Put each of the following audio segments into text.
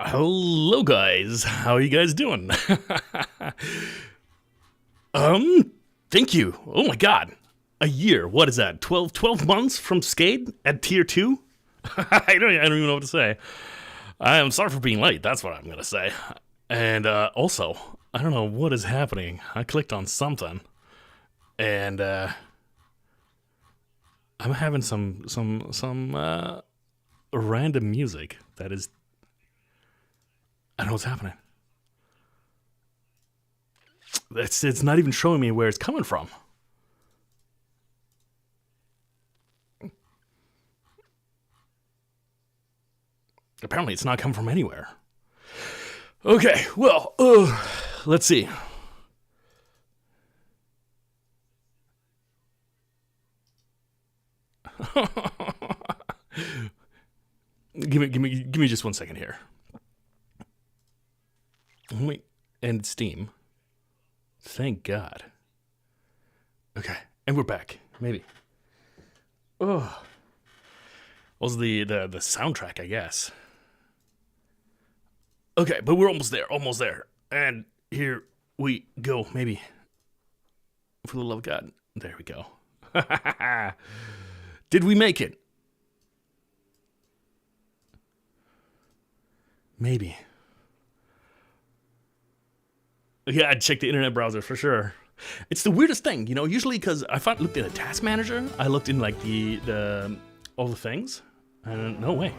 Hello guys, how are you guys doing? Thank you. Oh my god. A year, what is that? 12 months from Skate at tier 2? I don't even know what to say. I am sorry for being late, that's what I'm gonna say. And also, I don't know what is happening. I clicked on something. And I'm having some random music that is, I don't know what's happening. It's not even showing me where it's coming from. Apparently it's not coming from anywhere. Okay, well, let's see. give me just 1 second here. Wait, and Steam. Thank God. Okay, and we're back. Maybe. Oh, was the soundtrack, I guess. Okay, but we're almost there, and here we go. Maybe. For the love of God, there we go. Did we make it? Maybe. Yeah, I'd check the internet browser for sure. It's the weirdest thing, you know. Usually, because I looked in the task manager, I looked in like the all the things, and no way.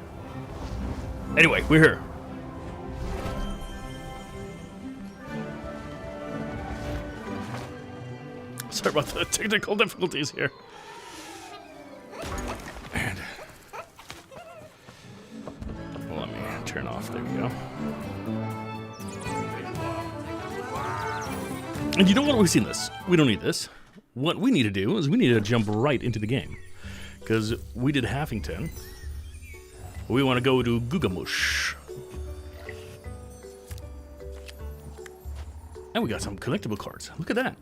Anyway, we're here. Sorry about the technical difficulties here. And let me turn off. There we go. And you know what? We've seen this. We don't need this. What we need to do is we need to jump right into the game. Because we did Haffington. We want to go to Gugamush. And we got some collectible cards. Look at that.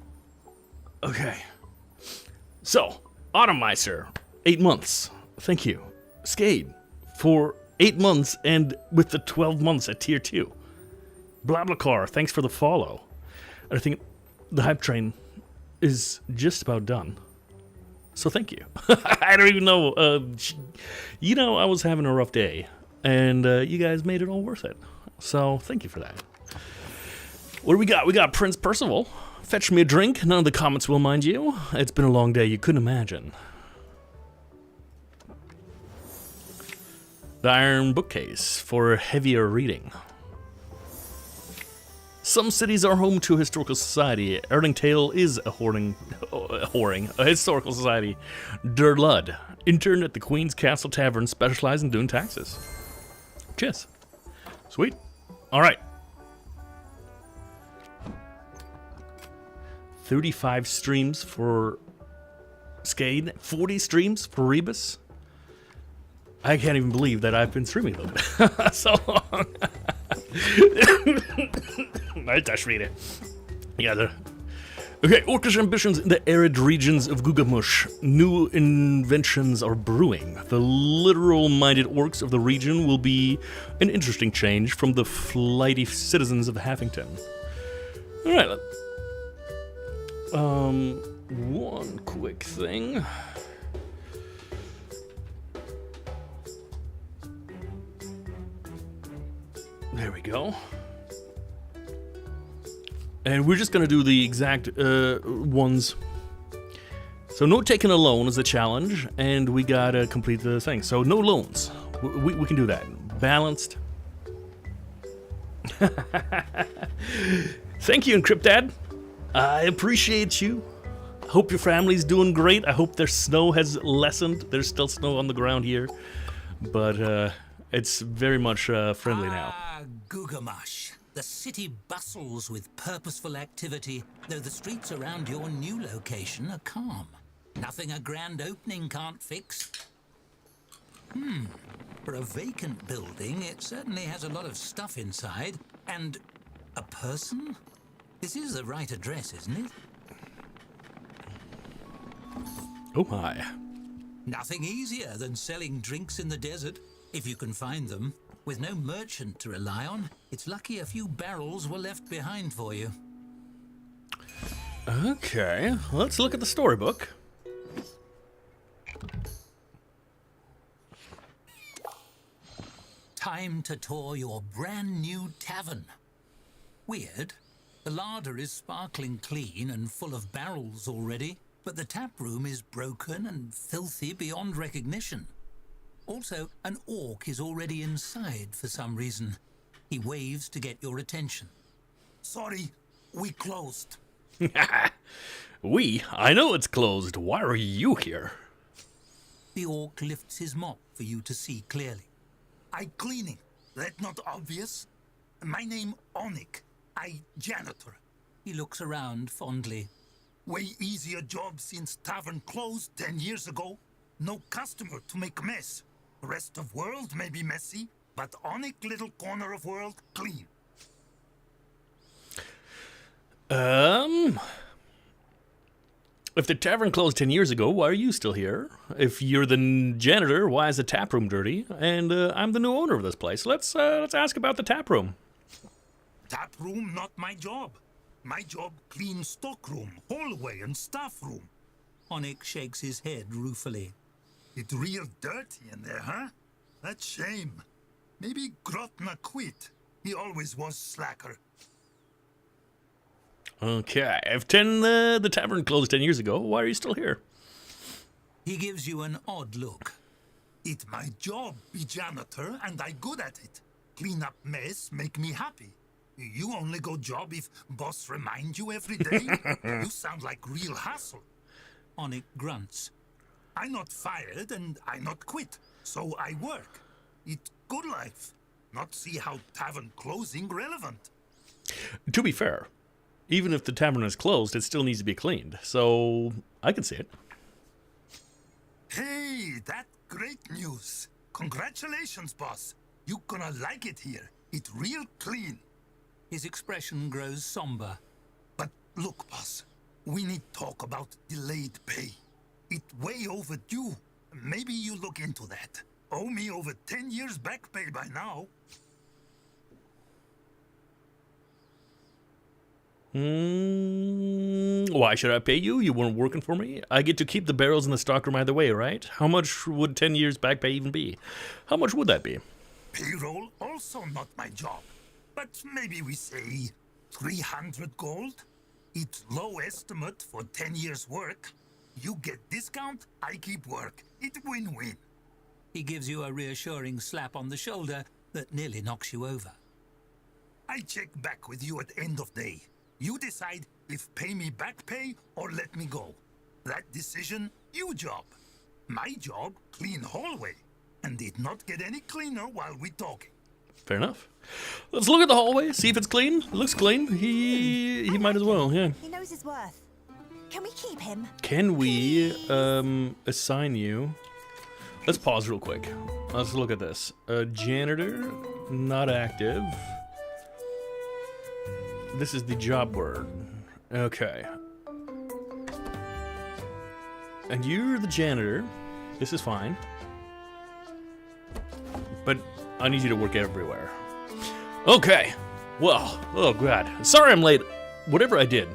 Okay. So, Automeister, 8 months. Thank you. Skade, for 8 months and with the 12 months at tier 2. BlaBlaCar, thanks for the follow. I think the hype train is just about done. So thank you. I don't even know. I was having a rough day. And you guys made it all worth it. So thank you for that. What do we got? We got Prince Percival. Fetch me a drink. None of the comments will mind you. It's been a long day. You couldn't imagine. The Iron Bookcase for heavier reading. Some cities are home to a historical society. Erlingtale is a historical society. Durlud, interned at the Queen's Castle Tavern, specialized in doing taxes. Cheers. Sweet. All right. 35 streams for Skade. 40 streams for Rebus. I can't even believe that I've been streaming them so long. I just read it. Yeah, okay, Orkish ambitions in the arid regions of Gugamush. New inventions are brewing. The literal-minded orcs of the region will be an interesting change from the flighty citizens of Haffington. Alright, one quick thing. There we go. And we're just gonna do the exact ones. So no taking a loan is a challenge, and we gotta complete the thing. So no loans. We can do that. Balanced. Thank you, Encryptad. I appreciate you. Hope your family's doing great. I hope their snow has lessened. There's still snow on the ground here, but it's very much friendly now. Gugamush. The city bustles with purposeful activity, though the streets around your new location are calm. Nothing a grand opening can't fix. For a vacant building, it certainly has a lot of stuff inside. And a person? This is the right address, isn't it? Oh my. Nothing easier than selling drinks in the desert, if you can find them. With no merchant to rely on, it's lucky a few barrels were left behind for you. Okay, let's look at the storybook. Time to tour your brand new tavern. Weird. The larder is sparkling clean and full of barrels already, but the tap room is broken and filthy beyond recognition. Also, an orc is already inside for some reason. He waves to get your attention. Sorry, we closed. I know it's closed. Why are you here? The orc lifts his mop for you to see clearly. I cleaning. That not obvious? My name Onik. I janitor. He looks around fondly. Way easier job since Tavern closed 10 years ago. No customer to make mess. Rest of world may be messy, but Onik little corner of world clean. If the tavern closed 10 years ago, why are you still here? If you're the janitor, why is the tap room dirty? And I'm the new owner of this place. Let's ask about the tap room. Tap room not my job. My job clean stock room, hallway and staff room. Onik shakes his head ruefully. It real dirty in there, huh? That's shame. Maybe Grotna quit. He always was slacker. Okay, if the tavern closed 10 years ago, why are you still here? He gives you an odd look. It my job be janitor and I good at it. Clean up mess make me happy. You only go job if boss remind you every day? You sound like real hassle. Onik grunts. I not fired and I not quit, so I work. It good life. Not see how tavern closing relevant. To be fair, even if the tavern is closed, it still needs to be cleaned. So I can see it. Hey, that great news. Congratulations, boss. You gonna like it here. It real clean. His expression grows somber. But look, boss, we need talk about delayed pay. It way overdue. Maybe you look into that. Owe me over 10 years back pay by now. Why should I pay you? You weren't working for me. I get to keep the barrels in the stockroom either way, right? How much would 10 years back pay even be? How much would that be? Payroll also not my job. But maybe we say 300 gold? It's low estimate for 10 years work. You get discount, I keep work. It win-win. He gives you a reassuring slap on the shoulder that nearly knocks you over. I check back with you at end of day. You decide if pay me back pay or let me go. That decision, you job. My job, clean hallway. And did not get any cleaner while we talking. Fair enough. Let's look at the hallway, see if it's clean. It looks clean. He might as well, yeah. He knows his worth. Can we keep him? Can we assign you? Let's pause real quick. Let's look at this. Janitor, not active. This is the job word. Okay. And you're the janitor. This is fine. But I need you to work everywhere. Okay. Well, oh god. Sorry I'm late. Whatever I did.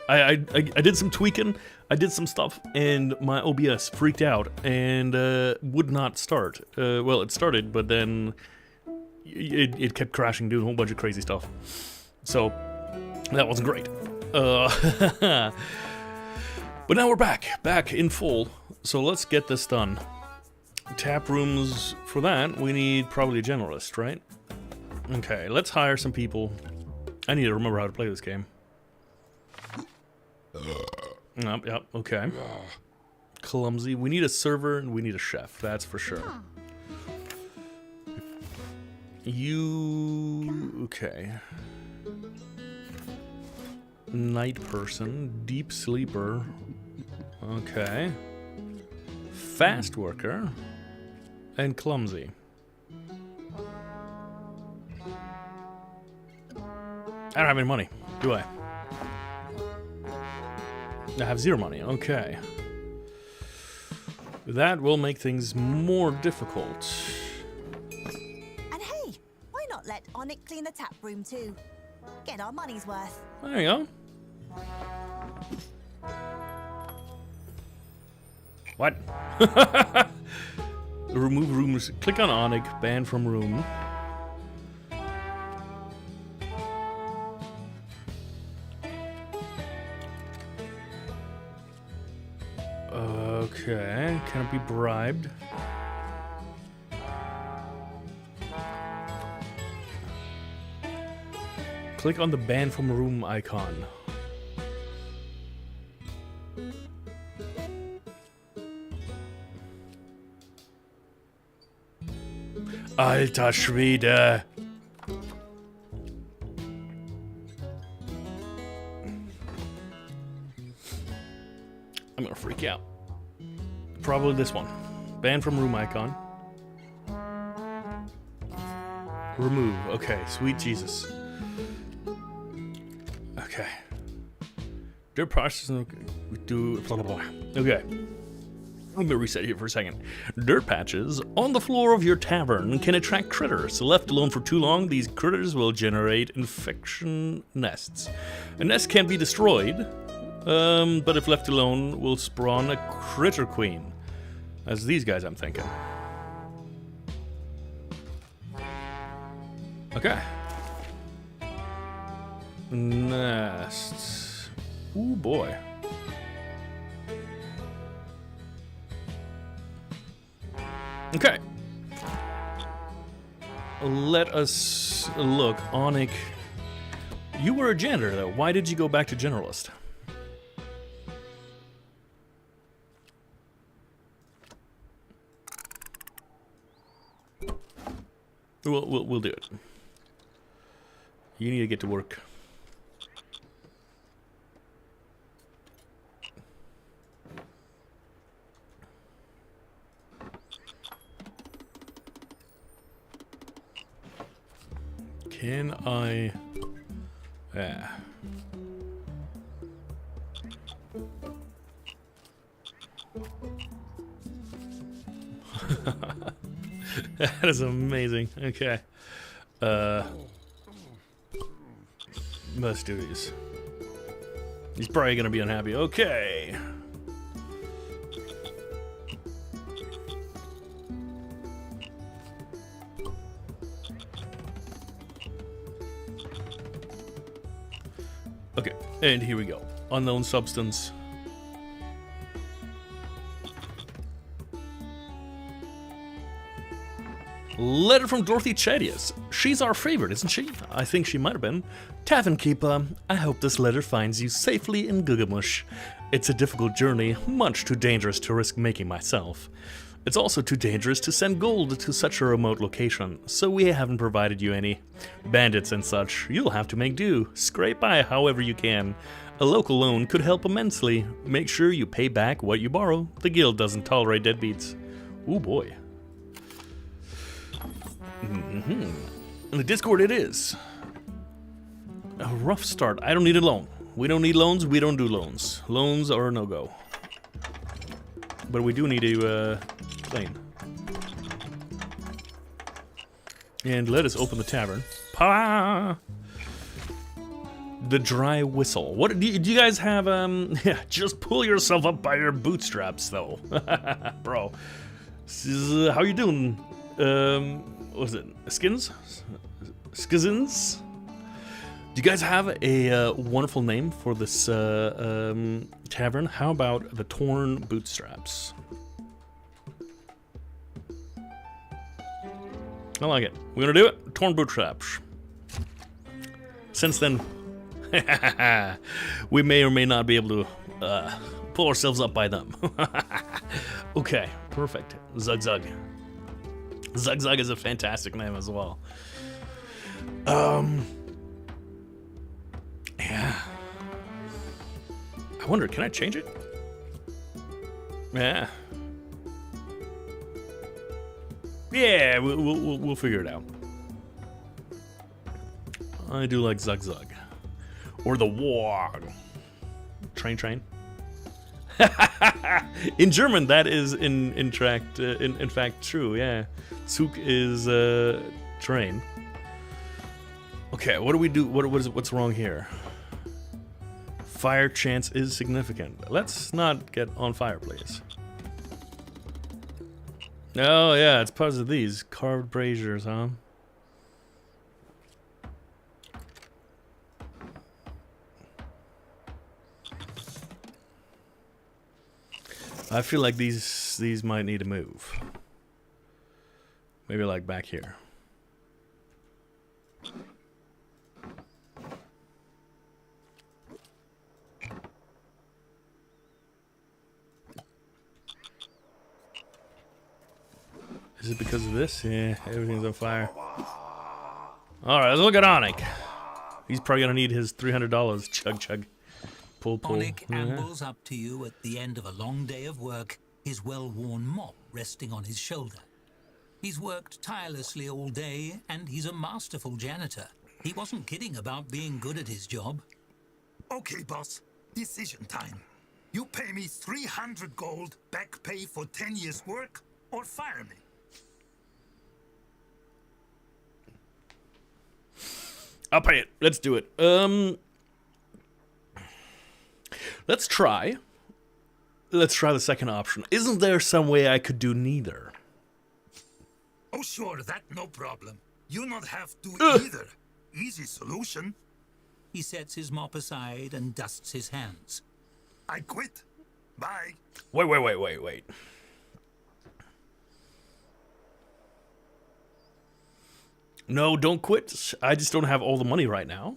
I did some tweaking. I did some stuff, and my OBS freaked out and would not start. Well, it started, but then it kept crashing, doing a whole bunch of crazy stuff. So that wasn't great. But now we're back in full. So let's get this done. Tap rooms, for that, we need probably a generalist, right? Okay, let's hire some people. I need to remember how to play this game. Yep, okay. Clumsy. We need a server and we need a chef, that's for sure. You... okay. Night person. Deep sleeper. Okay. Fast worker. And clumsy. I don't have any money, do I? I have 0 money, okay. That will make things more difficult. And hey, Onic clean the tap room too. Get our money's worth. There you go. What? Remove rooms. Click on Onic. Ban from room. Okay. Cannot be bribed. Click on the ban from room icon. Alter Schwede. I'm gonna freak out. Probably this one. Ban from room icon. Remove. Okay, sweet Jesus. Okay. Dirt process. We do blah blah blah. Okay. Let me reset here for a second. Dirt patches on the floor of your tavern can attract critters. Left alone for too long, these critters will generate infection nests. A nest can be destroyed, but if left alone, will spawn a critter queen. That's these guys I'm thinking. Okay. Nests. Ooh boy. Okay. Let us look. Onic. You were a janitor, though. Why did you go back to generalist? We'll do it. You need to get to work. Can I... Yeah. That is amazing. Okay. Most duties. He's probably gonna be unhappy. Okay. Okay, and here we go. Unknown substance. Letter from Dorothy Chadius. She's our favorite, isn't she? I think she might have been. Tavern Keeper, I hope this letter finds you safely in Gugamush. It's a difficult journey, much too dangerous to risk making myself. It's also too dangerous to send gold to such a remote location, so we haven't provided you any. Bandits and such, you'll have to make do. Scrape by however you can. A local loan could help immensely. Make sure you pay back what you borrow. The guild doesn't tolerate deadbeats. Ooh boy. In the Discord it is. A rough start. I don't need a loan. We don't need loans, we don't do loans. Loans are a no-go. But we do need to clean. And let us open the tavern. Pa! The dry whistle. What do you guys have? Yeah, just pull yourself up by your bootstraps, though, bro. How you doing? What was it? Skins? Skizins? Do you guys have a wonderful name for this tavern? How about the Torn Bootstraps? I like it. We're gonna do it. Torn Bootstraps. Since then, we may or may not be able to pull ourselves up by them. Okay, perfect. Zug Zug. Zug Zug is a fantastic name as well. Yeah. I wonder, can I change it? Yeah. Yeah, we'll figure it out. I do like Zug Zug. Or the Warg. Train. In German, that is in fact true, yeah. Zug is train. Okay, what do we do? What's wrong here? Fire chance is significant. Let's not get on fire, please. Oh yeah, it's because of these carved braziers, huh? I feel like these might need to move. Maybe like back here. Is it because of this? Yeah, everything's on fire. Alright, let's look at Onik. He's probably gonna need his $300. Chug chug. Pull pull. Onik ambles up to you at the end of a long day of work, his well-worn mop resting on his shoulder. He's worked tirelessly all day, and he's a masterful janitor. He wasn't kidding about being good at his job. Okay, boss. Decision time. You pay me 300 gold, back pay for 10 years' work, or fire me. I'll pay it. Let's do it. Let's try. Let's try the second option. Isn't there some way I could do neither? Oh, sure, that no problem. You not have to either. Easy solution. He sets his mop aside and dusts his hands. I quit. Bye. Wait. No, don't quit. I just don't have all the money right now.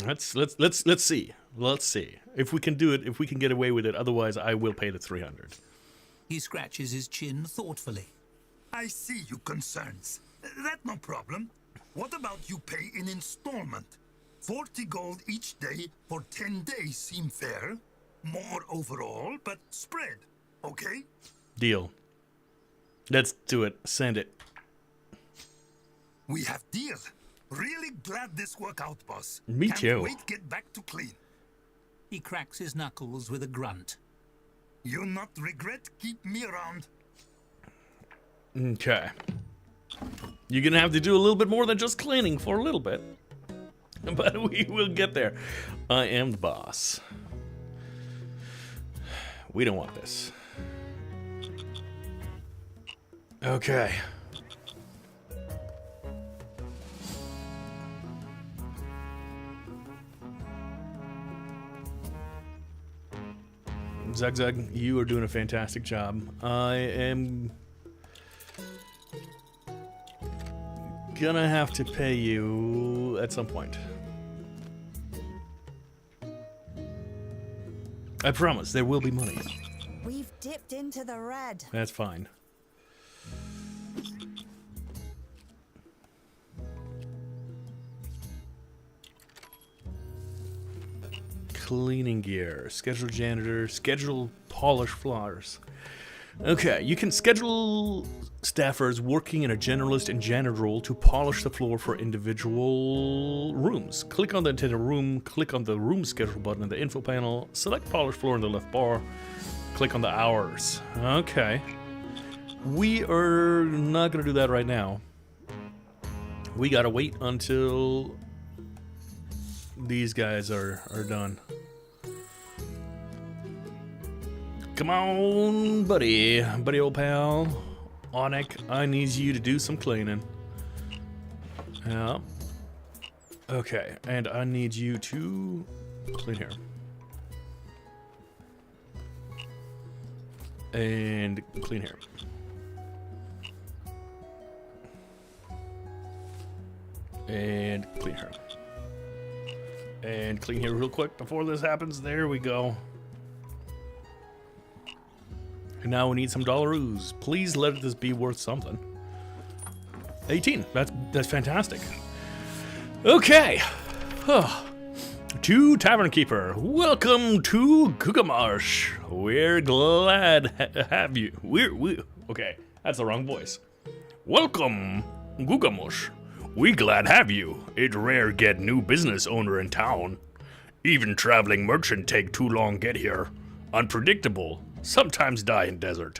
Let's see. Let's see if we can do it. If we can get away with it. Otherwise, I will pay the 300. He scratches his chin thoughtfully. I see you concerns. That no problem. What about you pay in installment? 40 gold each day for 10 days seem fair. More overall, but spread. Okay? Deal. Let's do it. Send it. We have deal. Really glad this work out, boss. Me Can't too. wait get back to clean. He cracks his knuckles with a grunt. You not regret keep me around. Okay. You're gonna have to do a little bit more than just cleaning for a little bit. But we will get there. I am the boss. We don't want this. Okay. Zug, you are doing a fantastic job. I am gonna have to pay you at some point. I promise, there will be money. We've dipped into the red. That's fine. Cleaning gear, schedule janitor, schedule polish floors. Okay, you can schedule staffers working in a generalist and janitor role to polish the floor for individual rooms. Click on the intended room, click on the room schedule button in the info panel, select polish floor in the left bar, click on the hours. Okay. We are not going to do that right now. We got to wait until these guys are done. Come on, buddy old pal. Onik, I need you to do some cleaning. Yeah. Okay, and I need you to clean here. And clean here. And clean here. And clean here real quick before this happens. There we go. And now we need some dollaroos. Please let this be worth something. 18. That's fantastic. Okay. To Tavern Keeper. Welcome to Gugamarsh. We're glad to have you. Okay, that's the wrong voice. Welcome, Gugamush. We glad have you. It rare get new business owner in town. Even traveling merchant take too long get here. Unpredictable. Sometimes die in desert.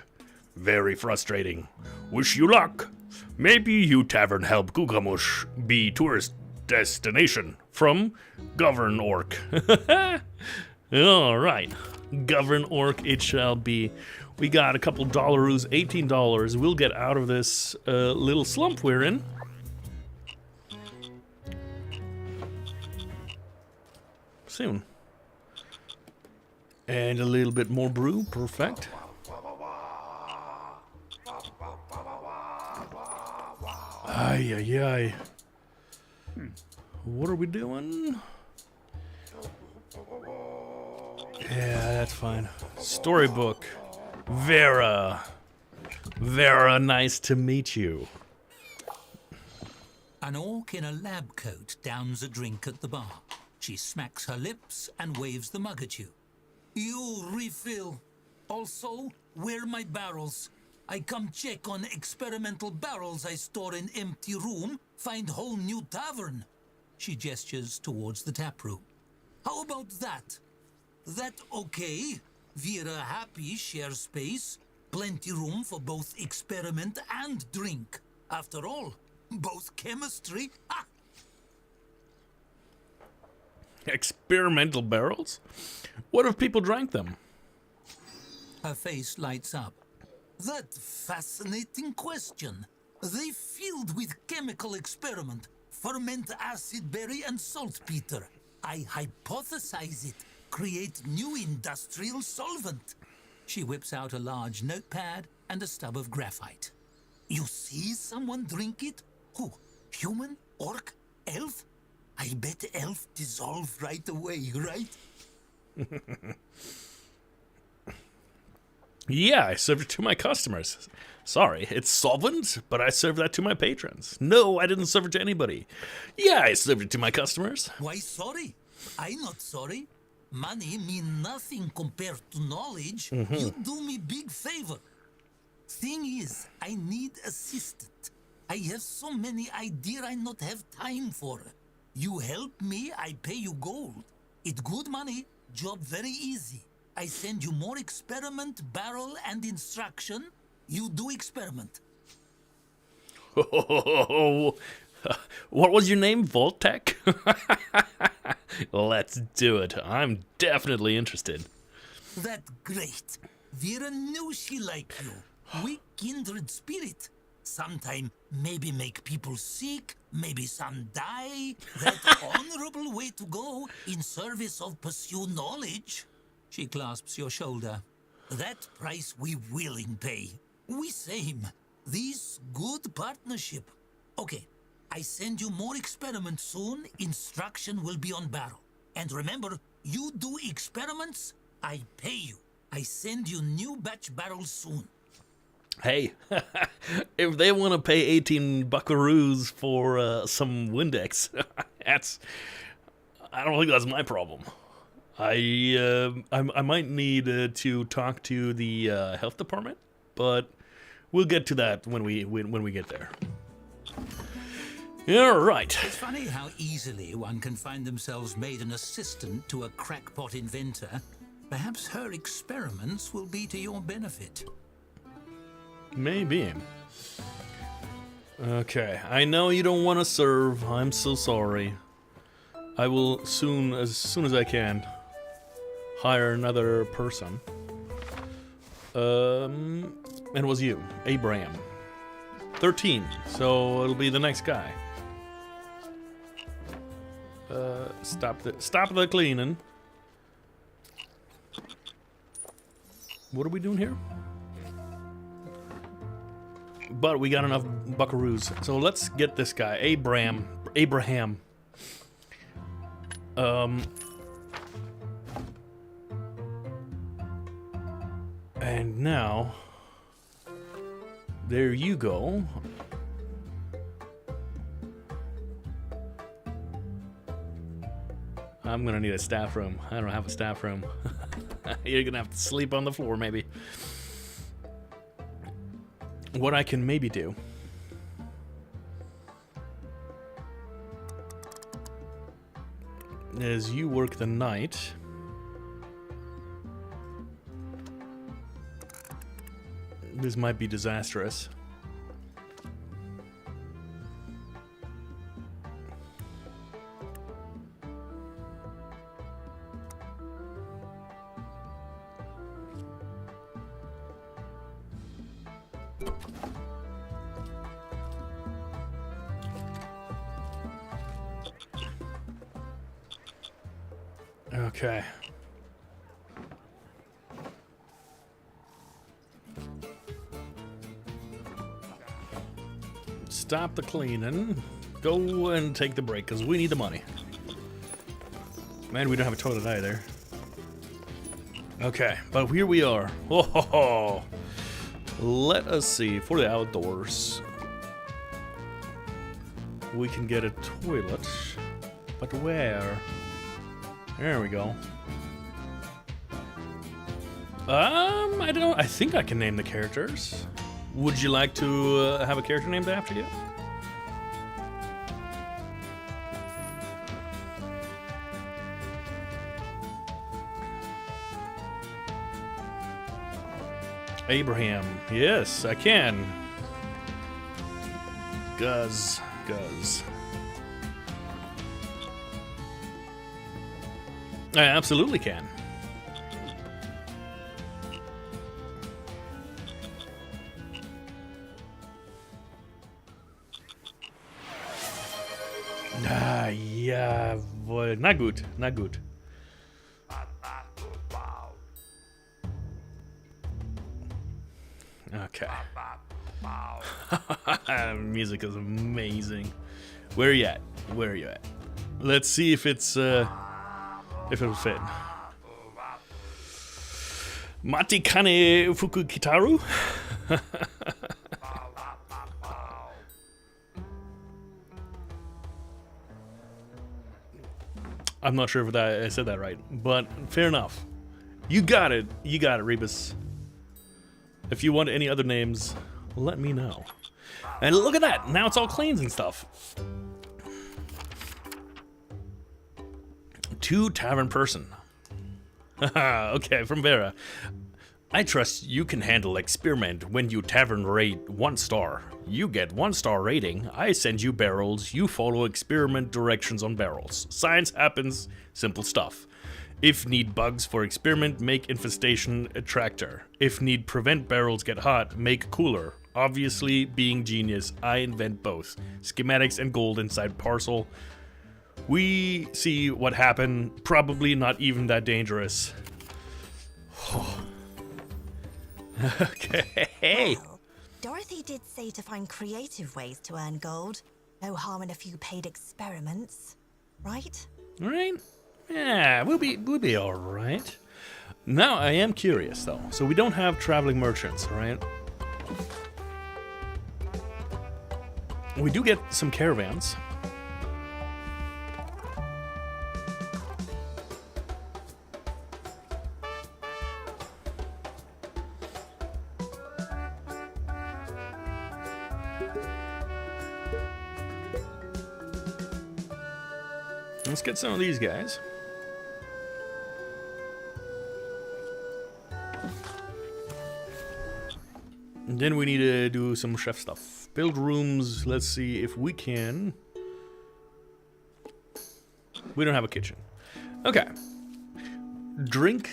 Very frustrating. Wish you luck. Maybe you tavern help Gugamush be tourist destination from Govern Ork. All right, Govern Ork it shall be. We got a couple dollaroos, $18. We'll get out of this little slump we're in. Soon. And a little bit more brew, perfect. Ay, ay, ay. What are we doing? Yeah, that's fine. Storybook. Vera. Vera, nice to meet you. An orc in a lab coat downs a drink at the bar. She smacks her lips and waves the mug at you. You refill. Also, where my barrels? I come check on experimental barrels I store in empty room, find whole new tavern. She gestures towards the tap room. How about that? That okay? Vera happy share space. Plenty room for both experiment and drink. After all, both chemistry. Ha! Experimental barrels? What if people drank them? Her face lights up. That fascinating question. They filled with chemical experiment, ferment acid berry and saltpeter. I hypothesize it, create new industrial solvent. She whips out a large notepad and a stub of graphite. You see someone drink it? Who? Human? Orc? Elf? I bet elf dissolve right away, right? Yeah, I served it to my customers. Sorry, it's solvent, but I served that to my patrons. No, I didn't serve it to anybody. Yeah, I served it to my customers. Why sorry? I not sorry. Money mean nothing compared to knowledge. You do me big favor. Thing is, I need assistant. I have so many idea I not have time for. You help me, I pay you gold. It good money, job very easy. I send you more experiment, barrel, and instruction. You do experiment. What was your name, Voltec? Let's do it. I'm definitely interested. That great. Vera knew she like you. We kindred spirit. Sometime maybe make people sick, maybe some die. That honorable way to go in service of pursue knowledge. She clasps your shoulder. That price we willing pay. We same. This good partnership. Okay, I send you more experiments soon. Instruction will be on barrel. And remember, you do experiments, I pay you. I send you new batch barrels soon. Hey, if they want to pay 18 buckaroos for some Windex, I don't think that's my problem. I might need to talk to the health department, but we'll get to that when we get there. All right. It's funny how easily one can find themselves made an assistant to a crackpot inventor. Perhaps her experiments will be to your benefit. Maybe. Okay, I know you don't want to serve. I'm so sorry. I will as soon as I can, hire another person. And it was you, Abraham. 13, so it'll be the next guy. Stop the cleaning. What are we doing here? But we got enough buckaroos, so let's get this guy, Abraham. And now, there you go. I'm gonna need a staff room. I don't have a staff room. You're gonna have to sleep on the floor, maybe. What I can maybe do is you work the night. This might be disastrous. Okay. Stop the cleaning. Go and take the break, because we need the money. Man, we don't have a toilet either. Okay, but here we are. Oh, let us see. For the outdoors, we can get a toilet. But where? There we go. I don't know. I think I can name the characters. Would you like to have a character named after you? Abraham. Yes, I can. Guz. I absolutely can. Yeah, boy. Not good. Okay. Music is amazing. Where are you at? Let's see if it's if it'll fit. Mati Kane Fukukitaru? I'm not sure if I said that right, but fair enough. You got it, Rebus. If you want any other names, let me know. And look at that, now it's all cleans and stuff. 2 tavern person. Okay, from Vera. I trust you can handle experiment when you tavern rate 1 star. You get 1 star rating, I send you barrels, you follow experiment directions on barrels. Science happens, simple stuff. If need bugs for experiment, make infestation attractor. If need prevent barrels get hot, make cooler. Obviously, being genius, I invent both. Schematics and gold inside parcel. We see what happened, probably not even that dangerous. Okay. Well, Dorothy did say to find creative ways to earn gold. No harm in a few paid experiments, right? Right? Yeah, we'll be all right. Now I am curious though. So we don't have traveling merchants, right? We do get some caravans. Let's get some of these guys. And then we need to do some chef stuff. Build rooms. Let's see if we can. We don't have a kitchen. Okay. Drink.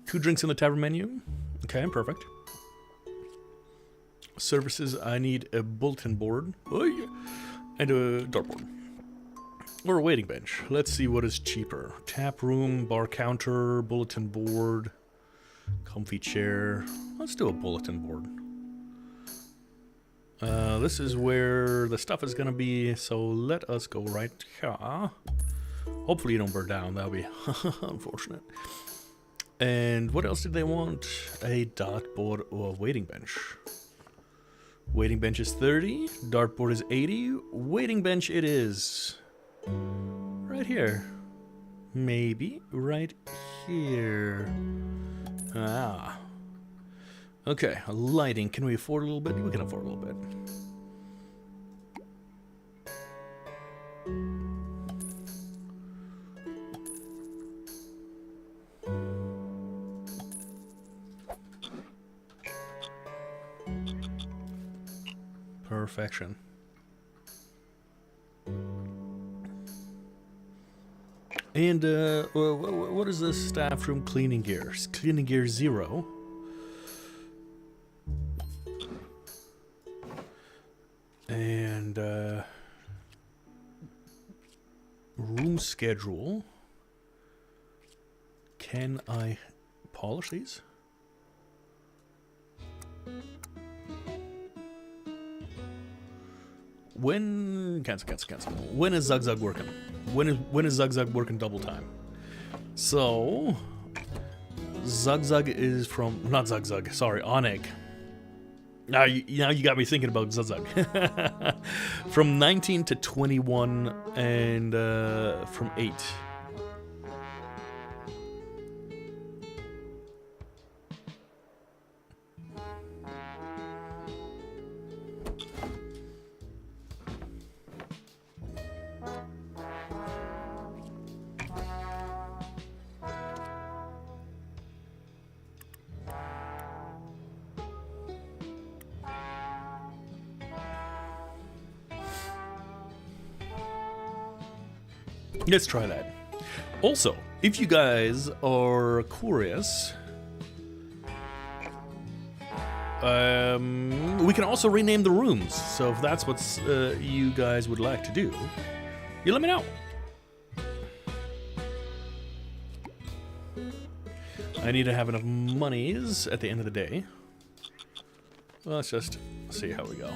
2 drinks on the tavern menu. Okay, perfect. Services. I need a bulletin board. And a dartboard. Or a waiting bench. Let's see what is cheaper. Tap room, bar counter, bulletin board, comfy chair. Let's do a bulletin board. This is where the stuff is gonna be, so let us go right here. Hopefully you don't burn down, that'll be unfortunate. And what else did they want? A dartboard or a waiting bench. Waiting bench is 30, dartboard is 80, waiting bench it is. Right here. Maybe right here. Ah. Okay, lighting. Can we afford a little bit? We can afford a little bit. Perfection. And what is this staff room cleaning gear? Cleaning gear 0. And room schedule. Can I polish these? Cancel. When is Zug working? When is Zug working double time? So Zug is from not Zug. Sorry, Onig. Now you got me thinking about Zug. From 19 to 21 and from 8. Let's try that. Also, if you guys are curious, we can also rename the rooms. So if that's what you guys would like to do, you let me know. I need to have enough monies at the end of the day. Well, let's just see how we go.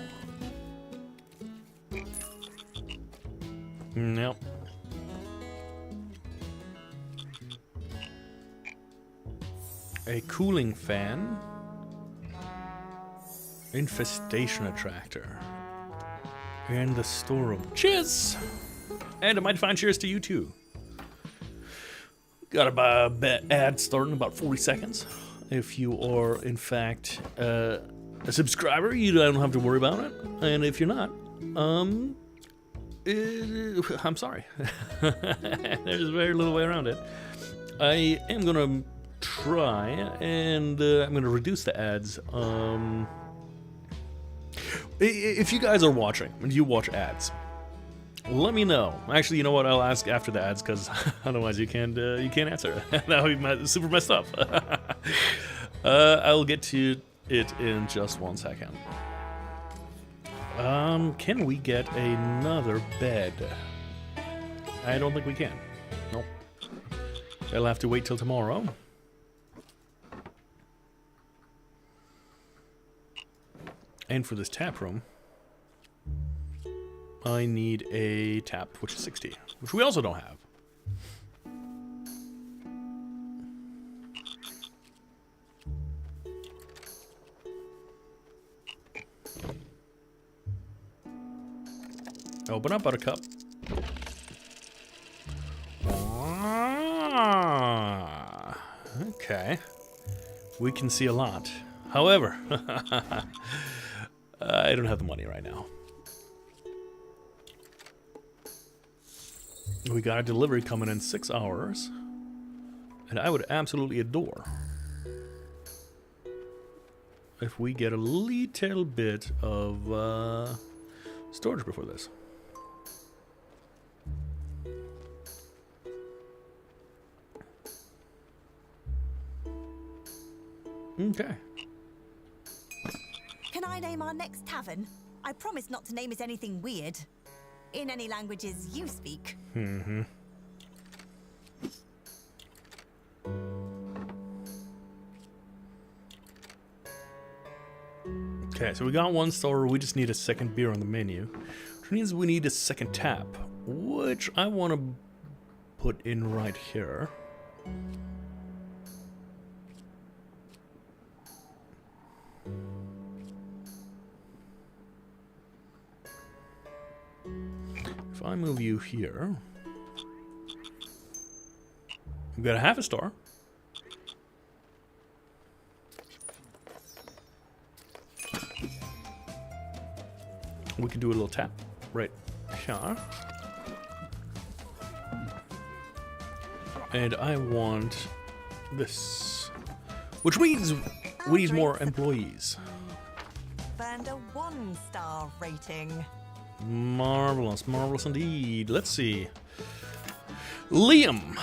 Nope. A cooling fan. Infestation attractor. And the storeroom. Cheers! And a mighty fine cheers to you too. Got a ad starting in about 40 seconds. If you are, in fact, a subscriber, you don't have to worry about it. And if you're not, I'm sorry. There's very little way around it. I am going to try, and I'm going to reduce the ads. If you guys are watching, and you watch ads, let me know. Actually, you know what? I'll ask after the ads, because otherwise you can't answer. That would be super messed up. I'll get to it in just 1 second. Can we get another bed? I don't think we can. Nope. I'll have to wait till tomorrow. And for this tap room, I need a tap, which is 60, which we also don't have. Open up, Buttercup. Okay. We can see a lot. However, I don't have the money right now. We got a delivery coming in 6 hours, and I would absolutely adore if we get a little bit of storage before this. Okay. Can I name our next tavern? I promise not to name it anything weird. In any languages you speak. Mm-hmm. Okay, so we got one store. We just need a second beer on the menu, which means we need a second tap, which I want to put in right here. If I move you here, we've got a half a star. We can do a little tap right here. And I want this, which means we need more employees. Earned a 1-star rating. Marvelous, marvelous indeed. Let's see. Liam,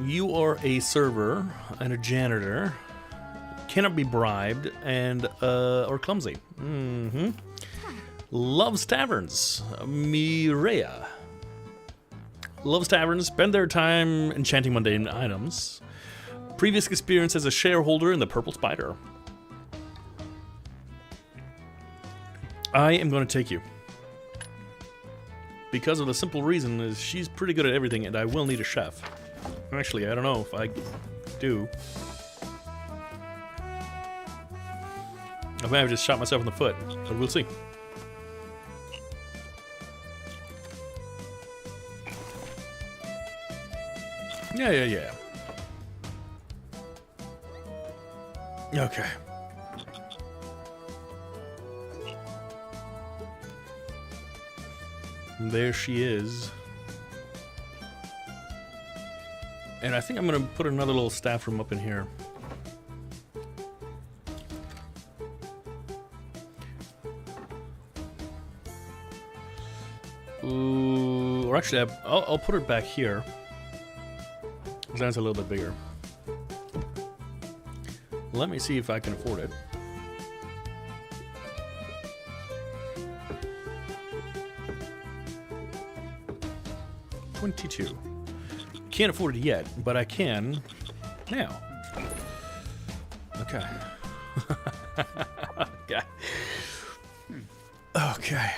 you are a server and a janitor. Cannot be bribed and or clumsy. Mm-hmm. Loves taverns. Mireia loves taverns. Spend their time enchanting mundane items. Previous experience as a shareholder in the Purple Spider. I am going to take you. Because of the simple reason is she's pretty good at everything and I will need a chef. Actually, I don't know if I do. I might have just shot myself in the foot, but we'll see. Yeah. Okay. There she is. And I think I'm gonna put another little staff room up in here. Ooh, or actually, I'll put it back here. Because that's a little bit bigger. Let me see if I can afford it. $22. Can't afford it yet, but I can now. Okay. Okay. Okay.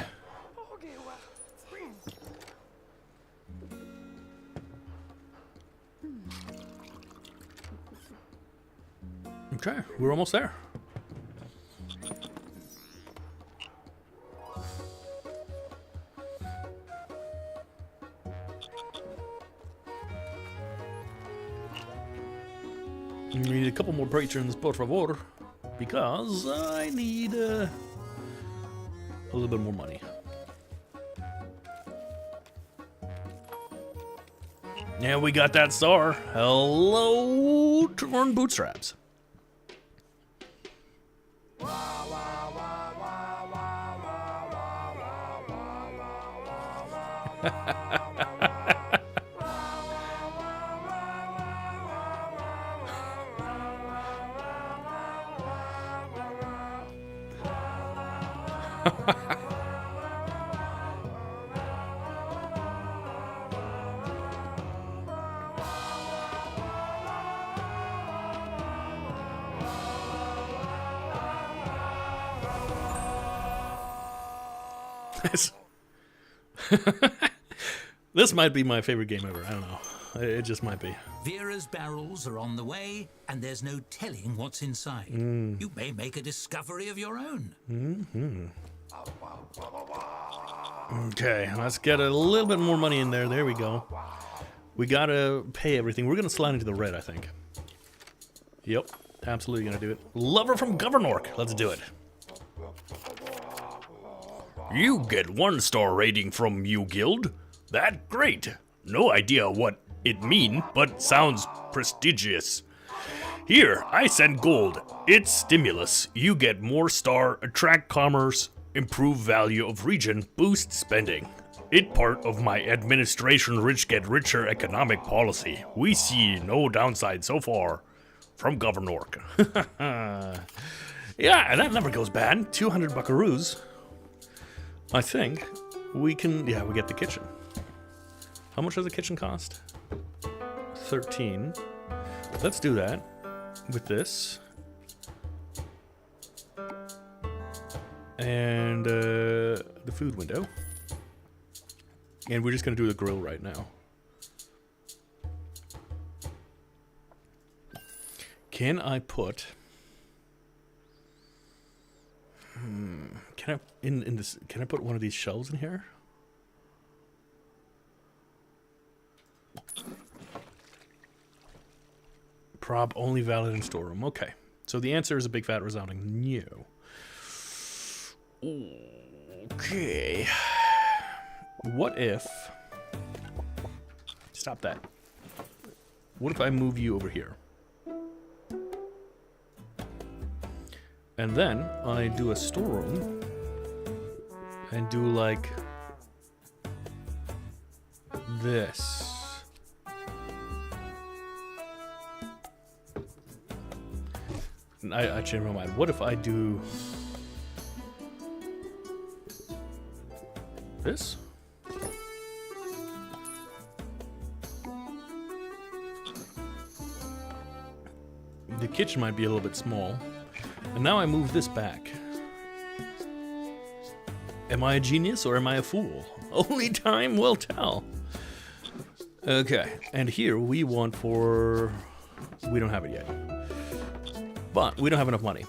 Okay, we're almost there. We need a couple more patrons, por favor, because I need a little bit more money. Yeah, we got that star. Hello, torn bootstraps. This might be my favorite game ever. I don't know. It just might be. Vera's barrels are on the way, and there's no telling what's inside. You may make a discovery of your own. Okay, let's get a little bit more money in there. There we go. We gotta pay everything. We're gonna slide into the red, I think. Yep, absolutely gonna do it. Lover from Orks. Let's do it. You get 1-star rating from you guild. That great. No idea what it mean, but sounds prestigious. Here, I send gold. It's stimulus. You get more star, attract commerce, improve value of region, boost spending. It part of my administration rich get richer economic policy. We see no downside so far. From Governor Ork. Yeah, that never goes bad. 200 buckaroos. I think we can, yeah, we get the kitchen. How much does the kitchen cost? 13. Let's do that with this. And the food window. And we're just gonna do the grill right now. Can I put... Can I in this? Can I put one of these shelves in here? Prob only valid in storeroom. Okay, so the answer is a big fat resounding no. Okay. What if? Stop that. What if I move you over here? And then I do a storeroom and do like this. And I changed my mind. What if I do this? The kitchen might be a little bit small. And now I move this back. Am I a genius or am I a fool? Only time will tell. Okay, and here we want for... We don't have it yet. But we don't have enough money.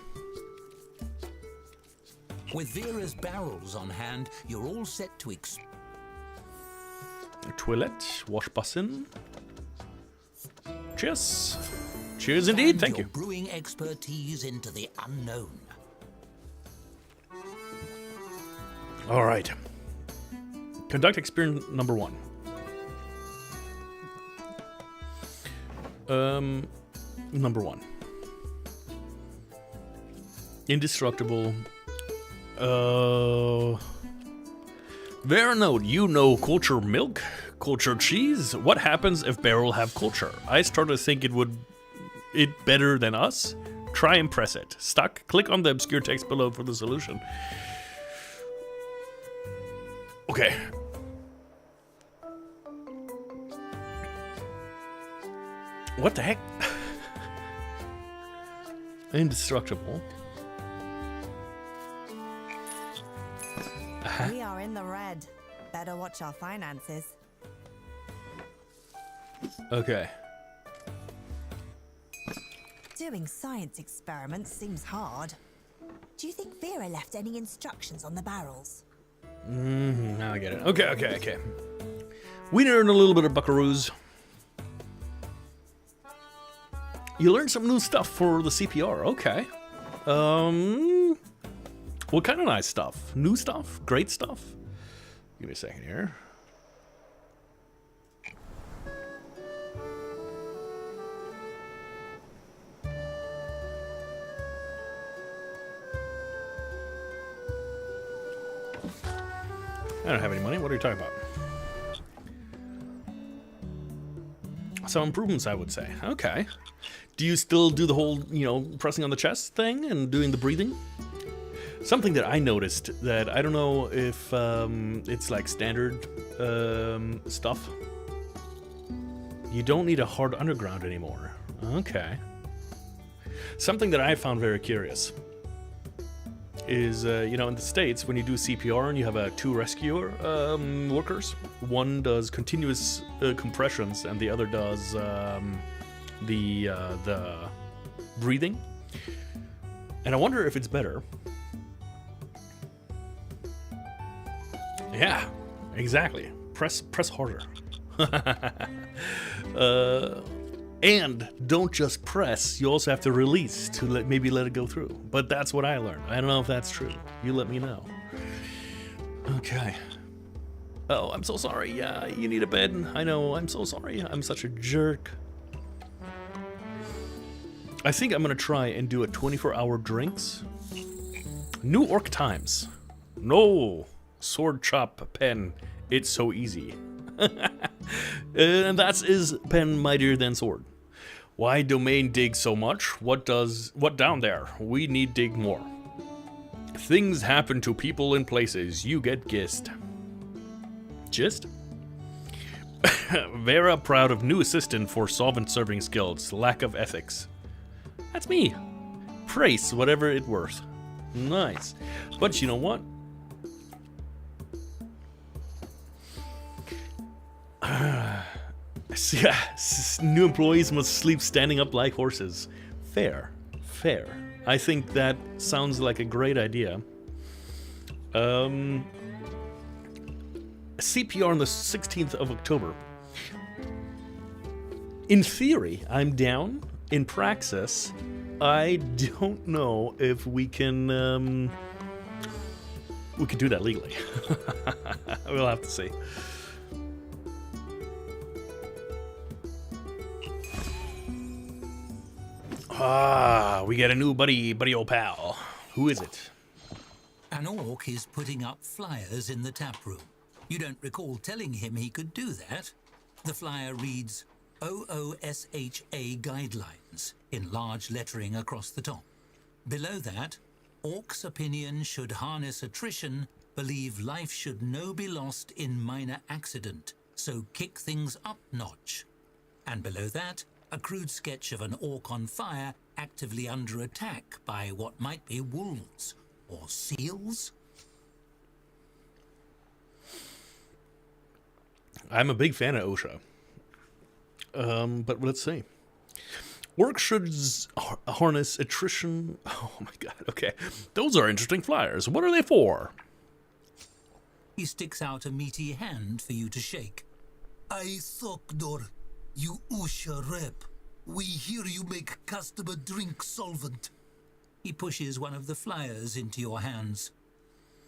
With Vera's barrels on hand, you're all set to Toilet, wash basin. Cheers. Cheers indeed, thank you. your brewing expertise into the unknown. All right. Conduct experiment number 1. Number 1. Indestructible. Vera note, you know culture milk? Culture cheese? What happens if Barrel have culture? I start to think it better than us. Try and press it. Stuck? Click on the obscure text below for the solution. Okay. What the heck? Indestructible. We are in the red. Better watch our finances. Okay. Doing science experiments seems hard. Do you think Vera left any instructions on the barrels? Now I get it. Okay. We learned a little bit of buckaroos. You learned some new stuff for the CPR. Okay. What kind of nice stuff? New stuff? Great stuff? Give me a second here. I don't have any money. What are you talking about? Some improvements, I would say. Okay. Do you still do the whole, pressing on the chest thing and doing the breathing? Something that I noticed that I don't know if it's like standard stuff. You don't need a hard underground anymore. Okay. Something that I found very curious is, in the States, when you do CPR and you have 2 rescuer workers, one does continuous compressions and the other does the breathing. And I wonder if it's better. Yeah, exactly. Press harder. And don't just press, you also have to release to maybe let it go through. But that's what I learned. I don't know if that's true. You let me know. Okay. Oh, I'm so sorry. Yeah, you need a bed. I know, I'm so sorry. I'm such a jerk. I think I'm gonna try and do a 24-hour drinks. New Orc times. No. Sword chop pen. It's so easy. And that is pen mightier than sword. Why domain dig so much? What down there? We need dig more. Things happen to people and places. You get gist. Gist? Vera proud of new assistant for solvent serving skills. Lack of ethics. That's me. Praise whatever it worth. Nice. But you know what? New employees must sleep standing up like horses. Fair. I think that sounds like a great idea. CPR on the 16th of October. In theory, I'm down. In praxis, I don't know if we can do that legally. We'll have to see. We got a new buddy old pal. Who is it? An orc is putting up flyers in the tap room. You don't recall telling him he could do that? The flyer reads OOSHA Guidelines in large lettering across the top. Below that, Orcs' opinion should harness attrition, believe life should no be lost in minor accident, so kick things up notch. And below that, a crude sketch of an orc on fire actively under attack by what might be wolves or seals. I'm a big fan of OSHA. But let's see. Orks should harness attrition. Oh my god, okay. Those are interesting flyers. What are they for? He sticks out a meaty hand for you to shake. I Sokdor, you Usha rep. We hear you make customer drink solvent. He pushes one of the flyers into your hands.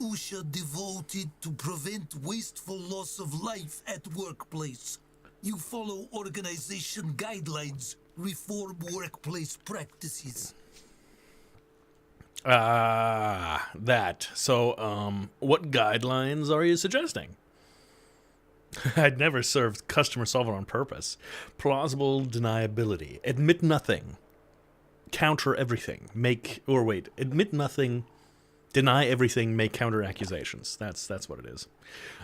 Usha devoted to prevent wasteful loss of life at workplace. You follow organization guidelines, reform workplace practices. That. So, what guidelines are you suggesting? I'd never served customer solvent on purpose. Plausible deniability. Admit nothing. Counter everything. Admit nothing. Deny everything. Make counter accusations. That's what it is.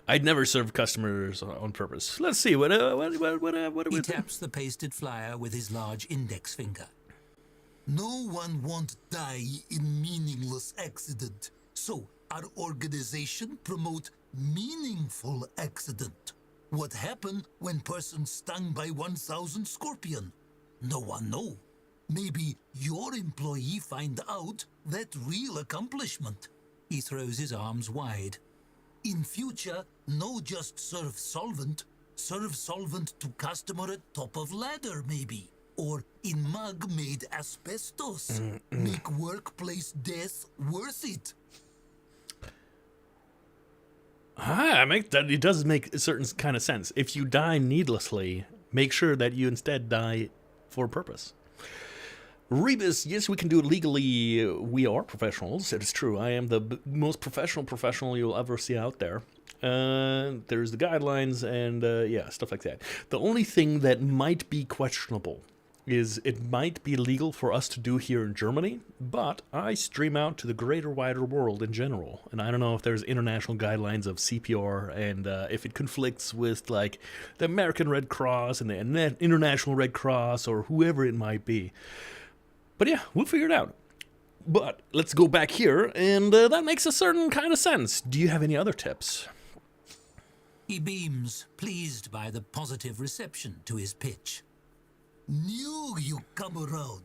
I'd never served customers on purpose. Let's see. What are we? He taps the pasted flyer with his large index finger. No one won't die in meaningless accident. So our organization promote meaningful accident. What happened when person stung by 1,000 scorpion? No one know. Maybe your employee find out that real accomplishment. He throws his arms wide. In future, no just serve solvent to customer at top of ladder maybe. Or in mug made asbestos. Make workplace death worth it. It does make a certain kind of sense. If you die needlessly, make sure that you instead die for a purpose. Rebus, yes, we can do it legally. We are professionals. It is true. I am the most professional you'll ever see out there. There's the guidelines and, stuff like that. The only thing that might be questionable is it might be legal for us to do here in Germany, but I stream out to the greater, wider world in general. And I don't know if there's international guidelines of CPR and if it conflicts with, like, the American Red Cross and the International Red Cross or whoever it might be. But yeah, we'll figure it out. But let's go back here, and that makes a certain kind of sense. Do you have any other tips? He beams, pleased by the positive reception to his pitch. Knew you come around.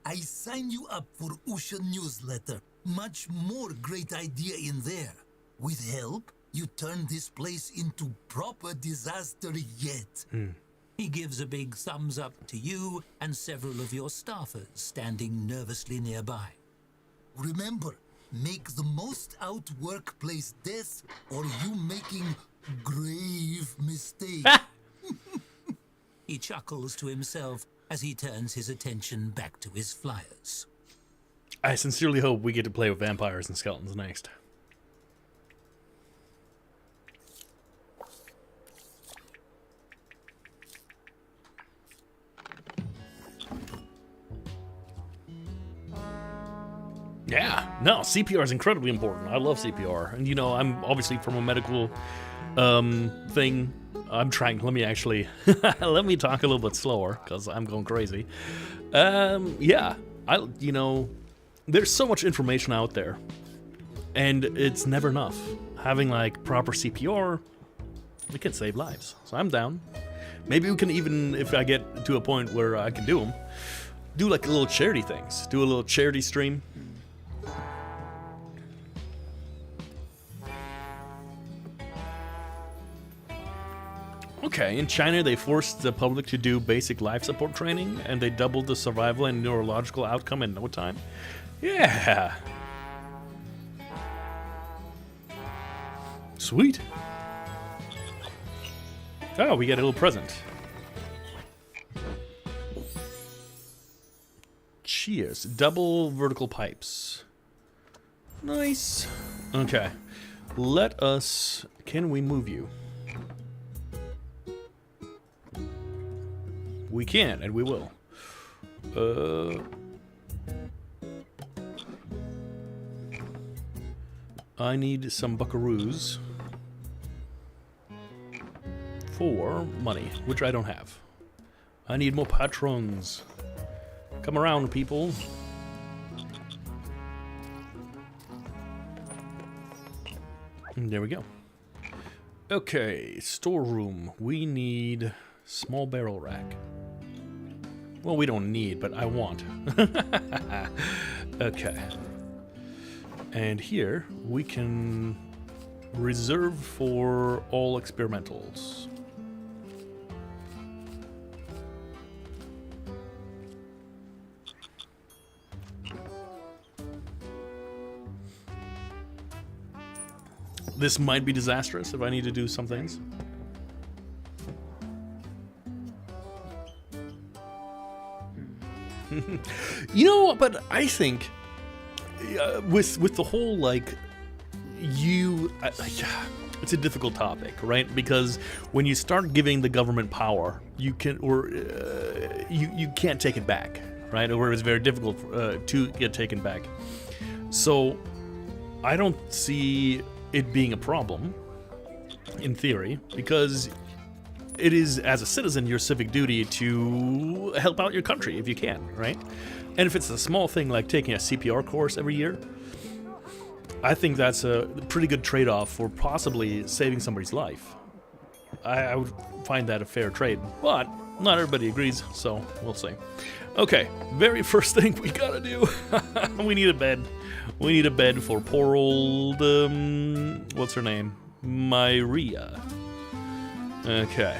I sign you up for Usha newsletter. Much more great idea in there. With help, you turn this place into proper disaster yet. He gives a big thumbs up to you and several of your staffers standing nervously nearby. Remember, make the most out workplace death or you making grave mistake. He chuckles to himself as he turns his attention back to his flyers. I sincerely hope we get to play with vampires and skeletons next. Yeah, no, CPR is incredibly important. I love CPR. And, I'm obviously from a medical thing. I'm trying, let me talk a little bit slower, because I'm going crazy. There's so much information out there, and it's never enough. Having, proper CPR, it can save lives. So I'm down. Maybe we can even, if I get to a point where I can do them, do, little charity things. Do a little charity stream. Okay, in China, they forced the public to do basic life support training, and they doubled the survival and neurological outcome in no time. Yeah. Sweet. Oh, we get a little present. Cheers. Double vertical pipes. Nice. Okay. Can we move you? We can, and we will. I need some buckaroos for money, which I don't have. I need more patrons. Come around, people. And there we go. Okay, storeroom. We need small barrel rack. Well, we don't need, but I want. Okay. And here we can reserve for all experimentals. This might be disastrous if I need to do some things. You know, but I think with the whole like it's a difficult topic, right? Because when you start giving the government power, you can you can't take it back, right? Or it's very difficult to get taken back. So I don't see it being a problem in theory, because it is, as a citizen, your civic duty to help out your country if you can, right? And if it's a small thing like taking a CPR course every year, I think that's a pretty good trade-off for possibly saving somebody's life. I would find that a fair trade, but not everybody agrees, so we'll see. Okay, very first thing we gotta do, we need a bed. We need a bed for poor old, what's her name? Myria. Okay.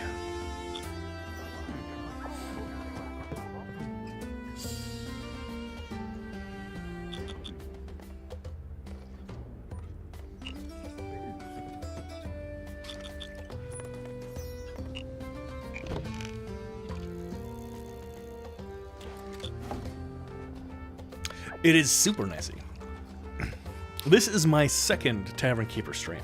It is super messy. This is my second Tavern Keeper stream.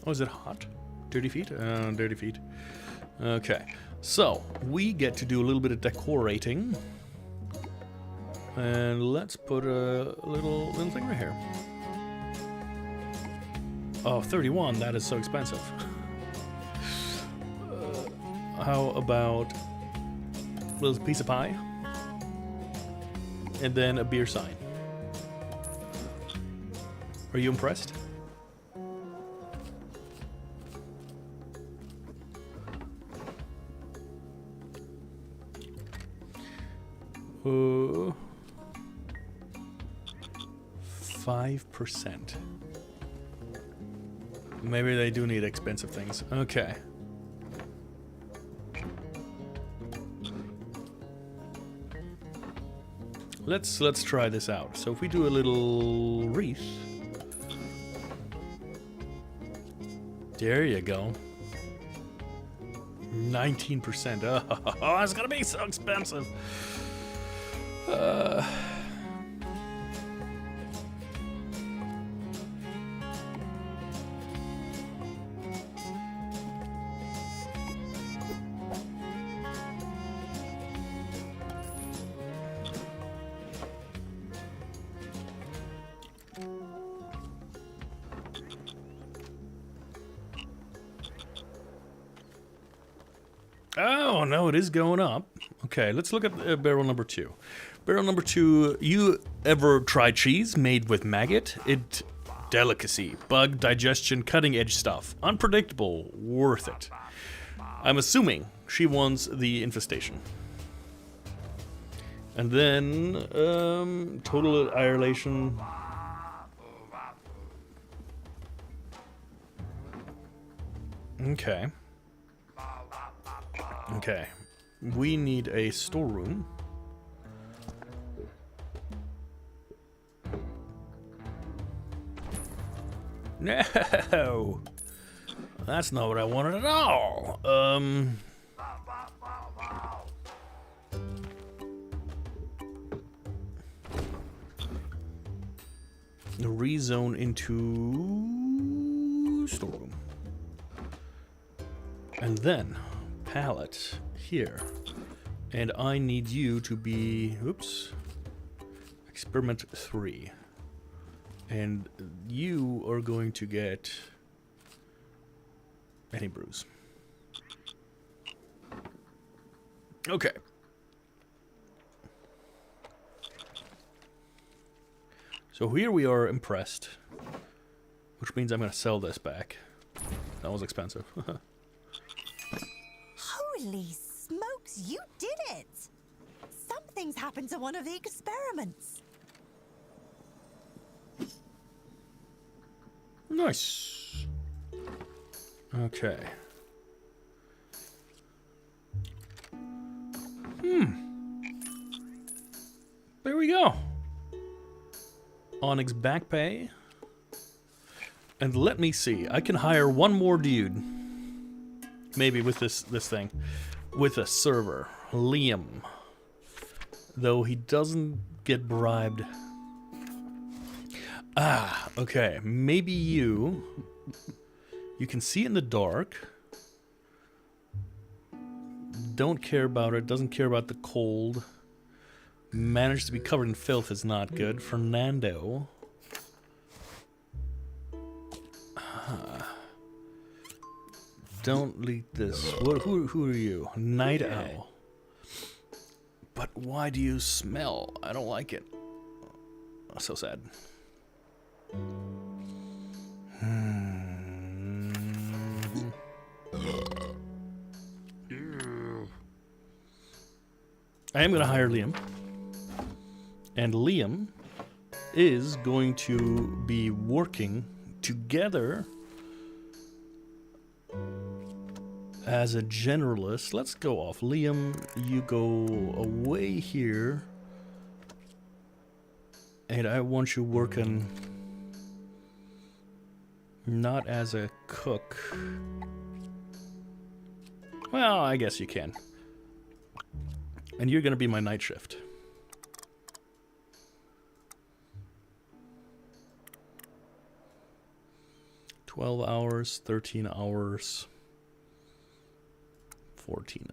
Oh, is it hot? Dirty feet? Dirty feet. Okay. So, we get to do a little bit of decorating. And let's put a little thing right here. Oh, 31, that is so expensive. How about a little piece of pie? And then a beer sign. Are you impressed? Uh, 5%. Maybe they do need expensive things. Okay. Let's try this out. So if we do a little wreath. There you go. 19%. Oh, it's gonna be so expensive. Oh, no, it is going up. Okay, let's look at barrel number 2. Barrel number 2, you ever tried cheese made with maggot? It delicacy, bug digestion, cutting edge stuff. Unpredictable, worth it. I'm assuming she wants the infestation. And then, total annihilation. Okay. Okay. We need a storeroom. No! That's not what I wanted at all. Rezone into storeroom. And then pallet here. And I need you to be, oops, experiment 3. And you are going to get any brews. Okay. So here we are impressed, which means I'm going to sell this back. That was expensive. Holy smokes, you did it! Something's happened to one of the experiments. Nice. Okay. There we go. Onyx back pay. And let me see. I can hire one more dude. Maybe with this thing. With a server. Liam. Though he doesn't get bribed. Ah, okay. Maybe you can see in the dark. Don't care about it. Doesn't care about the cold. Managed to be covered in filth is not good. Fernando. Don't leak this. Who are you? Night Owl. But why do you smell? I don't like it. Oh, so sad. I am going to hire Liam. And Liam is going to be working together as a generalist. Let's go off. Liam, you go away here. And I want you working not as a cook. Well, I guess you can. And you're going to be my night shift. $12 hours, 13 hours, 14.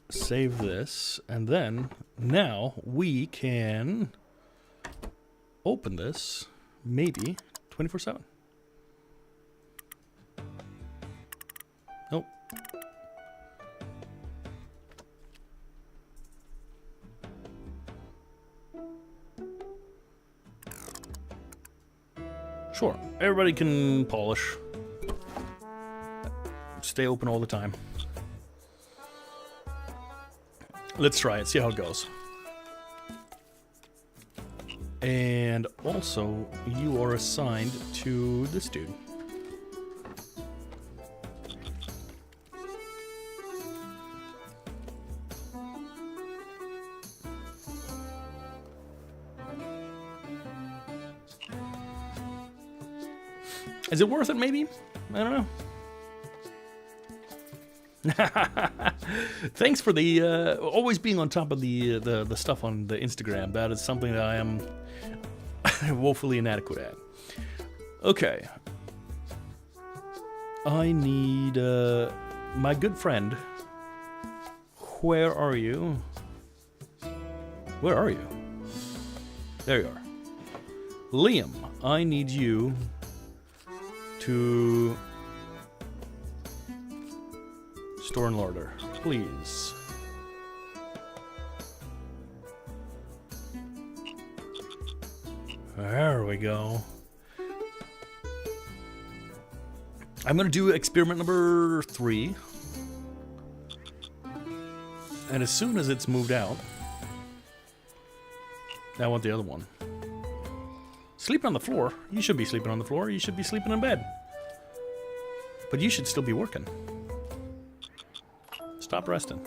Save this, and then now we can open this, maybe 24/7. Nope. Sure, everybody can polish. Stay open all the time. Let's try it, see how it goes. And also, you are assigned to this dude. Is it worth it, maybe? I don't know. Thanks for the always being on top of the stuff on the Instagram. That is something that I am woefully inadequate at. Okay. I need my good friend. Where are you? Where are you? There you are. Liam, I need you to store and larder, please. There we go. I'm gonna do experiment number 3. And as soon as it's moved out, I want the other one. Sleep on the floor. You should be sleeping on the floor. You should be sleeping in bed. But you should still be working. Stop resting.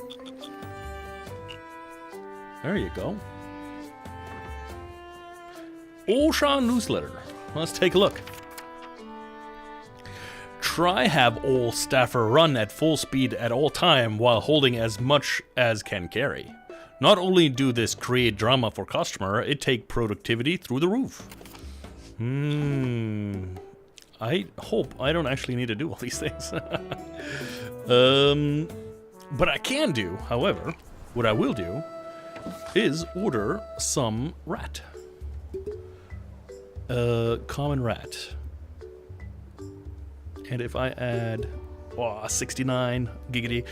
There you go. Olshan newsletter. Let's take a look. Try have all staffer run at full speed at all time while holding as much as can carry. Not only do this create drama for customer, it take productivity through the roof. I hope I don't actually need to do all these things. But I can do, however, what I will do is order some rat. Common rat. And if I add 69 giggity.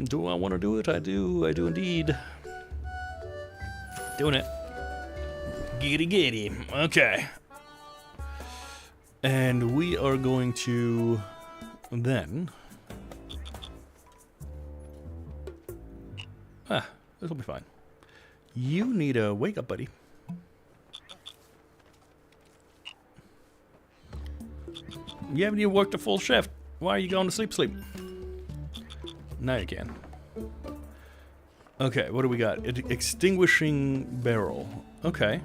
Do I want to do it? I do indeed. Doing it. Giggity giggity. Okay. And we are going to then... this will be fine. You need a wake up, buddy. You haven't even worked a full shift. Why are you going to sleep? Now you can. Okay, what do we got? Extinguishing barrel. Okay.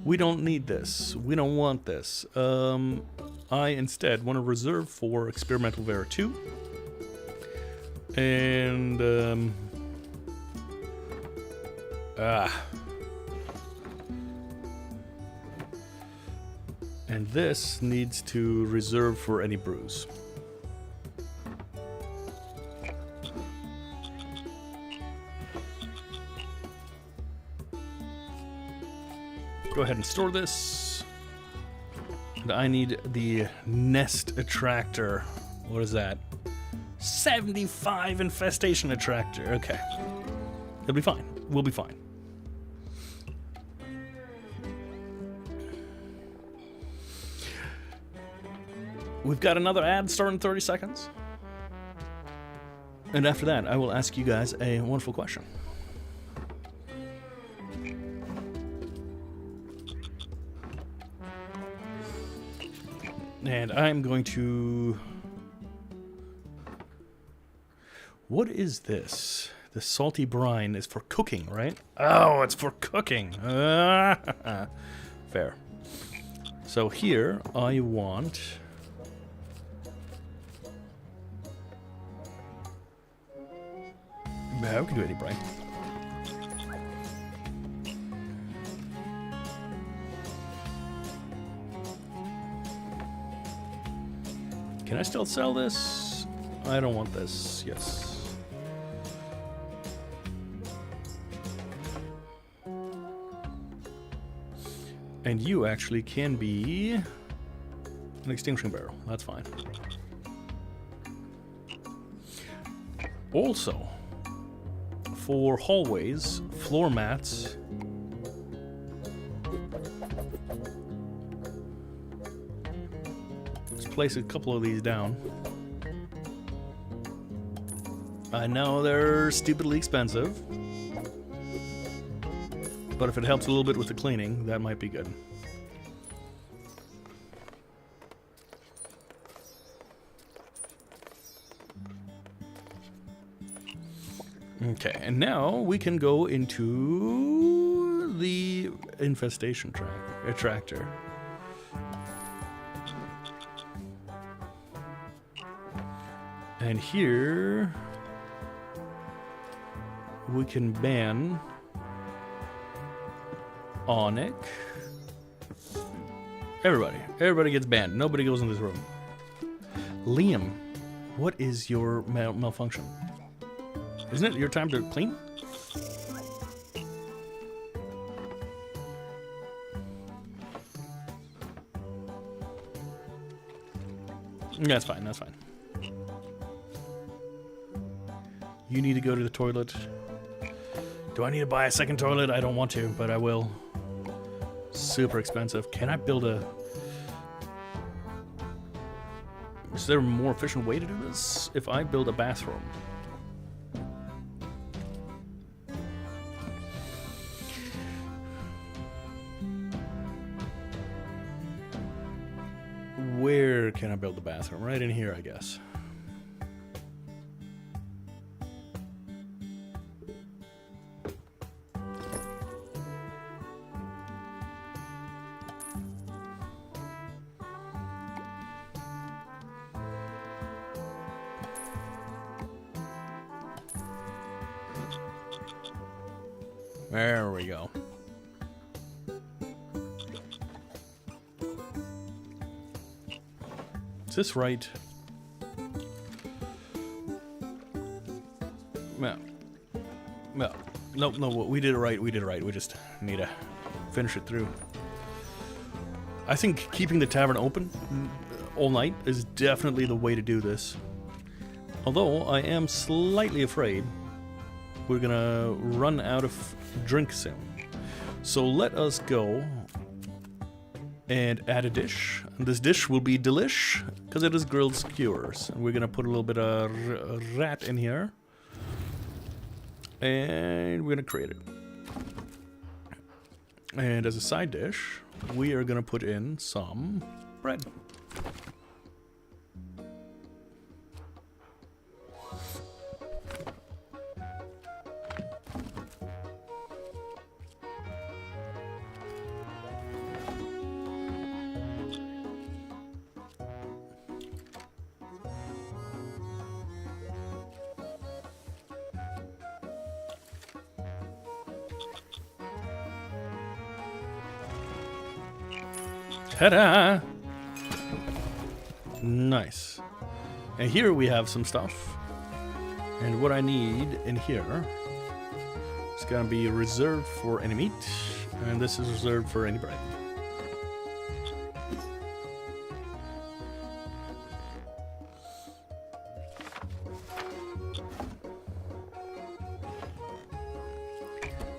We don't need this. We don't want this. I instead want to reserve for experimental Vera 2. And, and this needs to reserve for any brews. Go ahead and store this. And I need the nest attractor. What is that? 75 infestation attractor. Okay. It'll be fine. We'll be fine. We've got another ad starting in 30 seconds. And after that, I will ask you guys a wonderful question. And I'm going to... What is this? The salty brine is for cooking, right? Oh, it's for cooking. Fair. So here, I want... Yeah, we can do any brine. Can I still sell this? I don't want this. Yes. And you actually can be an extinguishing barrel. That's fine. Also, for hallways, floor mats. Let's place a couple of these down. I know they're stupidly expensive, but if it helps a little bit with the cleaning, that might be good. Okay, and now we can go into the infestation attractor. And here we can ban Onyx. Everybody gets banned. Nobody goes in this room. Liam, what is your malfunction? Isn't it your time to clean? That's fine, that's fine. You need to go to the toilet. Do I need to buy a second toilet? I don't want to, but I will. Super expensive. Can I build a... Is there a more efficient way to do this? If I build a bathroom. Where can I build the bathroom? Right in here, I guess. There we go. Is this right? No. No. Nope, no, we did it right. We did it right. We just need to finish it through. I think keeping the tavern open all night is definitely the way to do this. Although I am slightly afraid we're gonna run out of drink soon. So let us go and add a dish. And this dish will be delish because it is grilled skewers. And we're gonna put a little bit of rat in here. And we're gonna create it. And as a side dish, we are gonna put in some bread. Ta-da! Nice. And here we have some stuff. And what I need in here is gonna be reserved for any meat, and this is reserved for any bread.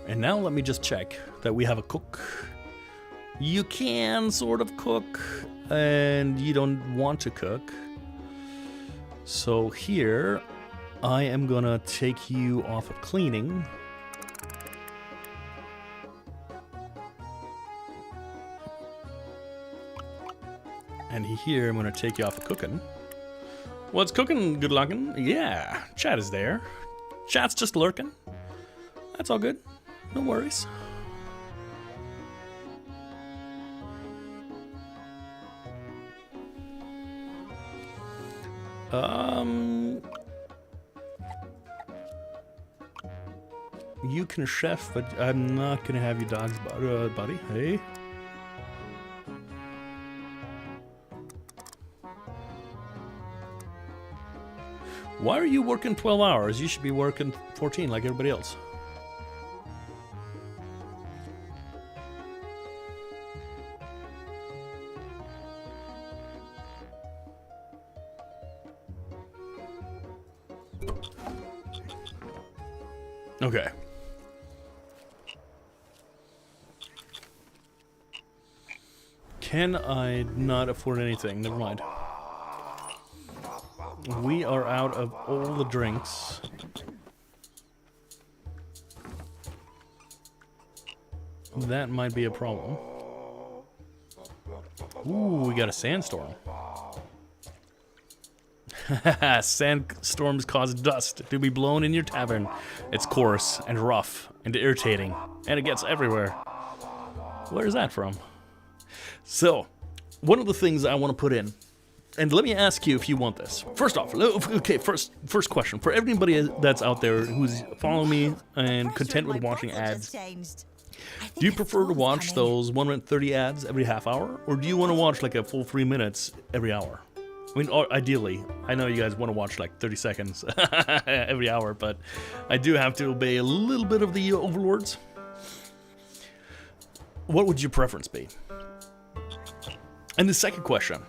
And now let me just check that we have a cook. You can sort of cook, and you don't want to cook. So here, I am gonna take you off of cleaning. And here, I'm gonna take you off of cooking. What's cooking? Good looking? Yeah, chat is there. Chat's just lurking. That's all good. No worries. You can chef, but I'm not gonna have you dogs, buddy. Hey. Why are you working 12 hours? You should be working 14 like everybody else. Okay. Can I not afford anything? Never mind. We are out of all the drinks. That might be a problem. Ooh, we got a sandstorm. Sandstorms cause dust to be blown in your tavern. It's coarse and rough and irritating, and it gets everywhere. Where's that from? So, one of the things I want to put in, and let me ask you if you want this. First off, okay, first question. For everybody that's out there who's following me and content with watching ads, do you prefer to watch those 1 minute 30 ads every half hour, or do you want to watch like a full 3 minutes every hour? I mean, ideally, I know you guys want to watch like 30 seconds every hour, but I do have to obey a little bit of the overlords. What would your preference be? And the second question,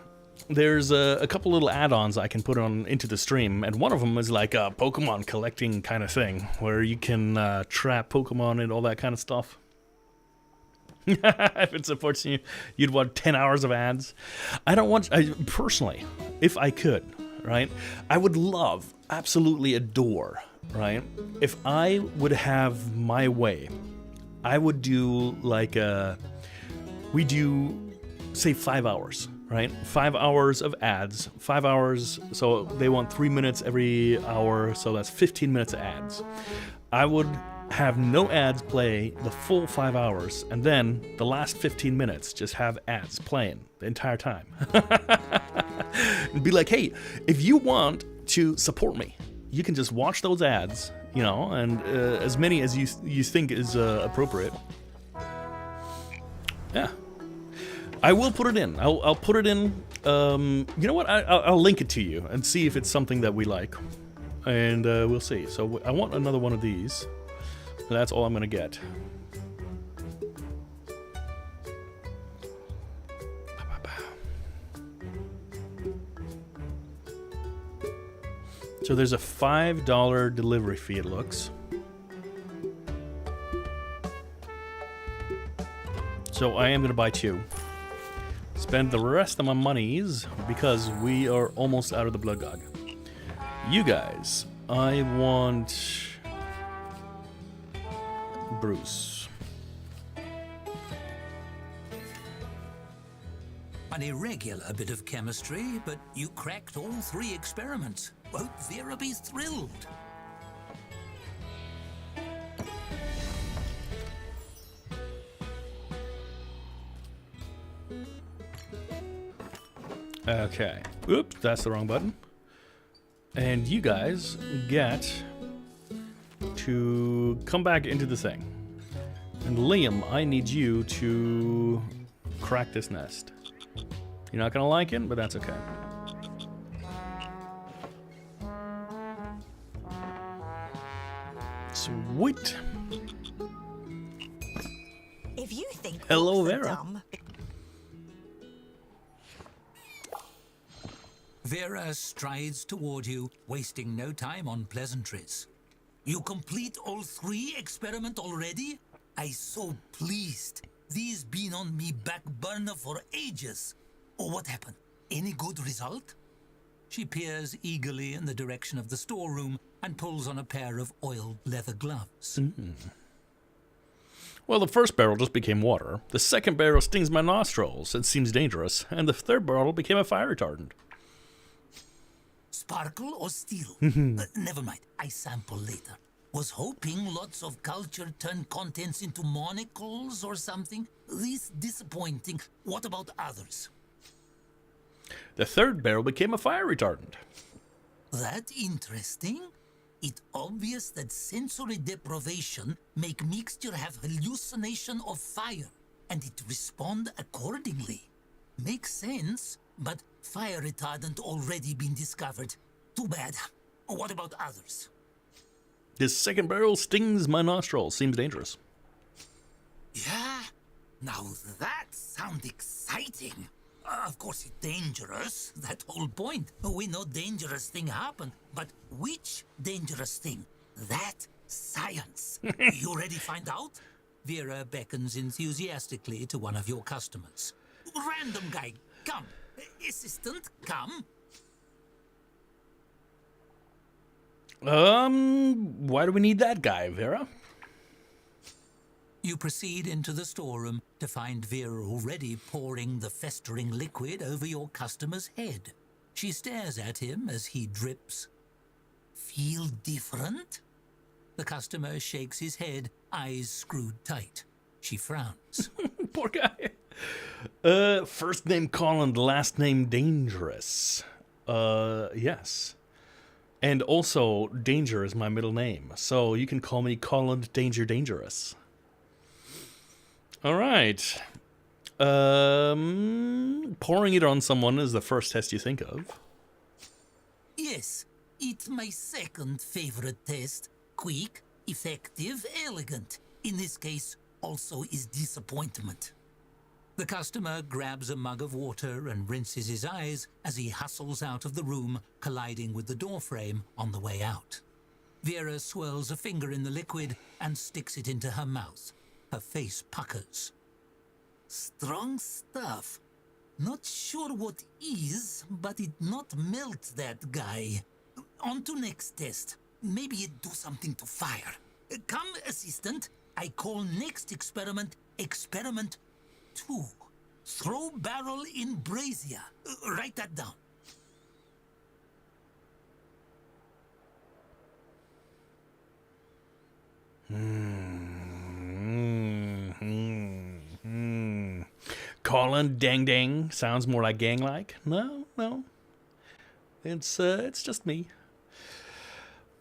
there's a couple little add-ons I can put on into the stream, and one of them is like a Pokemon collecting kind of thing, where you can trap Pokemon and all that kind of stuff. If it supports you, you'd want 10 hours of ads. Personally, if I could, right, I would love, absolutely adore, right, if I would have my way, I would do like we do, say 5 hours, right, 5 hours of ads, 5 hours, so they want 3 minutes every hour, so that's 15 minutes of ads. I would have no ads play the full 5 hours, and then the last 15 minutes just have ads playing the entire time. And be like, hey, if you want to support me, you can just watch those ads, you know, and as many as you think is appropriate. Yeah, I will put it in. I'll put it in. You know what? I'll link it to you and see if it's something that we like, and we'll see. So I want another one of these. That's all I'm gonna get. So there's a $5 delivery fee, it looks. So I am going to buy 2. Spend the rest of my monies because we are almost out of the Blood God. You guys, I want Bruce. An irregular bit of chemistry, but you cracked all 3 experiments. Won't Vera be thrilled? Okay. Oops, that's the wrong button. And you guys get to come back into the thing. And Liam, I need you to crack this nest. You're not gonna like it, but that's okay. Sweet. If you think Hello, orcs are Vera. dumb, Vera strides toward you, wasting no time on pleasantries. You complete all 3 experiment already? I so pleased. These been on me back burner for ages. Oh, what happened? Any good result? She peers eagerly in the direction of the storeroom and pulls on a pair of oiled leather gloves. Well, the first barrel just became water. The second barrel stings my nostrils and seems dangerous. And the third barrel became a fire retardant. Sparkle or steel? Never mind. I sample later. Was hoping lots of culture turned contents into monocles or something. This disappointing. What about others? The third barrel became a fire retardant. That interesting. It obvious that sensory deprivation make mixture have hallucination of fire, and it respond accordingly. Makes sense, but fire retardant already been discovered. Too bad. What about others? This second barrel stings my nostrils. Seems dangerous. Yeah, now that sounds exciting. Of course, it's dangerous. That whole point. We know dangerous thing happen, but which dangerous thing? That science. You ready to find out? Vera beckons enthusiastically to one of your customers. Random guy, come. Assistant, come. Why do we need that guy, Vera? You proceed into the storeroom to find Vera already pouring the festering liquid over your customer's head. She stares at him as he drips. Feel different? The customer shakes his head, eyes screwed tight. She frowns. Poor guy. First name Colin, last name Dangerous. Yes. And also, Danger is my middle name, so you can call me Colin Danger Dangerous. All right. Pouring it on someone is the first test you think of. Yes, it's my second favorite test. Quick, effective, elegant. In this case, also is disappointment. The customer grabs a mug of water and rinses his eyes as he hustles out of the room, colliding with the doorframe on the way out. Vera swirls a finger in the liquid and sticks it into her mouth. Her face puckers. Strong stuff. Not sure what is, but it not melt that guy. On to next test. Maybe it do something to fire. Come, assistant. I call next experiment Experiment 2. Throw barrel in brazier. Write that down. Colin Dang Dang sounds more like gang-like. No. It's just me.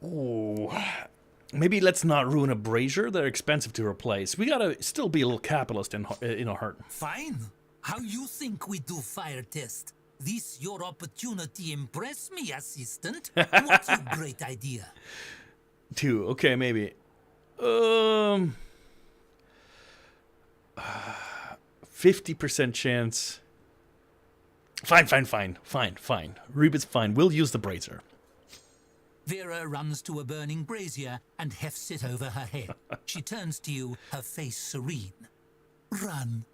Ooh. Maybe let's not ruin a brazier. They're expensive to replace. We gotta still be a little capitalist in our heart. Fine. How you think we do fire test? This your opportunity impress me, assistant. What's your great idea? 2. Okay, maybe. 50% chance. Fine. Rebus, fine. We'll use the brazier. Vera runs to a burning brazier and hefts it over her head. She turns to you, her face serene. Run.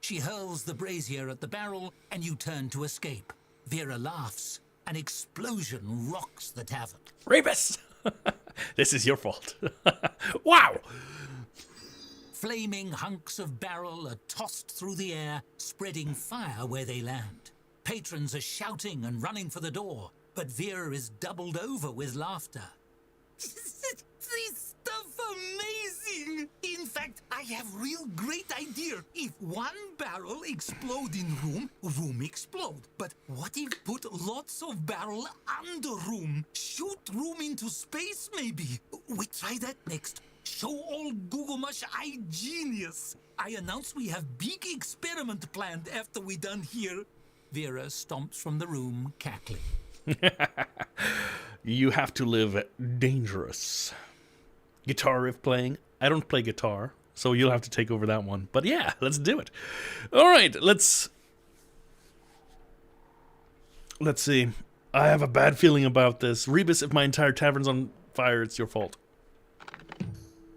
She hurls the brazier at the barrel, and you turn to escape. Vera laughs. An explosion rocks the tavern. Rebus! This is your fault. Wow! Flaming hunks of barrel are tossed through the air, spreading fire where they land. Patrons are shouting and running for the door, but Vera is doubled over with laughter. This stuff amazing! In fact, I have real great idea. If one barrel explode in room explode. But what if put lots of barrel under room? Shoot room into space maybe? We try that next. Show all Google Mush I genius. I announce we have big experiment planned after we done here. Vera stomps from the room, cackling. You have to live dangerous. Guitar riff playing. I don't play guitar, so you'll have to take over that one. But yeah, let's do it. All right, let's see. I have a bad feeling about this. Rebus, if my entire tavern's on fire, it's your fault.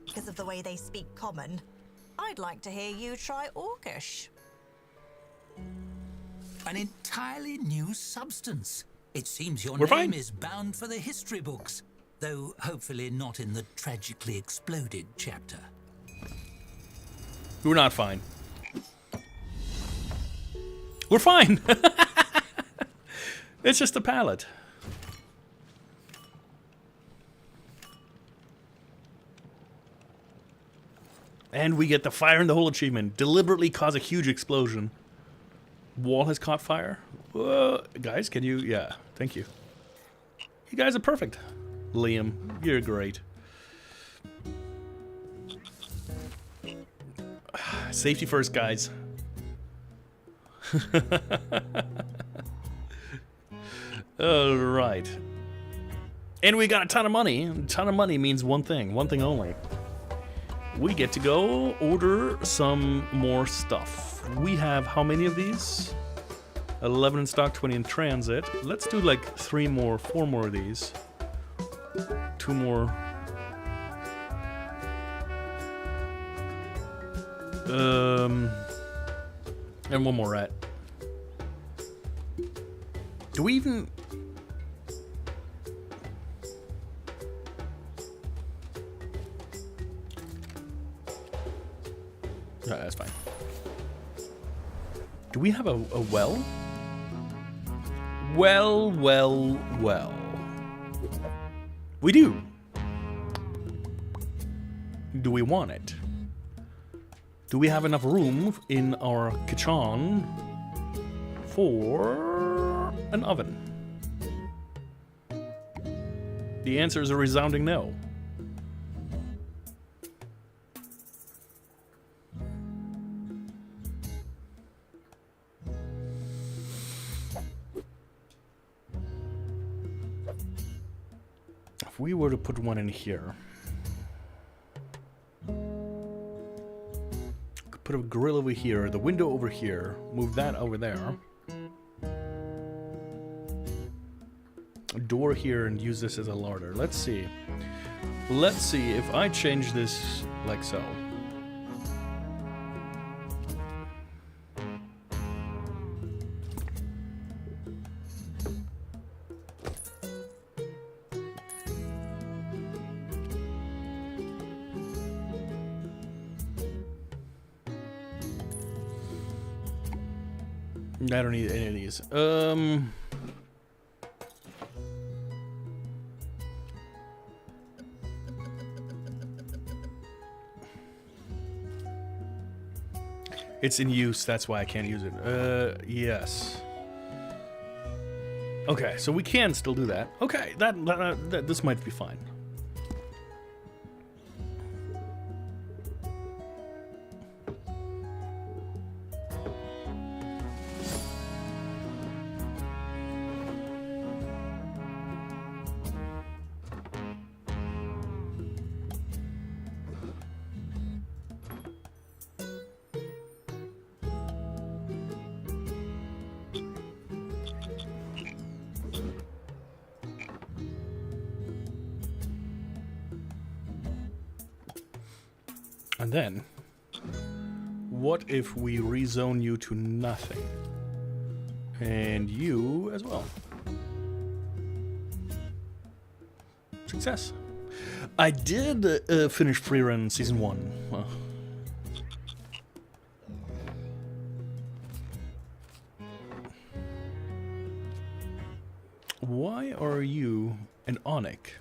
Because of the way they speak common, I'd like to hear you try Orkish. An entirely new substance. It seems your We're name fine. is bound for the history books, though hopefully not in the tragically exploded chapter. We're not fine. We're fine. It's just a pallet. And we get the fire in the hole achievement. Deliberately cause a huge explosion. Wall has caught fire. Guys, can you... Yeah, thank you. You guys are perfect. Liam, you're great. Safety first, guys. All right. And we got a ton of money. A ton of money means one thing only. We get to go order some more stuff. We have how many of these? 11 in stock, 20 in transit. Let's do like 4 more of these. 2 more. And 1 more rat. Do we even... No, that's fine. Do we have a well? Well. We do. Do we want it? Do we have enough room in our kitchen for an oven? The answer is a resounding no. If we were to put one in here, could put a grill over here, the window over here, move that over there, a door here, and use this as a larder. Let's see. Let's see if I change this like so. I don't need any of these. It's in use, that's why I can't use it. Yes. Okay, so we can still do that. Okay, that this might be fine. And then, what if we rezone you to nothing? And you as well. Success. I did finish free run season 1. Well, why are you an Onyx?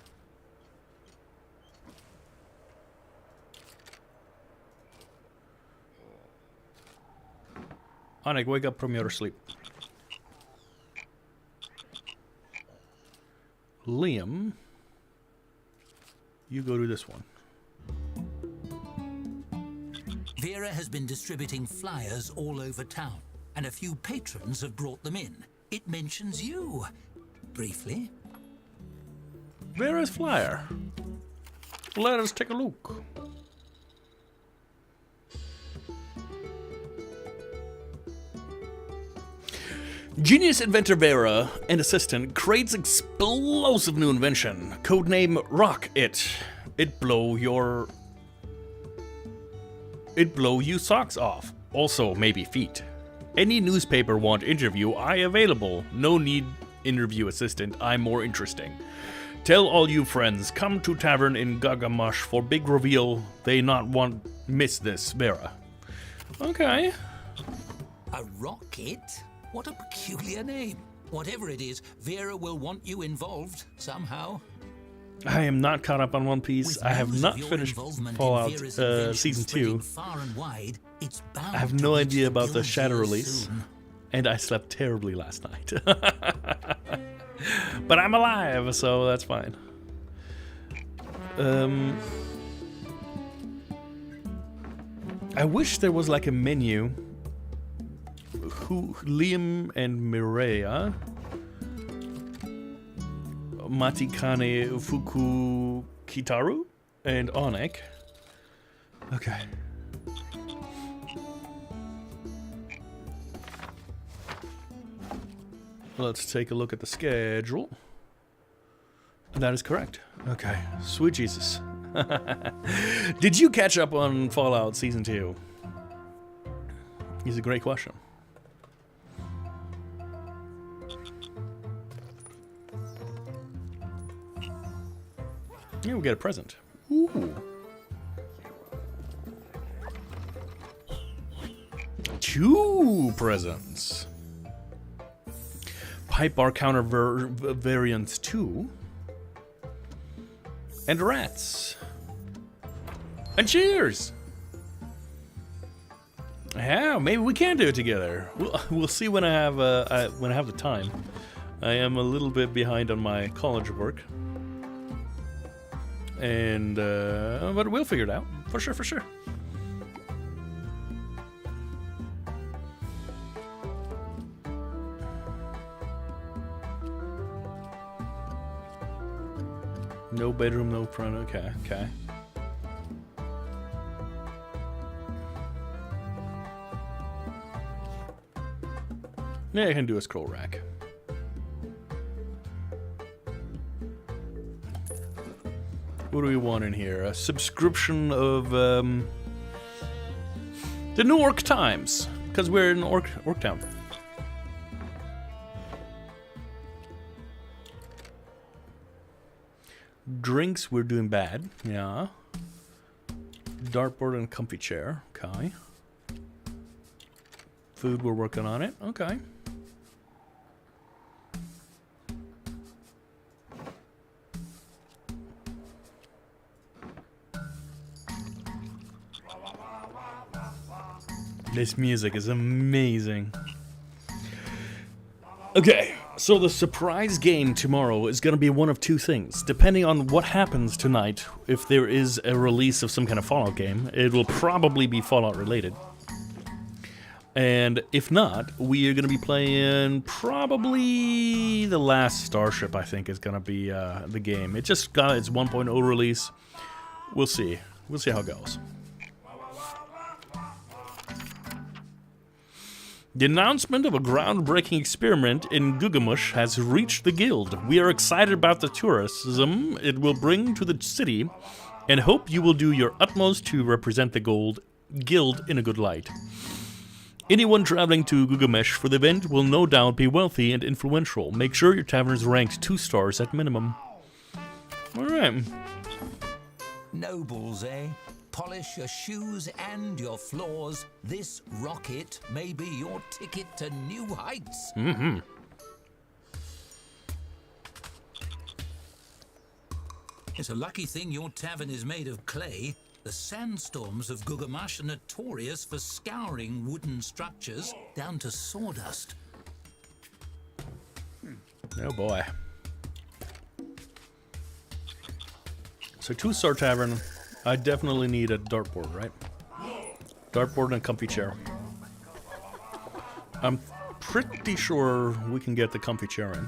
Onyx, wake up from your sleep. Liam, you go to this one. Vera has been distributing flyers all over town, and a few patrons have brought them in. It mentions you, briefly. Vera's flyer. Let us take a look. Genius inventor Vera and assistant creates explosive new invention. Codename Rock It. It blow you socks off. Also maybe feet. Any newspaper want interview, I available. No need interview assistant, I'm more interesting. Tell all you friends, come to Tavern in Gagamush for big reveal. They not want miss this, Vera. Okay. A rocket? What a peculiar name. Whatever it is, Vera will want you involved somehow. I am not caught up on One Piece. With I have news not of your finished involvement in Fallout Vera's invention Season spreading 2. far and wide, it's bound I have to no reach idea about the guild Shadow ears release. soon. And I slept terribly last night. But I'm alive, so that's fine. I wish there was like a menu. Liam and Mireia, Matikane Fuku Kitaru, and Onyx. Okay. Let's take a look at the schedule. That is correct. Okay. Sweet Jesus. Did you catch up on Fallout Season 2? It's a great question. Yeah, we get a present. Ooh. 2 presents. Pipe bar counter variants 2. And rats. And cheers! Yeah, maybe we can do it together. We'll see when I have the time. I am a little bit behind on my college work. And but we'll figure it out. For sure. No bedroom, no front. Okay. Yeah, I can do a scroll rack. What do we want in here? A subscription of the New Ork Times, because we're in Ork Town. Drinks, we're doing bad. Yeah. Dartboard and comfy chair. Okay. Food, we're working on it. Okay. This music is amazing. Okay, so the surprise game tomorrow is going to be one of 2 things. Depending on what happens tonight, if there is a release of some kind of Fallout game, it will probably be Fallout related. And if not, we are going to be playing probably the last Starship, I think, is going to be the game. It just got its 1.0 release. We'll see. We'll see how it goes. The announcement of a groundbreaking experiment in Gagamush has reached the guild. We are excited about the tourism it will bring to the city and hope you will do your utmost to represent the guild in a good light. Anyone traveling to Gugamesh for the event will no doubt be wealthy and influential. Make sure your tavern is ranked 2 stars at minimum. Alright. Nobles, eh? Polish your shoes and your floors. This rocket may be your ticket to new heights. Mm-hmm. It's a lucky thing your tavern is made of clay. The sandstorms of Gugamash are notorious for scouring wooden structures down to sawdust. Oh boy. So 2-star tavern, I definitely need a dartboard, right? Dartboard and a comfy chair. I'm pretty sure we can get the comfy chair in.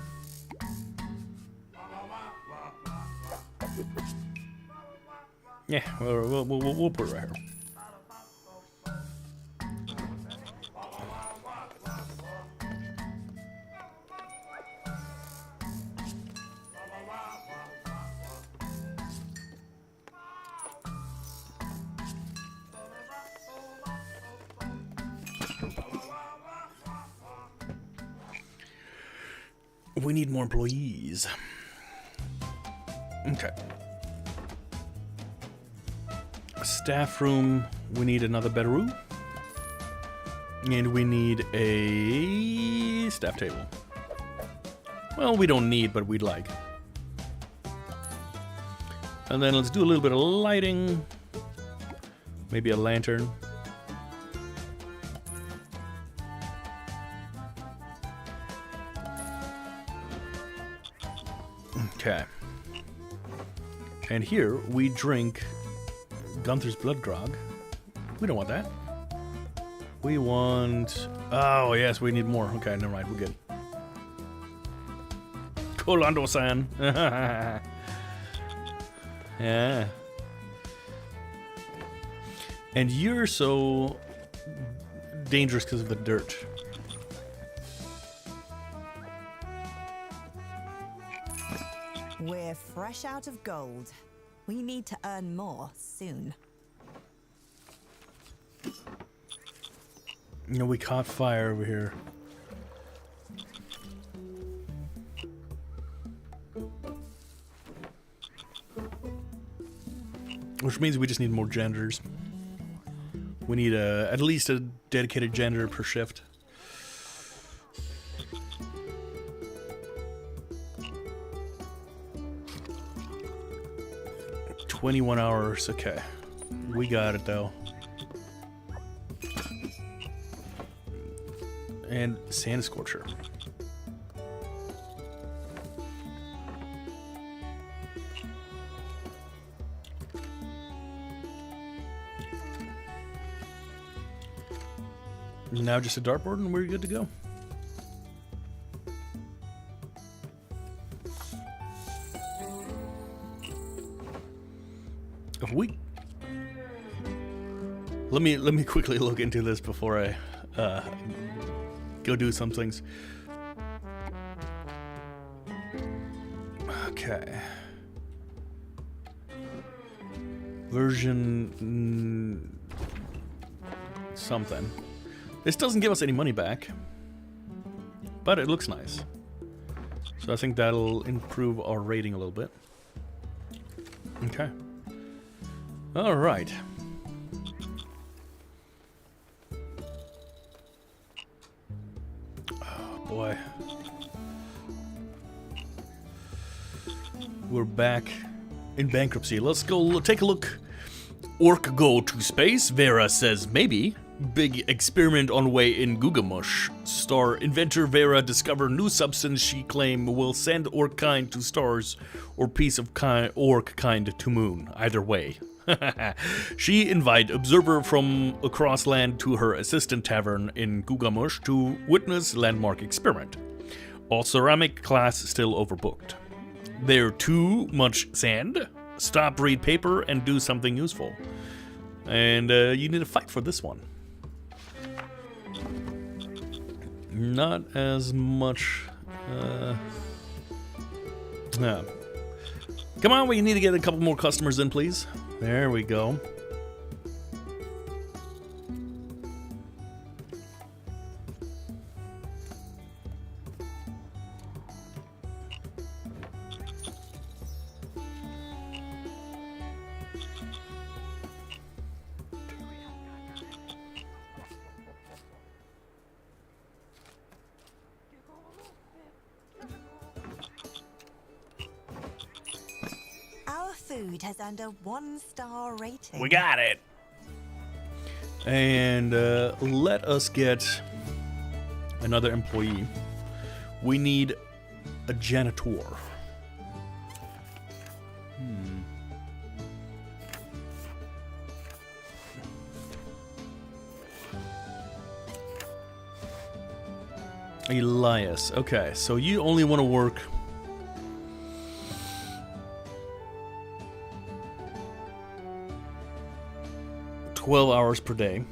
Yeah, we'll put it right here. We need more employees. Okay. Staff room, we need another bedroom. And we need a staff table. Well, we don't need, but we'd like. And then let's do a little bit of lighting. Maybe a lantern. Okay. And here we drink Gunther's Blood Grog. We don't want that. We want... Oh, yes, we need more. Okay, never mind. We're good. Colando-san. Yeah. And you're so dangerous because of the dirt. We're fresh out of gold. We need to earn more soon. You know, we caught fire over here. Which means we just need more janitors. We need at least a dedicated janitor per shift. $21 hours, okay. We got it though. And Sand Scorcher. Now just a dartboard and we're good to go. If we... Let me quickly look into this before I go do some things. Okay. Version something. This doesn't give us any money back, but it looks nice. So I think that'll improve our rating a little bit. Okay. All right. Oh boy. We're back in bankruptcy. Let's go take a look. Orc go to space. Vera says maybe. Big experiment on way in Gugamush. Star inventor Vera discover new substance she claim will send orc kind to stars or piece of orc kind to moon. Either way. She invite observer from across land to her assistant tavern in Gugamush to witness landmark experiment. All ceramic class still overbooked. There too much sand. Stop, read paper, and do something useful. And you need to fight for this one. Not as much. Yeah. Come on, we need to get a couple more customers in, please. There we go. Our food has earned a 1-star rating. We got it. And let us get another employee. We need a janitor. Elias. Okay, so you only want to work 12 hours per day.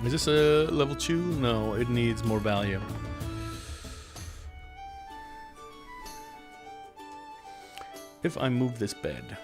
Is this a level 2? No, it needs more value. If I move this bed.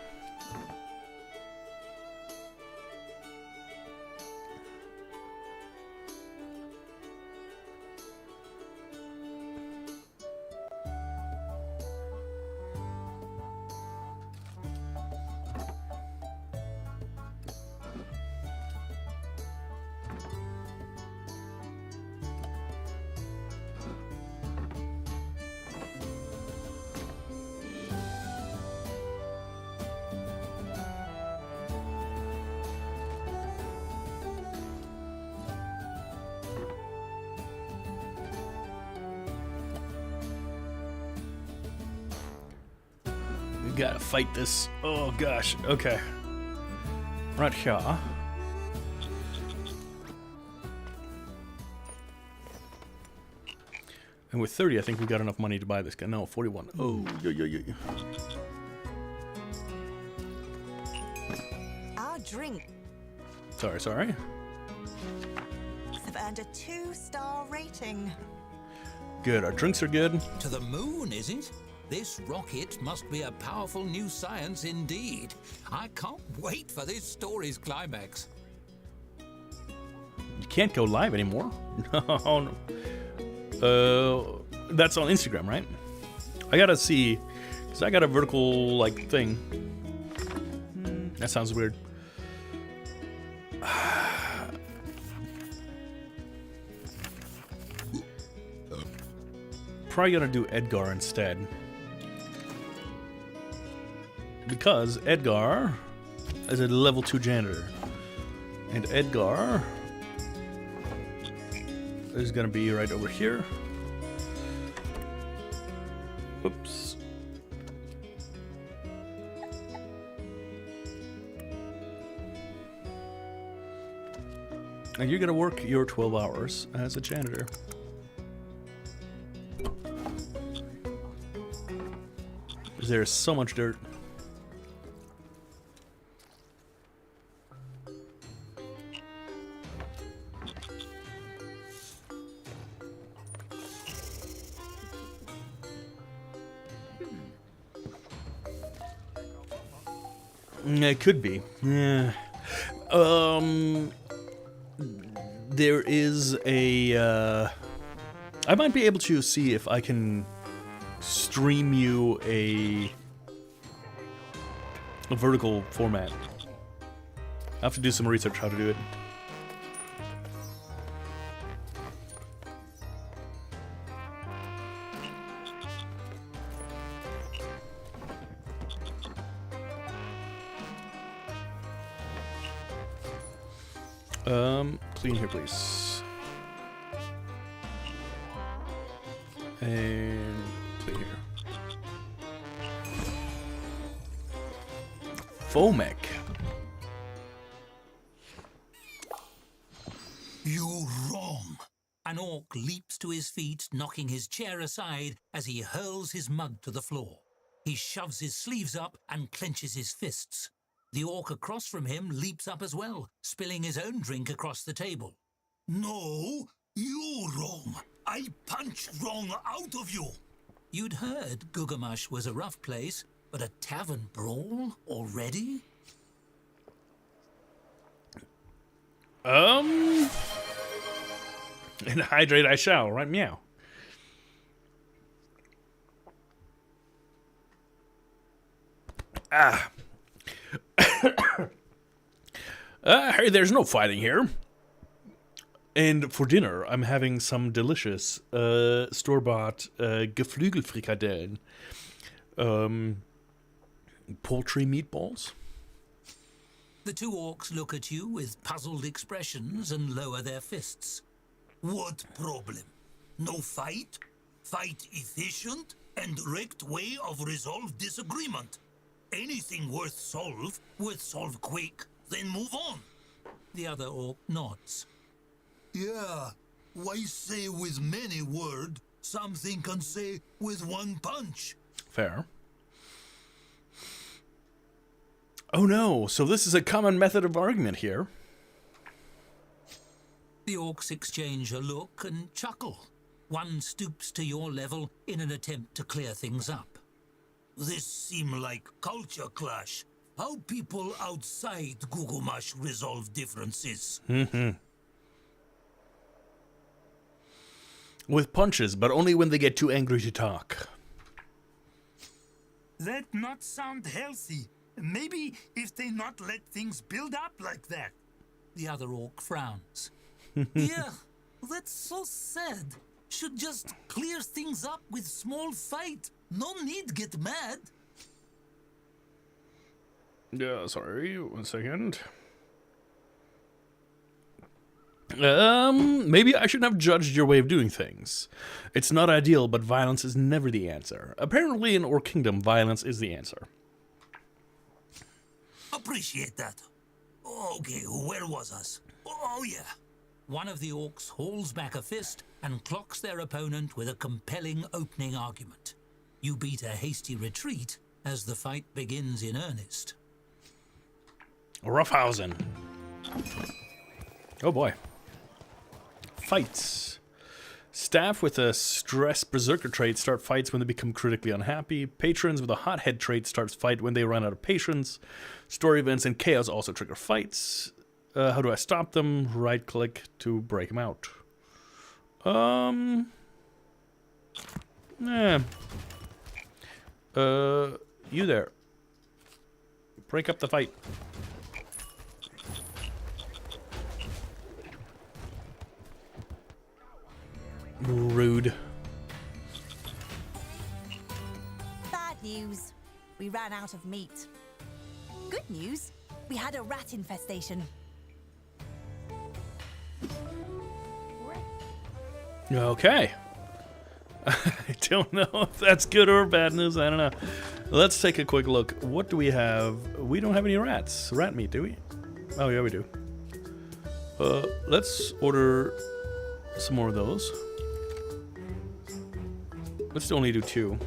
Gotta fight this. Oh gosh. Okay. Right here. And with 30, I think we got enough money to buy this guy. No, 41. Oh, yeah. Our drinks Sorry. have earned a 2-star rating. Good. Our drinks are good. To the moon, is it? This rocket must be a powerful new science indeed. I can't wait for this story's climax. You can't go live anymore. No. That's on Instagram, right? I gotta see, because I got a vertical, like, thing. That sounds weird. Probably gonna do Edgar instead. Because Edgar is a level 2 janitor. And Edgar is gonna be right over here. Oops. And you're gonna work your 12 hours as a janitor. There's so much dirt. It could be. Yeah. There is a. I might be able to see if I can stream you a vertical format. I have to do some research how to do it. Clean here, please. And clean here. Fomek. You're wrong. An orc leaps to his feet, knocking his chair aside as he hurls his mug to the floor. He shoves his sleeves up and clenches his fists. The orc across from him leaps up as well, spilling his own drink across the table. No, you wrong. I punch wrong out of you. You'd heard Gugamash was a rough place, but a tavern brawl already? And hydrate I shall, right? Meow. Hey, there's no fighting here. And for dinner, I'm having some delicious store-bought Geflügelfrikadellen. Poultry meatballs. The two orcs look at you with puzzled expressions and lower their fists. What problem? No fight? Fight efficient and direct way of resolve disagreement. Anything worth solve quick, then move on. The other orc nods. Yeah, why say with many word something can say with one punch? Fair. Oh no, so this is a common method of argument here. The orcs exchange a look and chuckle. One stoops to your level in an attempt to clear things up. This seem like culture clash. How people outside Gugumash resolve differences. With punches, but only when they get too angry to talk. That not sound healthy. Maybe if they not let things build up like that. The other orc frowns. Yeah, that's so sad. Should just clear things up with small fight. No need get mad. Yeah, sorry, 1 second. Maybe I shouldn't have judged your way of doing things. It's not ideal, but violence is never the answer. Apparently in Orc Kingdom, violence is the answer. Appreciate that. Okay, where was us? Oh yeah. One of the orcs hauls back a fist and clocks their opponent with a compelling opening argument. You beat a hasty retreat as the fight begins in earnest. Roughhausen. Oh boy. Fights. Staff with a stress berserker trait start fights when they become critically unhappy. Patrons with a hothead trait starts fight when they run out of patience. Story events and chaos also trigger fights. How do I stop them? Right click to break them out. You there. Break up the fight. Rude. Bad news. We ran out of meat. Good news. We had a rat infestation. Okay. I don't know if that's good or bad news. I don't know. Let's take a quick look. What do we have? We don't have any rats. Rat meat, do we? Oh, yeah, we do. Let's order some more of those. Let's only do 2.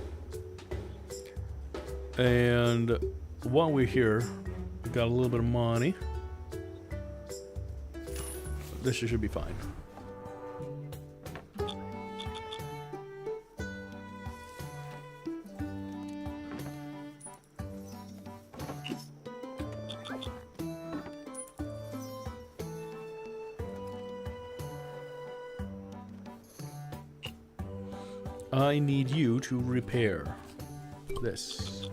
And while we're here, we got a little bit of money. This should be fine. I need you to repair this.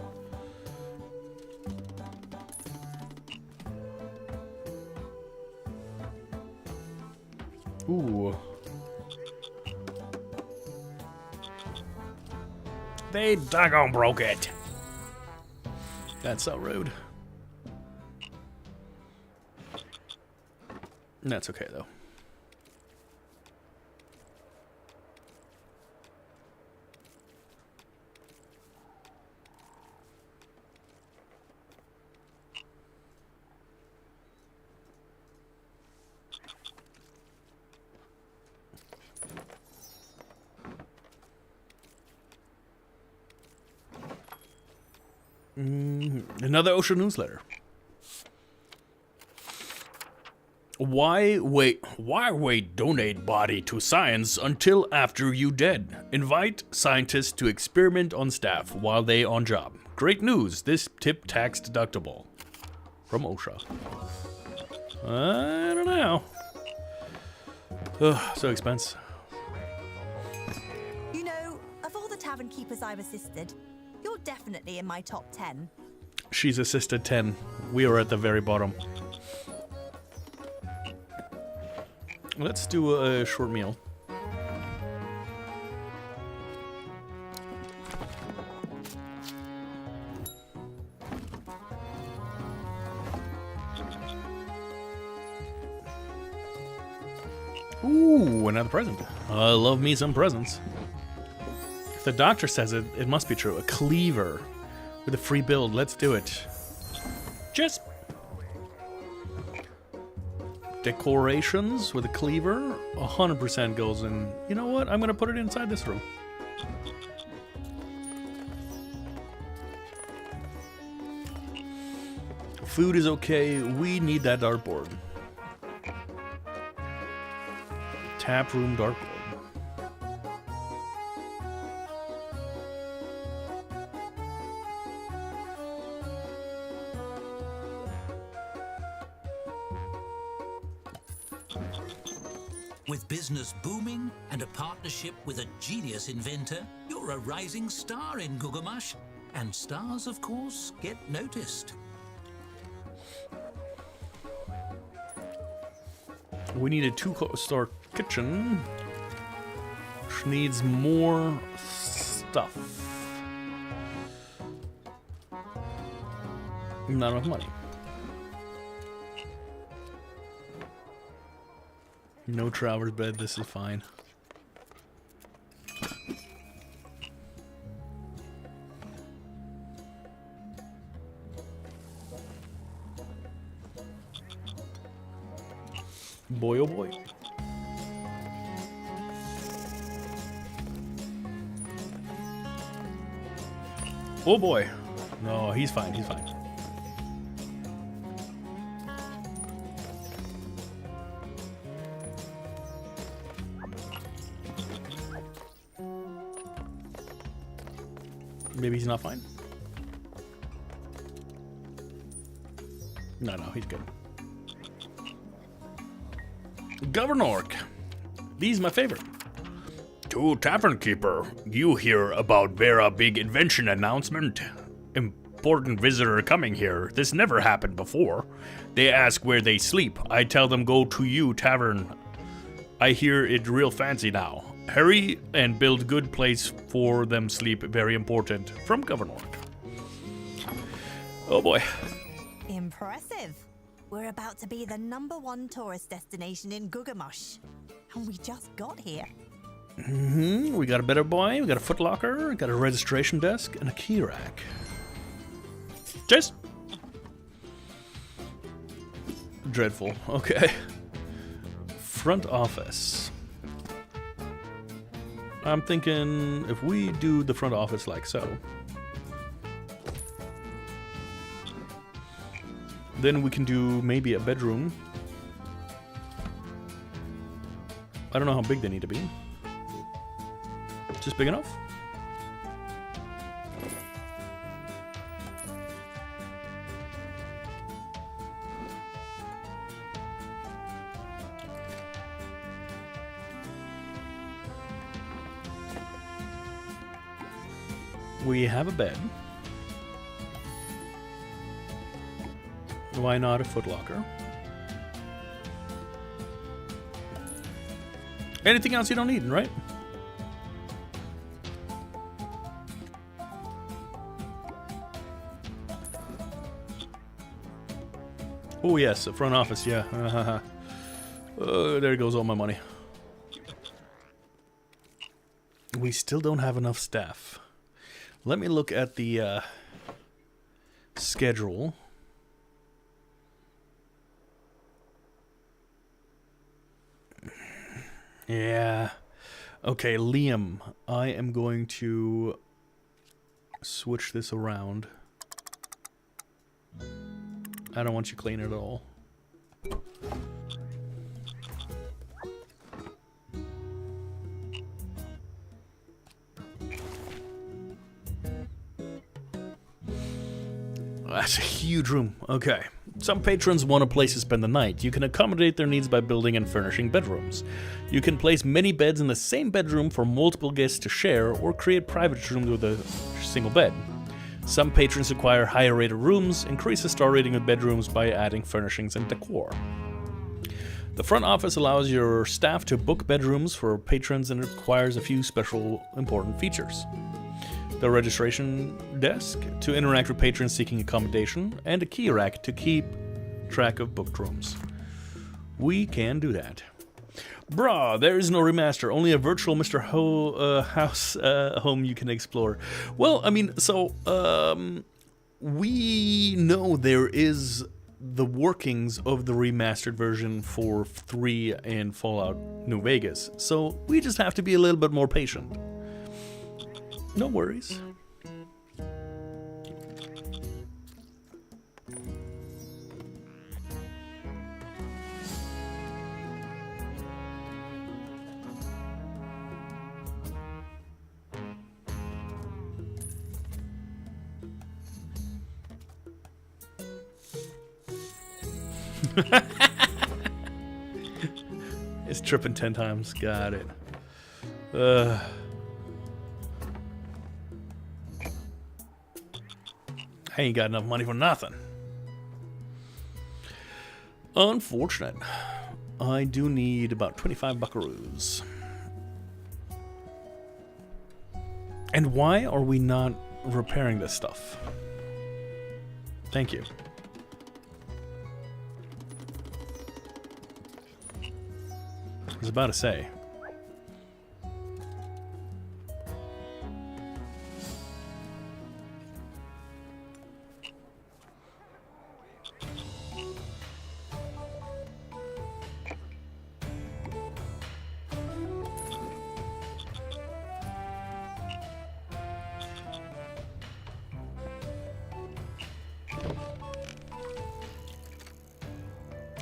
Ooh. They doggone broke it. That's so rude. That's okay though. Another Ocean newsletter. Why wait donate body to science until after you dead? Invite scientists to experiment on staff while they on job. Great news, this tip tax deductible. From OSHA. I don't know. Ugh, so expensive. You know, of all the tavern keepers I've assisted, you're definitely in my top 10. She's assisted 10. We are at the very bottom. Let's do a short meal. Ooh, another present. I love me some presents. If the doctor says it, it must be true. A cleaver with a free build. Let's do it. Just decorations with a cleaver. 100% goes in. You know what? I'm going to put it inside this room. Food is okay. We need that dartboard. Tap room dartboard. With business booming and a partnership with a genius inventor, you're a rising star in Gugamash. And stars, of course, get noticed. We need a two-star kitchen. Which needs more stuff. Not enough money. No traveler's bed, this is fine. Boy, oh boy. Oh boy. No, he's fine, he's fine. Maybe he's not fine. No, he's good. Governor Ork. These my favorite. To Tavern Keeper, you hear about Vera big invention announcement? Important visitor coming here. This never happened before. They ask where they sleep. I tell them go to you Tavern. I hear it real fancy now. Hurry and build good place for them sleep. Very important. From Governor Ork. Oh boy. Impressive. We're about to be the #1 tourist destination in Gugamash. And we just got here. We got a better boy, we got a footlocker, we got a registration desk, and a key rack. Just dreadful. Okay. Front office. I'm thinking if we do the front office like so, then we can do maybe a bedroom. I don't know how big they need to be. Just big enough? We have a bed. Why not a footlocker? Anything else you don't need, right? Oh yes, a front office, yeah. There goes all my money. We still don't have enough staff. Let me look at the schedule. Yeah. Okay, Liam, I am going to switch this around. I don't want you clean at all. That's a huge room. Okay. Some patrons want a place to spend the night. You can accommodate their needs by building and furnishing bedrooms. You can place many beds in the same bedroom for multiple guests to share, or create private rooms with a single bed. Some patrons require higher rated rooms. Increase the star rating of bedrooms by adding furnishings and decor. The front office allows your staff to book bedrooms for patrons and requires a few special important features. The registration desk to interact with patrons seeking accommodation, and a key rack to keep track of booked rooms. We can do that. Bruh, there is no remaster, only a virtual Mr. House home you can explore. Well, I mean, so, we know there is the workings of the remastered version for 3 and Fallout New Vegas, so we just have to be a little bit more patient. No worries. It's tripping 10 times. Got it. I ain't got enough money for nothing. Unfortunate. I do need about 25 buckaroos. And why are we not repairing this stuff? Thank you. I was about to say.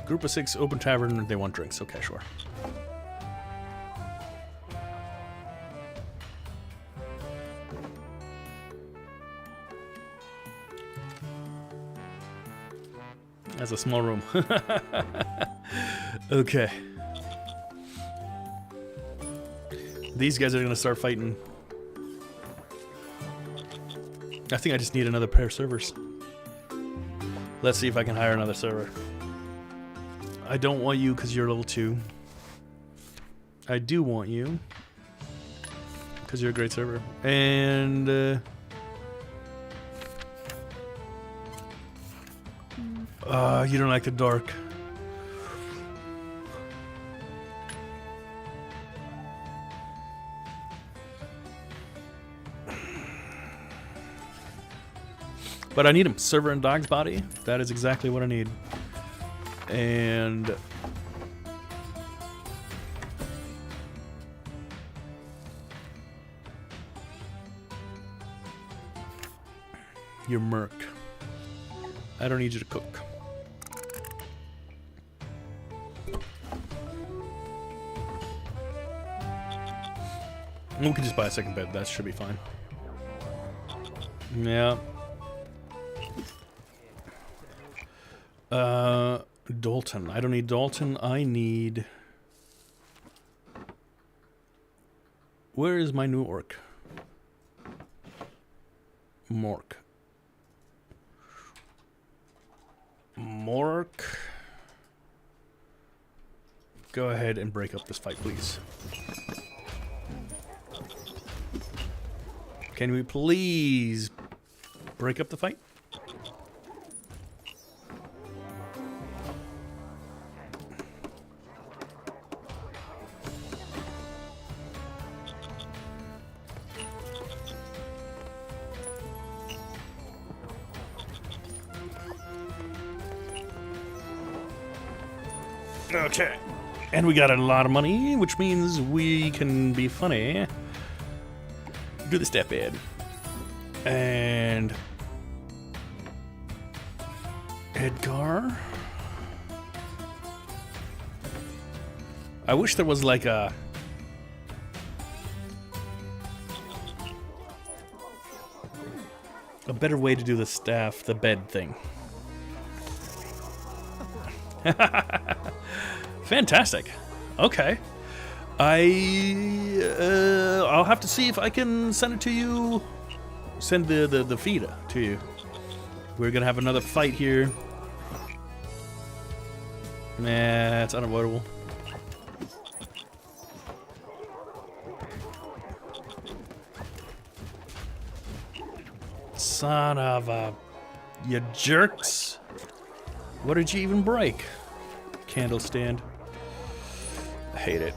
Group of 6, open tavern, they want drinks. Okay, sure. That's a small room. Okay. These guys are gonna start fighting. I think I just need another pair of servers. Let's see if I can hire another server. I don't want you because you're level 2. I do want you because you're a great server. And you don't like the dark. But I need him. Server and dog's body. That is exactly what I need. And you're merc. I don't need you to cook. We can just buy a second bed. That should be fine. Yeah. Dalton. I don't need Dalton. I need... Where is my new orc? Mork. Mork. Go ahead and break up this fight, please. Can we please break up the fight? Okay. And we got a lot of money, which means we can be funny. Do the step in. And Edgar. I wish there was like a better way to do the staff, the bed thing. Fantastic. Okay. I'll have to see if I can send it to you. Send the feed to you. We're gonna have another fight here. Nah, it's unavoidable. Son of a... You jerks. What did you even break? Candle stand. I hate it.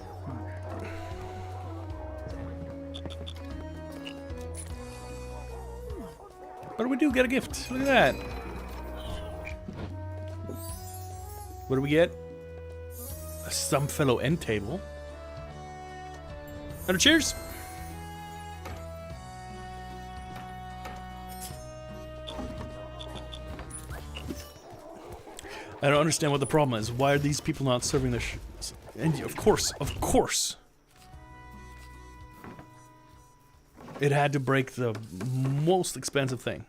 What do we do? Get a gift. Look at that. What do we get? A some fellow end table. And a cheers. I don't understand what the problem is. Why are these people not serving this? And of course. It had to break the most expensive thing.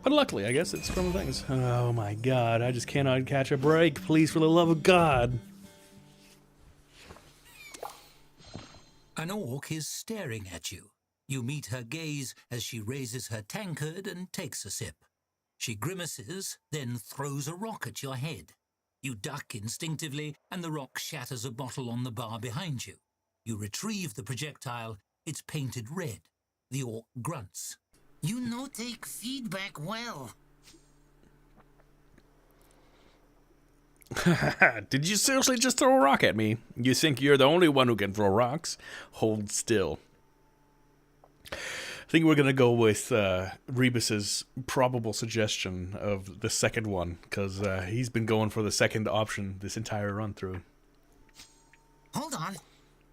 But luckily, I guess it's from the things. Oh my god, I just cannot catch a break. Please, for the love of God. An orc is staring at you. You meet her gaze as she raises her tankard and takes a sip. She grimaces, then throws a rock at your head. You duck instinctively, and the rock shatters a bottle on the bar behind you. You retrieve the projectile. It's painted red. The orc grunts. You no take feedback well. Did you seriously just throw a rock at me? You think you're the only one who can throw rocks? Hold still. I think we're going to go with Rebus's probable suggestion of the second one, because he's been going for the second option this entire run-through. Hold on.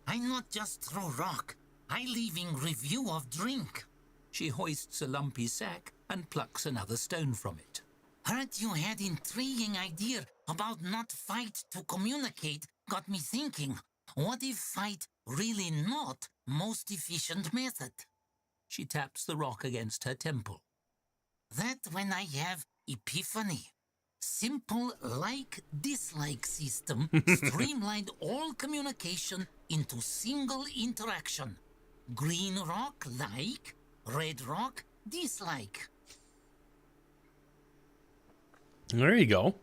I not just throw rock. I leaving review of drink. She hoists a lumpy sack and plucks another stone from it. Heard you had intriguing idea about not fight to communicate. Got me thinking, what if fight really not most efficient method? She taps the rock against her temple. That when I have epiphany. Simple like-dislike system streamlined all communication into single interaction. Green rock like, red rock dislike. There you go.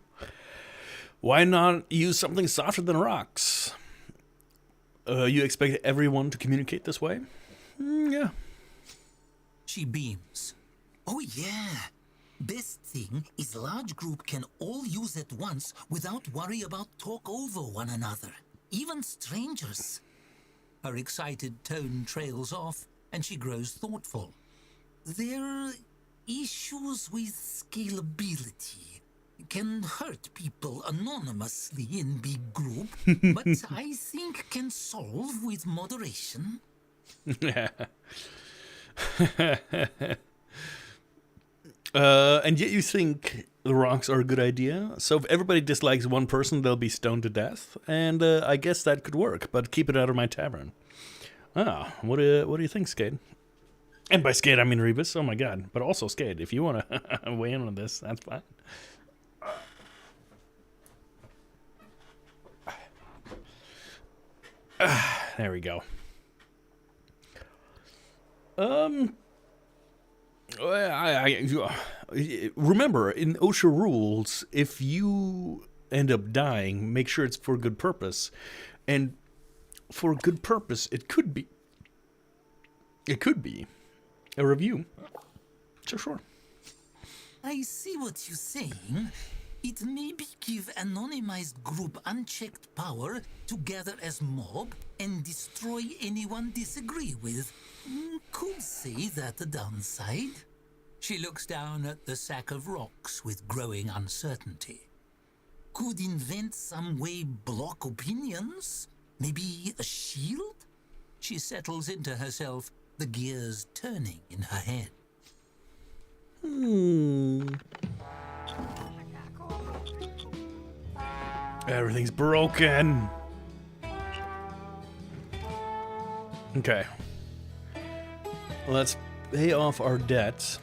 Why not use something softer than rocks? You expect everyone to communicate this way? Yeah. She beams. Oh yeah. Best thing is large group can all use at once without worry about talk over one another. Even strangers. Her excited tone trails off, and she grows thoughtful. There issues with scalability. Can hurt people anonymously in big group, but I think can solve with moderation. And yet you think the rocks are a good idea? So if everybody dislikes one person, they'll be stoned to death? And I guess that could work, but keep it out of my tavern. Ah, what do you think, Skade? And by Skade, I mean Rebus. Oh my god. But also Skade, if you want to weigh in on this, that's fine. There we go. Remember, in OSHA rules, if you end up dying, make sure it's for a good purpose. And for a good purpose, it could be a review. Sure. I see what you're saying. It maybe give anonymized group unchecked power to gather as mob and destroy anyone disagree with. Could say that a downside. She looks down at the sack of rocks with growing uncertainty. Could invent some way block opinions? Maybe a shield? She settles into herself, the gears turning in her head. Everything's broken. Okay. Let's pay off our debts.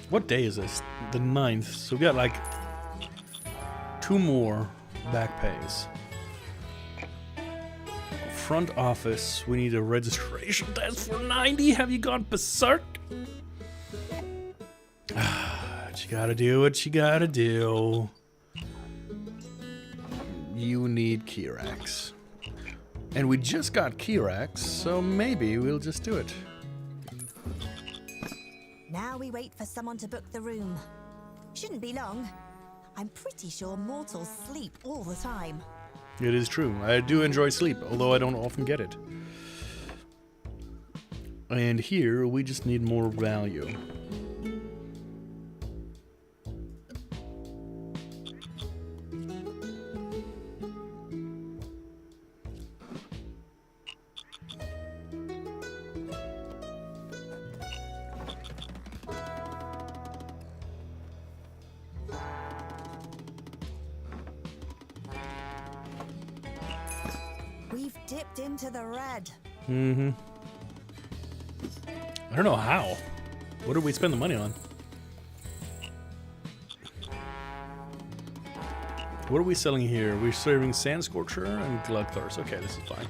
What day is this? The 9th. So we got like 2 more back pays. Front office, we need a registration test for 90. Have you gone berserk? What you gotta do, what you gotta do. You need Kirax. And we just got Kirax, so maybe we'll just do it. Now we wait for someone to book the room. Shouldn't be long. I'm pretty sure mortals sleep all the time. It is true. I do enjoy sleep, although I don't often get it. And here, we just need more value. We've dipped into the red. Mm-hmm. I don't know how. What did we spend the money on? What are we selling here? We're serving Sand Scorcher and Glugthirst. Okay, this is fine.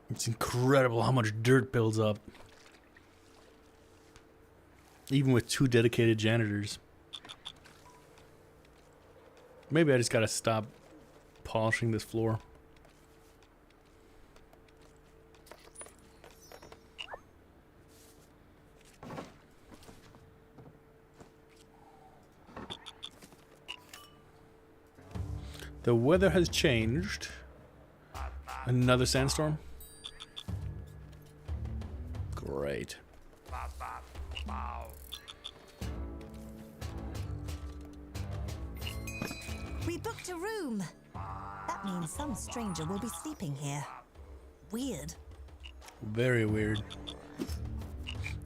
It's incredible how much dirt builds up. Even with 2 dedicated janitors. Maybe I just gotta stop polishing this floor. The weather has changed. Another sandstorm? Great. We booked a room. That means some stranger will be sleeping here. Weird. Very weird.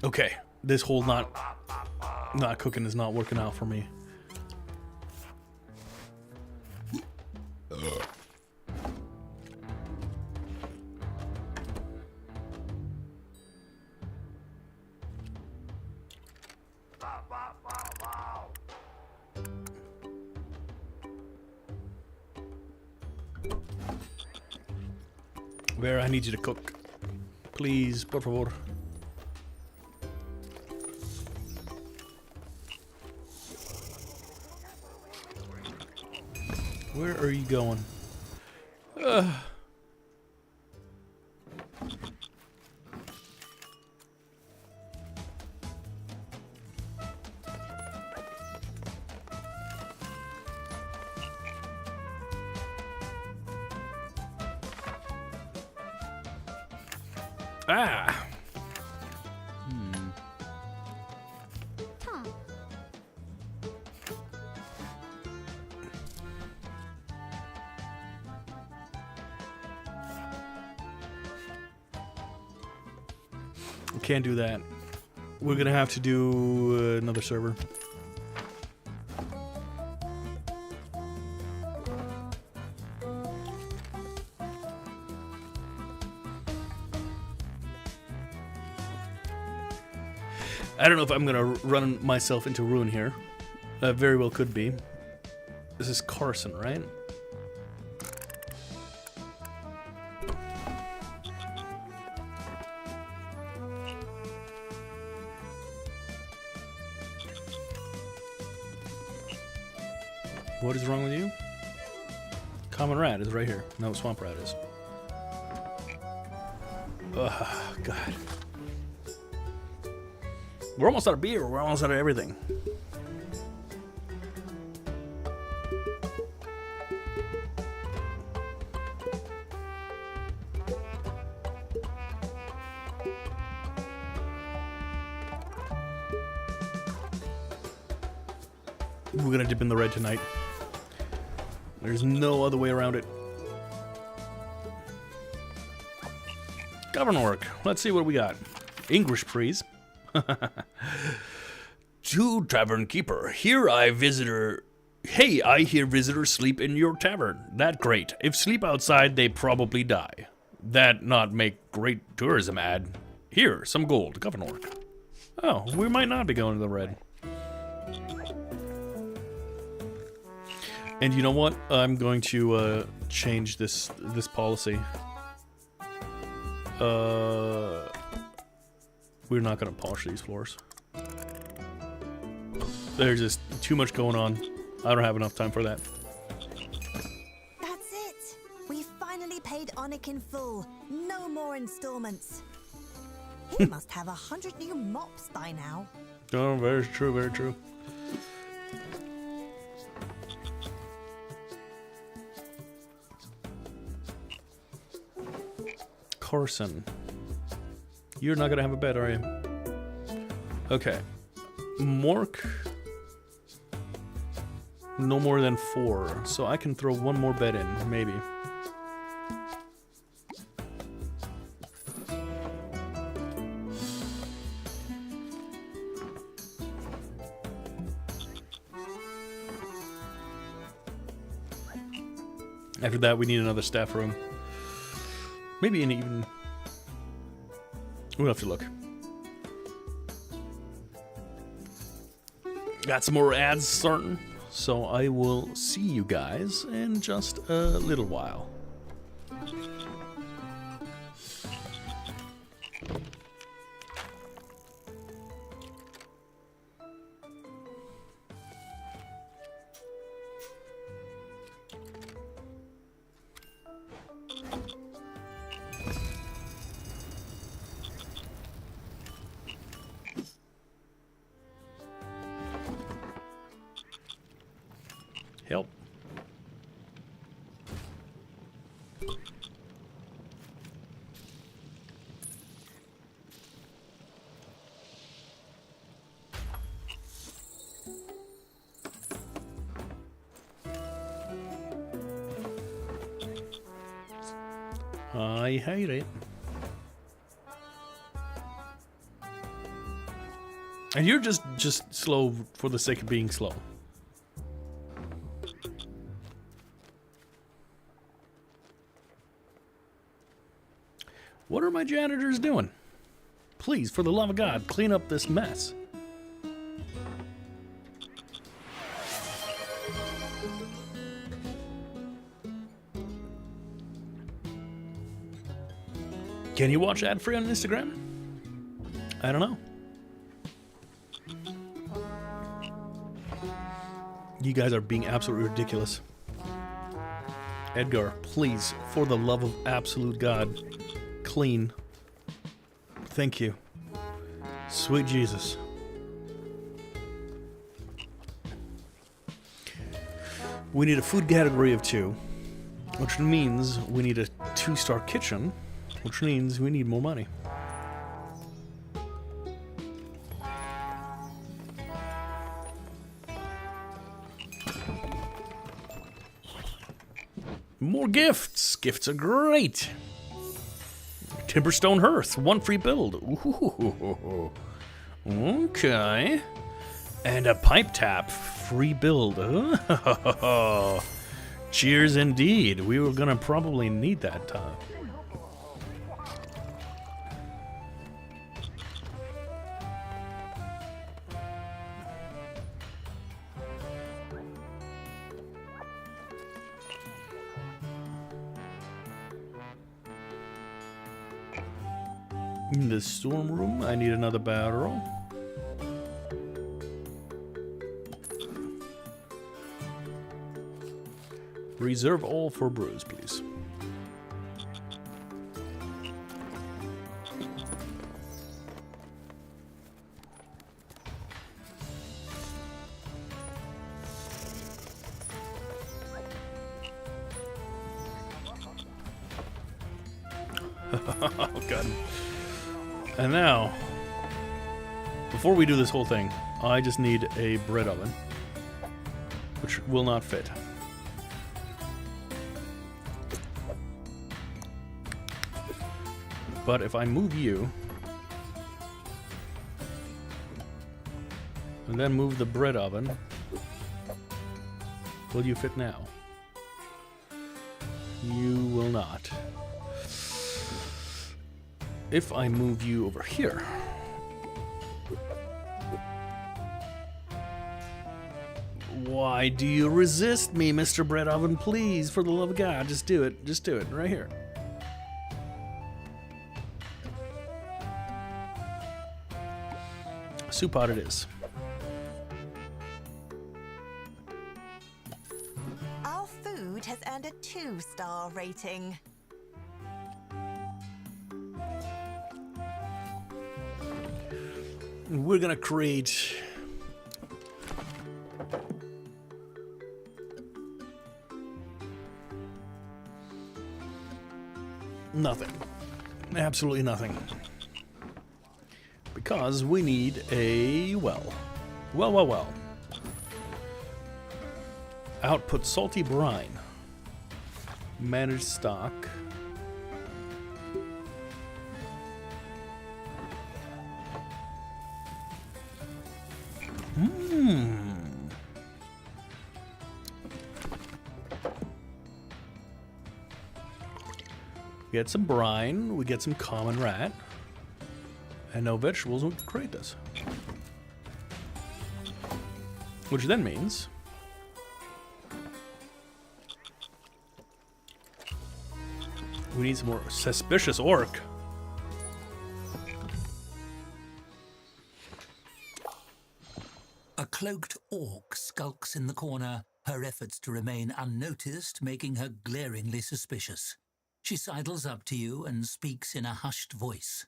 Okay, this whole not cooking is not working out for me. Vera, I need you to cook. Please, por favor. Where are you going? Ah! We can't do that. We're gonna have to do another server. I don't know if I'm gonna run myself into ruin here. Very well could be. This is Carson, right? What is wrong with you? Common rat is right here. No, swamp rat is. Ugh, God. We're almost out of beer. We're almost out of everything. We're gonna dip in the red tonight. There's no other way around it. Govern work. Let's see what we got. English, please. To tavern keeper, here I visitor. Hey, I hear visitors sleep in your tavern. That great. If sleep outside, they probably die. That not make great tourism ad. Here, some gold, Governor Ork. Oh, we might not be going to the red. And you know what? I'm going to change this policy. We're not going to polish these floors. There's just too much going on. I don't have enough time for that. That's it. We finally paid Onik in full. No more installments. He must have 100 new mops by now. Oh, very true, very true. Carson. You're not gonna have a bed, are you? Okay. Mork. No more than 4. So I can throw one more bed in, maybe. After that, we need another staff room. Maybe an even... We'll have to look. Got some more ads starting, so I will see you guys in just a little while. Help. I hate it. And you're just slow for the sake of being slow. What are my janitors doing? Please, for the love of God, clean up this mess. Can you watch ad-free on Instagram? I don't know. You guys are being absolutely ridiculous. Edgar, please, for the love of absolute God, clean. Thank you. Sweet Jesus. We need a food category of 2, which means we need a 2-star kitchen, which means we need more money. More gifts. Gifts are great. Timberstone Hearth, 1 free build. Ooh. Okay. And a pipe tap, free build. Cheers indeed. We were gonna probably need that time. In the storm room, I need another barrel. Reserve all for brews, please. Oh, God. And now, before we do this whole thing, I just need a bread oven, which will not fit. But if I move you, And then move the bread oven. Will you fit now? You will not. If I move you over here. Why do you resist me, Mr. Bread Oven? Please, for the love of God, just do it. Just do it, right here. Soup pot it is. Our food has earned a 2-star rating. We're gonna create nothing. Absolutely nothing. Because we need a well. Well. Output salty brine. Manage stock. We get some brine, we get some common rat, and no vegetables, we can create this. Which then means we need some more suspicious orc. A cloaked orc skulks in the corner, her efforts to remain unnoticed making her glaringly suspicious. She sidles up to you and speaks in a hushed voice.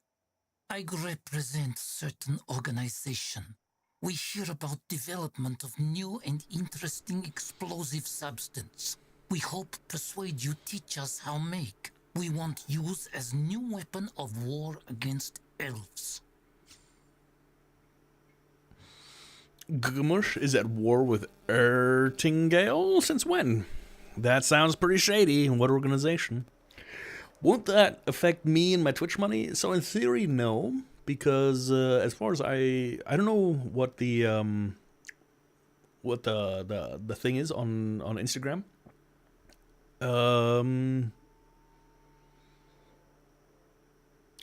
I represent certain organization. We hear about development of new and interesting explosive substance. We hope persuade you teach us how make. We want use as new weapon of war against elves. Gumush is at war with Ertingale? Since when? That sounds pretty shady. What organization? Won't that affect me and my Twitch money? So in theory, no, because as far as I don't know what the thing is on Instagram.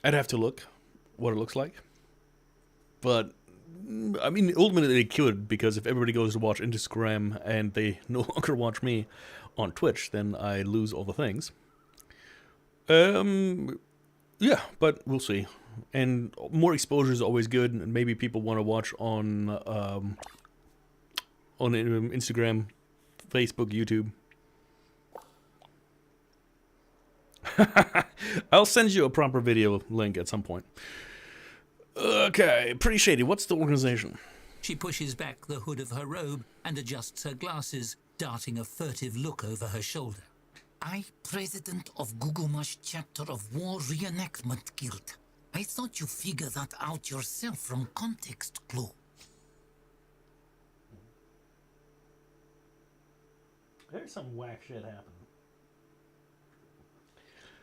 I'd have to look what it looks like, but I mean, ultimately they could, because if everybody goes to watch Instagram and they no longer watch me on Twitch, then I lose all the things. Yeah, but we'll see. And more exposure is always good, and maybe people want to watch on Instagram, Facebook, YouTube. I'll send you a proper video link at some point. Okay, pretty shady. What's the organization? She pushes back the hood of her robe and adjusts her glasses, darting a furtive look over her shoulder. I, president of Gugumash chapter of War Reenactment Guild. I thought you figured that out yourself from context clue. There's some whack shit happening.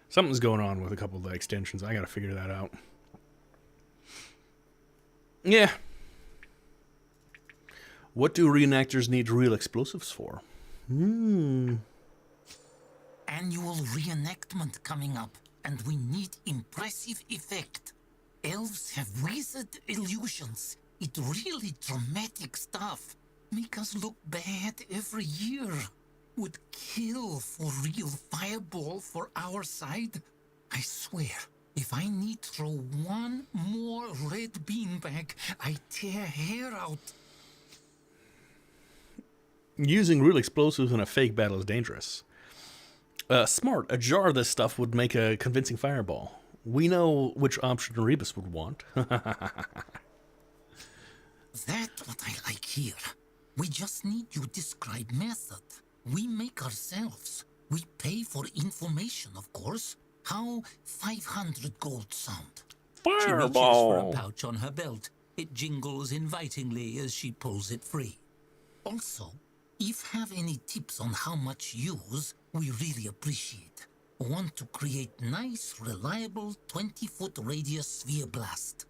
Something's going on with a couple of the extensions. I gotta figure that out. Yeah. What do reenactors need real explosives for? Annual reenactment coming up, and we need impressive effect. Elves have wizard illusions. It really dramatic stuff. Make us look bad every year. Would kill for real fireball for our side. I swear, if I need throw one more red beanbag, I tear hair out. Using real explosives in a fake battle is dangerous. Smart. A jar of this stuff would make a convincing fireball. We know which option Rebus would want. That's what I like here. We just need you describe method. We make ourselves. We pay for information, of course. How 500 gold sound? Fireball! She reaches for a pouch on her belt. It jingles invitingly as she pulls it free. Also, if have any tips on how much use, we really appreciate. Want to create nice, reliable 20-foot radius sphere blast.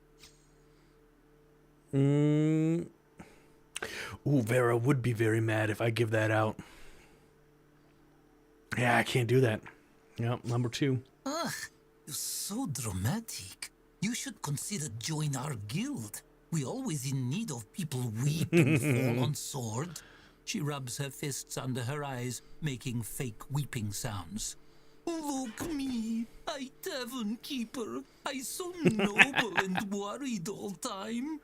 Ooh, Vera would be very mad if I give that out. Yeah, I can't do that. Yep, number 2. Ugh, you're so dramatic. You should consider join our guild. We always in need of people weak and fall on sword. She rubs her fists under her eyes, making fake weeping sounds. Look me, I tavern keeper. I so noble and worried all time.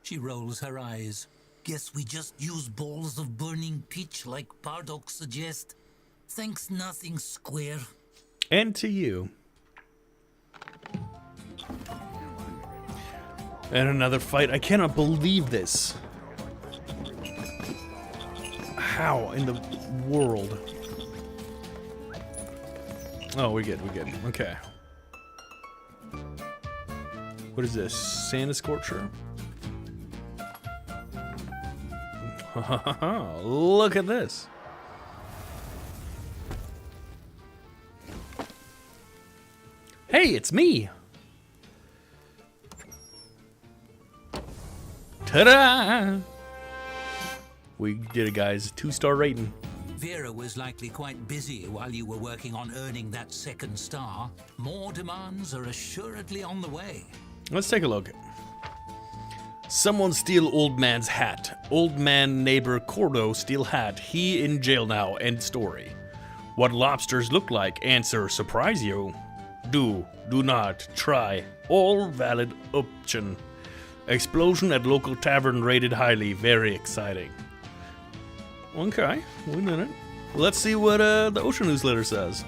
She rolls her eyes. Guess we just use balls of burning pitch like Bardock suggest. Thanks nothing, square. And to you. And another fight. I cannot believe this. How in the world? Oh, we're good, Okay. What is this? Santa Scorcher? Look at this. Hey, it's me. Ta-da! We did it, guys. 2-star rating. Vera was likely quite busy while you were working on earning that 2nd star. More demands are assuredly on the way. Let's take a look. Someone steal old man's hat. Old man neighbor Cordo steal hat. He in jail now. End story. What lobsters look like? Answer, surprise you. Do not, try. All valid option. Explosion at local tavern rated highly. Very exciting. Okay, we did it. Let's see what the Ocean newsletter says.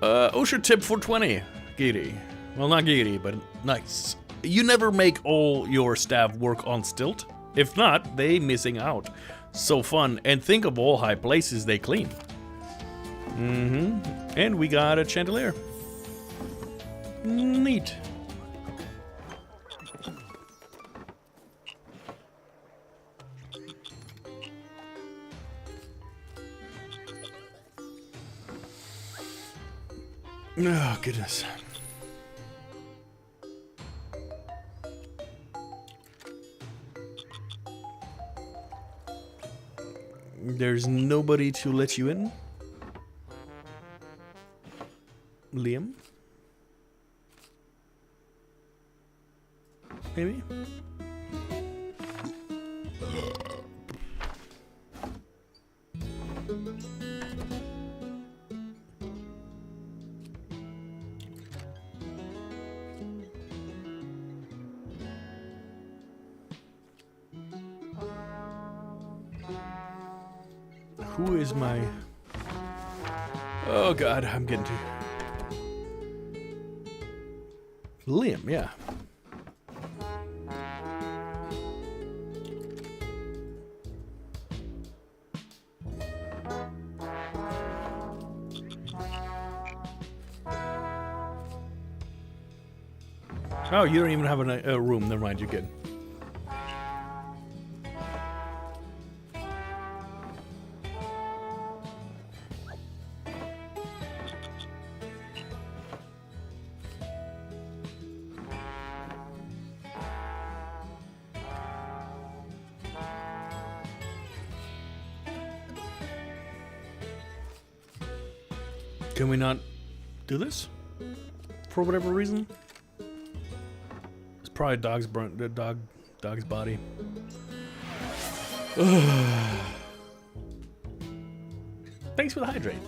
Ocean tip for 20. Giddy. Well, not giddy, but nice. You never make all your staff work on stilt. If not, they missing out. So fun, and think of all high places they clean. And we got a chandelier. Neat. Oh, goodness. There's nobody to let you in? Liam? Maybe? Who is my... Oh god, I'm getting to... Liam, yeah. Oh, you don't even have a room. Never mind, you're good. Can we not do this? For whatever reason? It's probably dog's burnt the dog's body. Thanks for the hydrate.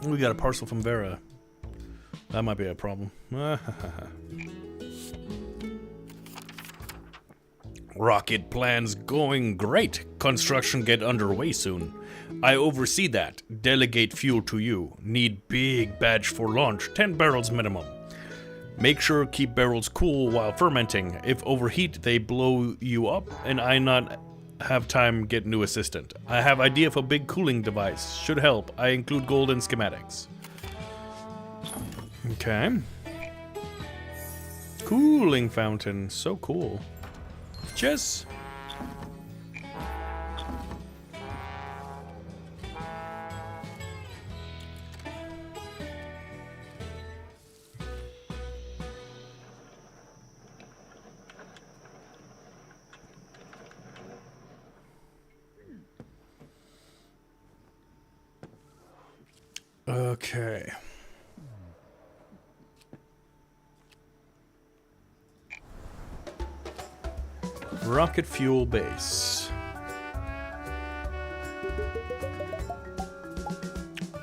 We got a parcel from Vera. That might be a problem. Rocket plans going great. Construction get underway soon. I oversee that. Delegate fuel to you. Need big batch for launch. 10 barrels minimum. Make sure keep barrels cool while fermenting. If overheat, they blow you up, and I not have time get new assistant. I have idea for big cooling device. Should help. I include gold and schematics. Okay. Cooling fountain. So cool. Chess. Okay. Rocket fuel base.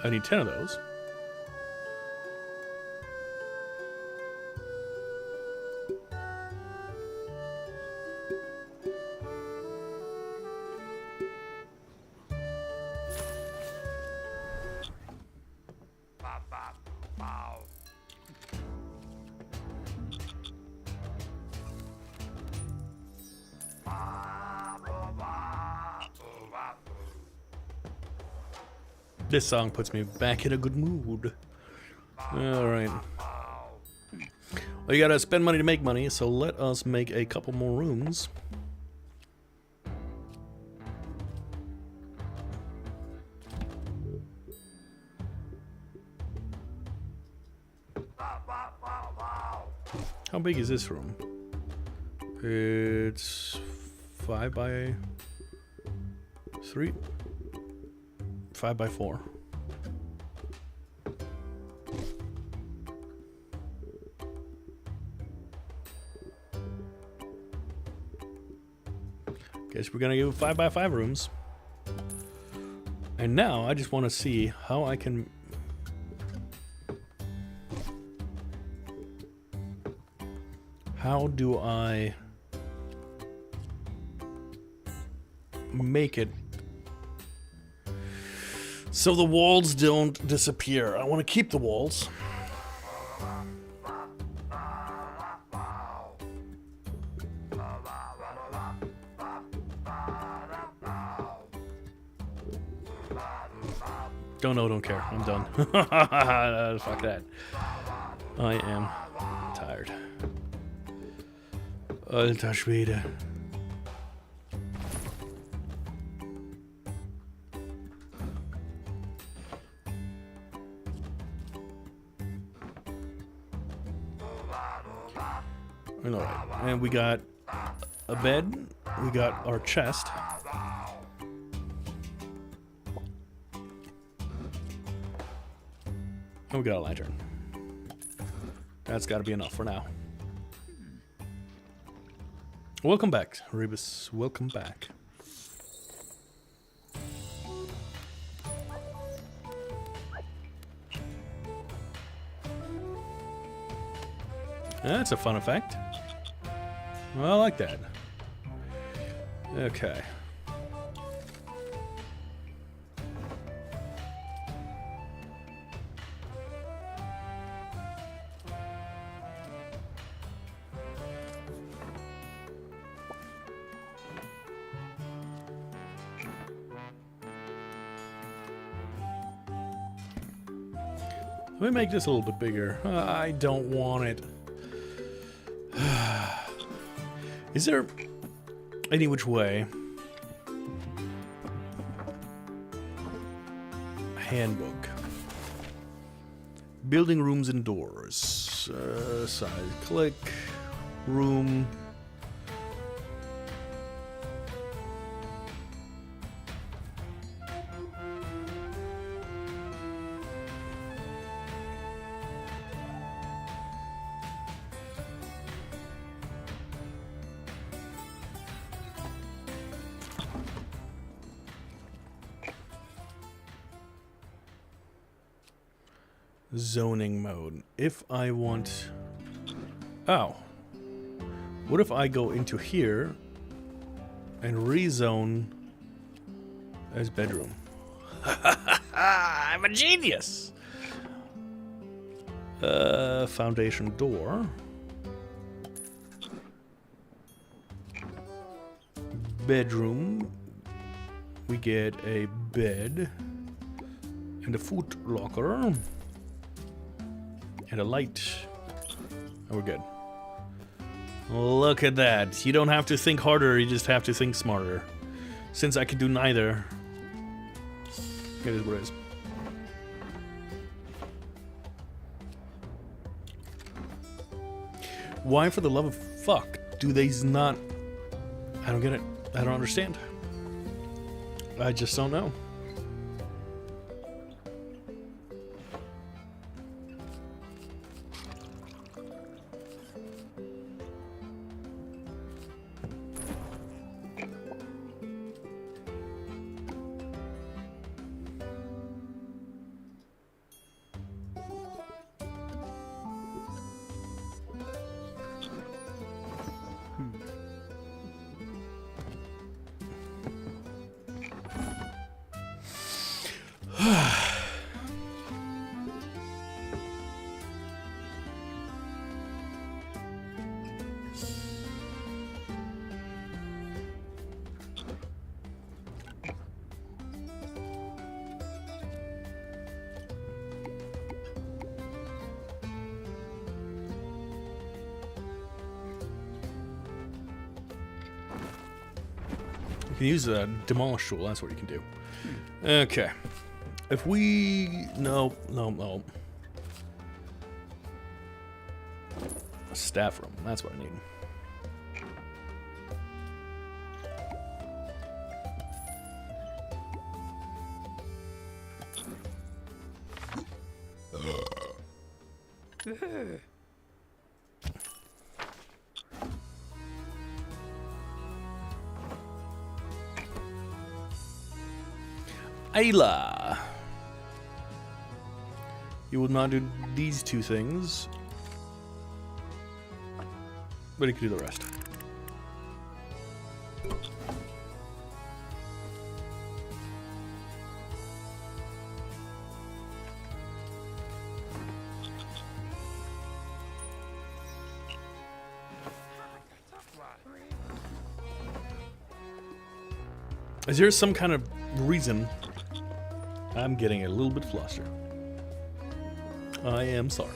I need 10 of those. This song puts me back in a good mood. Alright. Well, you gotta spend money to make money, so let us make a couple more rooms. How big is this room? It's 5 by 3? 5 by 4. Guess we're gonna go 5 by 5 rooms. And now I just want to see how I can. How do I make it so the walls don't disappear? I want to keep the walls. Don't know, don't care. I'm done. Fuck that. I am tired. Alter Schwede. And we got a bed. We got our chest. And we got a lantern. That's got to be enough for now. Welcome back, Rebus. Welcome back. That's a fun effect. Well, I like that. Okay. Let me make this a little bit bigger. I don't want it. Is there any which way? Handbook. Building rooms and doors. Size. Click. Room. Zoning mode. If I want... Oh. What if I go into here and rezone as bedroom? I'm a genius! Foundation door. Bedroom. We get a bed and a foot locker. And a light. Oh, we're good. Look at that. You don't have to think harder, you just have to think smarter. Since I can do neither, it is what it is. Why, for the love of fuck, do they not... I don't get it. I don't understand. I just don't know. You can use a demolish tool. That's what you can do. Okay. If we... No. A staff room. That's what I need. Ayla. You will not do these two things, but you can do the rest. Is there some kind of reason I'm getting a little bit flustered? I am sorry.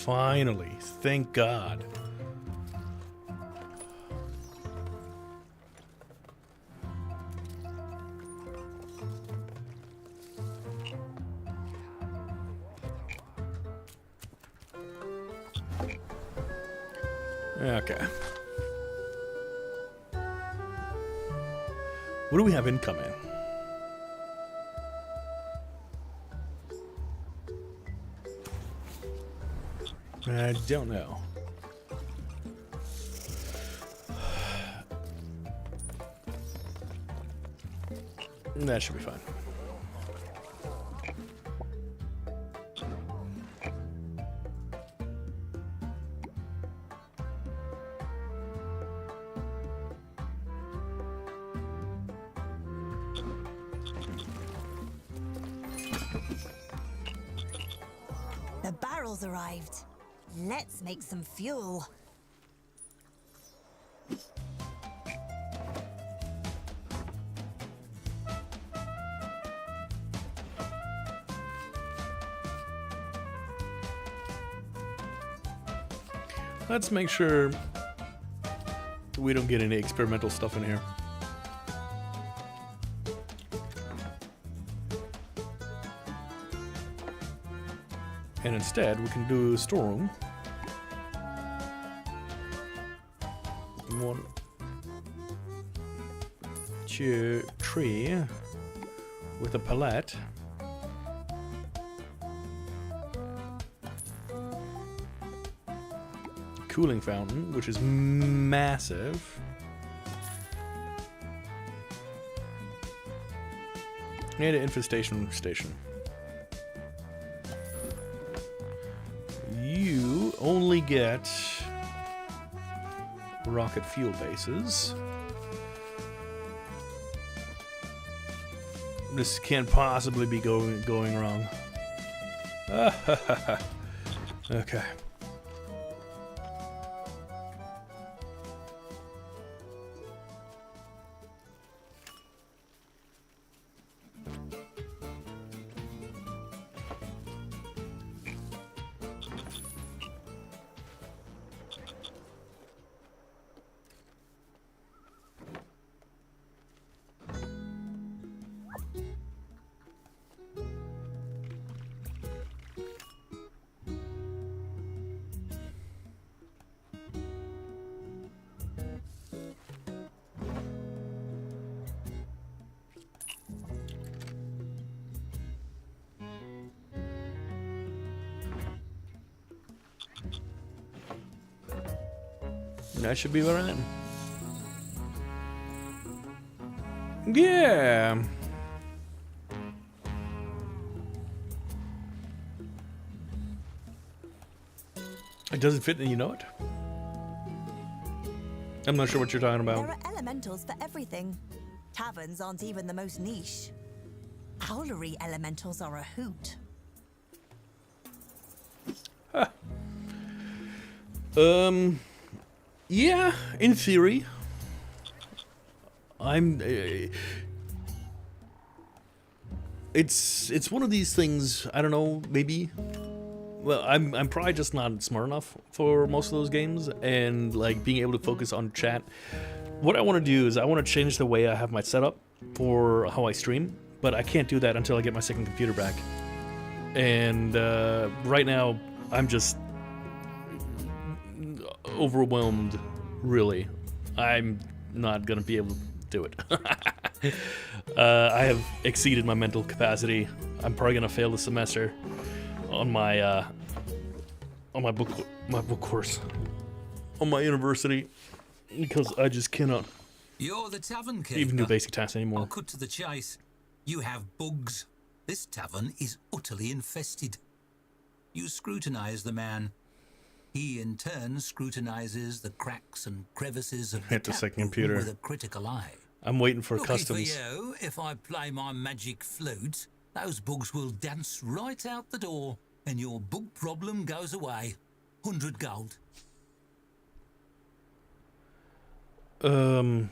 Finally, thank God. Okay. What do we have incoming? I don't know. That should be fine. The barrels arrived. Let's make some fuel. Let's make sure we don't get any experimental stuff in here. And instead, we can do a storeroom. One, two, three, with a palette. Cooling fountain, which is massive. And an infestation station. You only get rocket fuel bases. This can't possibly be going wrong. Okay. That should be alright. Yeah. It doesn't fit and you know it? I'm not sure what you're talking about. There are elementals for everything. Taverns aren't even the most niche. Owlery elementals are a hoot. Yeah, in theory. It's one of these things, I don't know, maybe. Well, I'm probably just not smart enough for most of those games, and like being able to focus on chat. What I want to do is I want to change the way I have my setup for how I stream, but I can't do that until I get my second computer back. And right now, I'm just overwhelmed, really. I'm not gonna be able to do it. I have exceeded my mental capacity. I'm probably gonna fail the semester on my book course, on my university, because I just cannot You're the tavern keeper. even do basic tasks I'll anymore. cut to the chase. You have bugs. This tavern is utterly infested. You scrutinize the man. He, in turn, scrutinizes the cracks and crevices of the Hit the tap second room computer. with a critical eye. I'm waiting for Lucky customs. for you, if I play my magic flute, those bugs will dance right out the door, and your bug problem goes away. 100 gold. I'm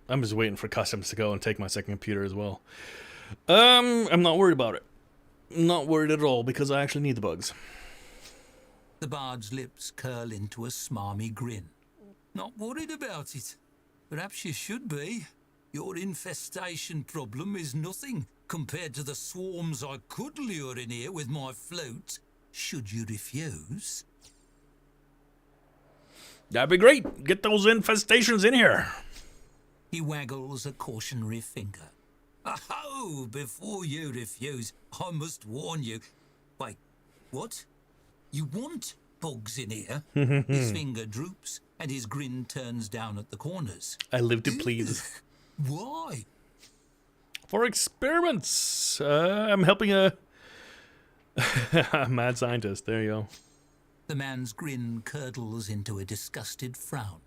just waiting for customs to go and take my second computer as well. I'm not worried about it. I'm not worried at all because I actually need the bugs. The bard's lips curl into a smarmy grin. Not worried about it. Perhaps you should be. Your infestation problem is nothing compared to the swarms I could lure in here with my flute, should you refuse. That'd be great. Get those infestations in here. He waggles a cautionary finger. Oh, before you refuse, I must warn you. Wait, what? You want bugs in here? His finger droops and his grin turns down at the corners. I live to please. Why? For experiments. I'm helping a mad scientist. There you go. The man's grin curdles into a disgusted frown.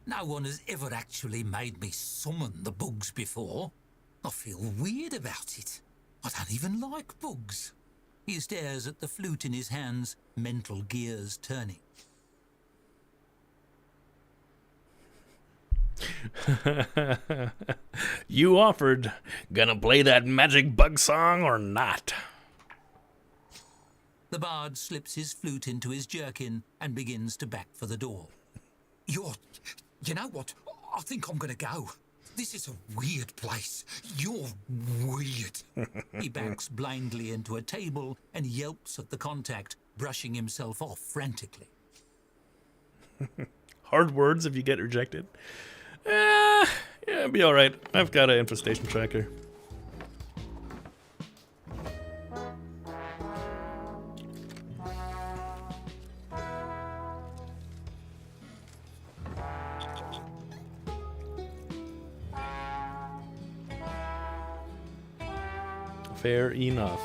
No one has ever actually made me summon the bugs before. I feel weird about it. I don't even like bugs. He stares at the flute in his hands, mental gears turning. You offered. Gonna play that magic bug song or not? The bard slips his flute into his jerkin and begins to back for the door. You know what? I think I'm gonna go. This is a weird place. You're weird. He backs blindly into a table and yelps at the contact, brushing himself off frantically. Hard words if you get rejected. Yeah, it'll be alright. I've got an infestation tracker. Fair enough.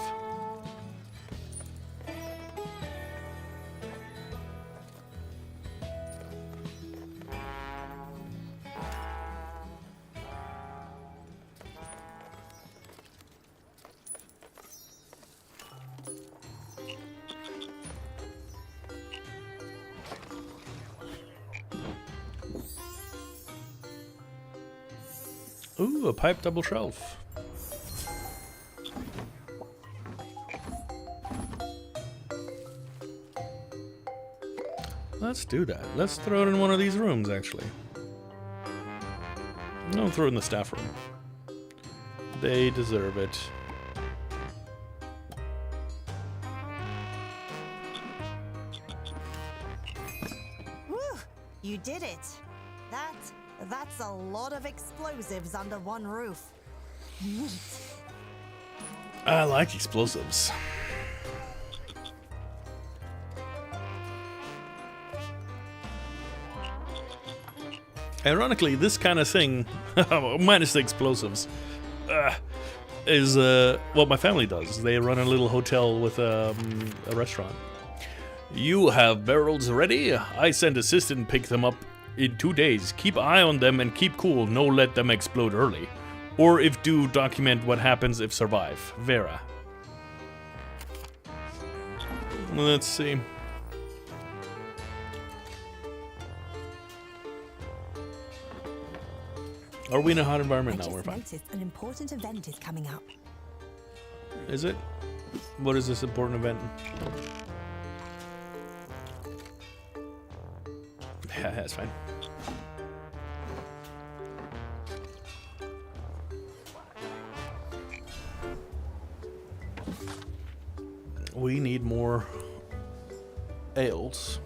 Ooh, a pipe double shelf. Let's do that. Let's throw it in one of these rooms, actually. No, throw it in the staff room. They deserve it. Woo! You did it. That's a lot of explosives under one roof. Neat. I like explosives. Ironically, this kind of thing, minus the explosives, is what my family does. They run a little hotel with a restaurant. You have barrels ready? I send assistant pick them up in 2 days. Keep eye on them and keep cool. No let them explode early. Or if do, document what happens if survive. Vera. Let's see. Are we in a hot environment now? We're fine. Noticed an important event is coming up. Is it? What is this important event? Yeah, that's fine. We need more ales.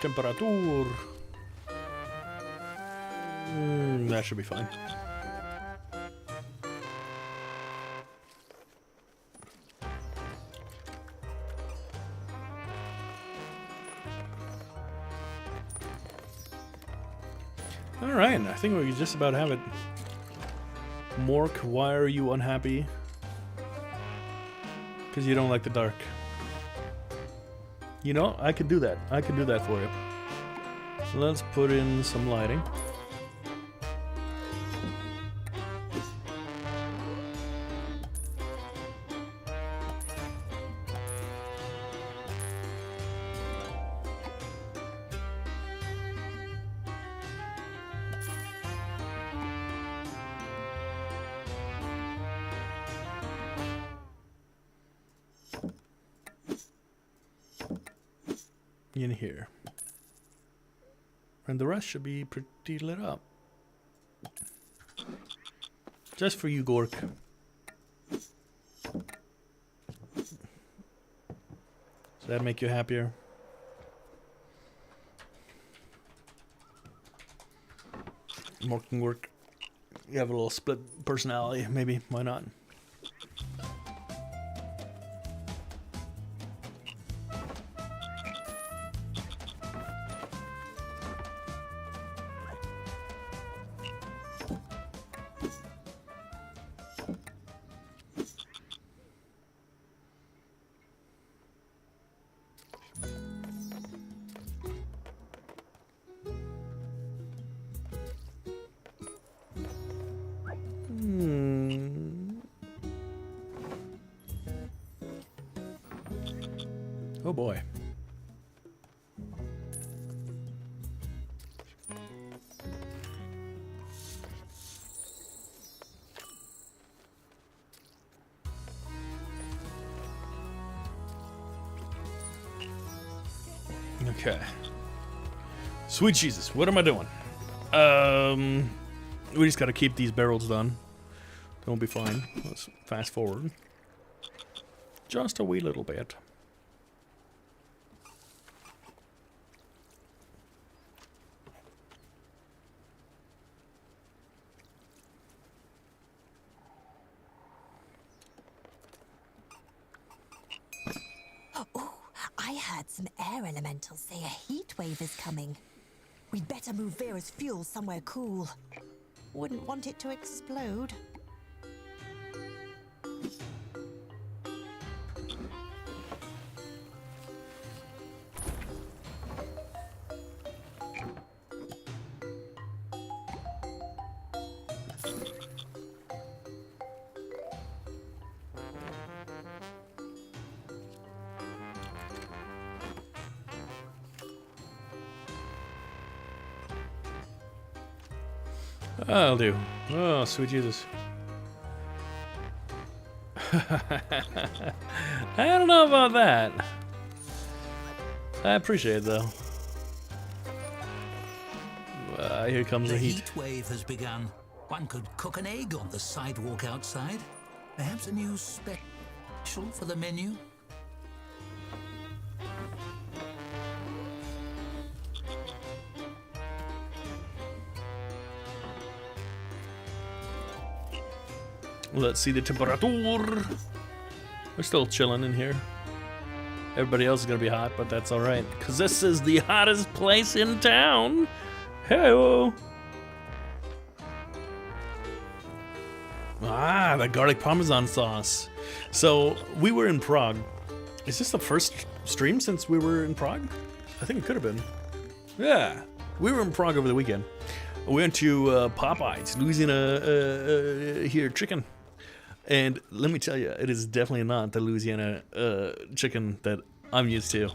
Temperatur. That should be fine. Alright, I think we just about have it. Mork, why are you unhappy? Because you don't like the dark. You know, I could do that. I could do that for you. Let's put in some lighting. In here. And the rest should be pretty lit up. Just for you, Gork. Does that make you happier? Mork can work. You have a little split personality, maybe. Why not? Oh boy. Okay. Sweet Jesus, what am I doing? We just gotta keep these barrels done. Don't be fine. Let's fast forward. Just a wee little bit. I heard some air elementals say a heat wave is coming. We'd better move Vera's fuel somewhere cool. Wouldn't want it to explode. I'll do. Oh, sweet Jesus. I don't know about that. I appreciate it, though. Here comes The the heat. heat wave has begun. One could cook an egg on the sidewalk outside. Perhaps a new special for the menu. Let's see the temperature. We're still chilling in here. Everybody else is gonna be hot, but that's all right, cause this is the hottest place in town. Hey-o. Ah, the garlic parmesan sauce. So we were in Prague. Is this the first stream since we were in Prague? I think it could have been. Yeah, we were in Prague over the weekend. We went to Popeyes, Louisiana here chicken. And let me tell you, it is definitely not the Louisiana chicken that I'm used to.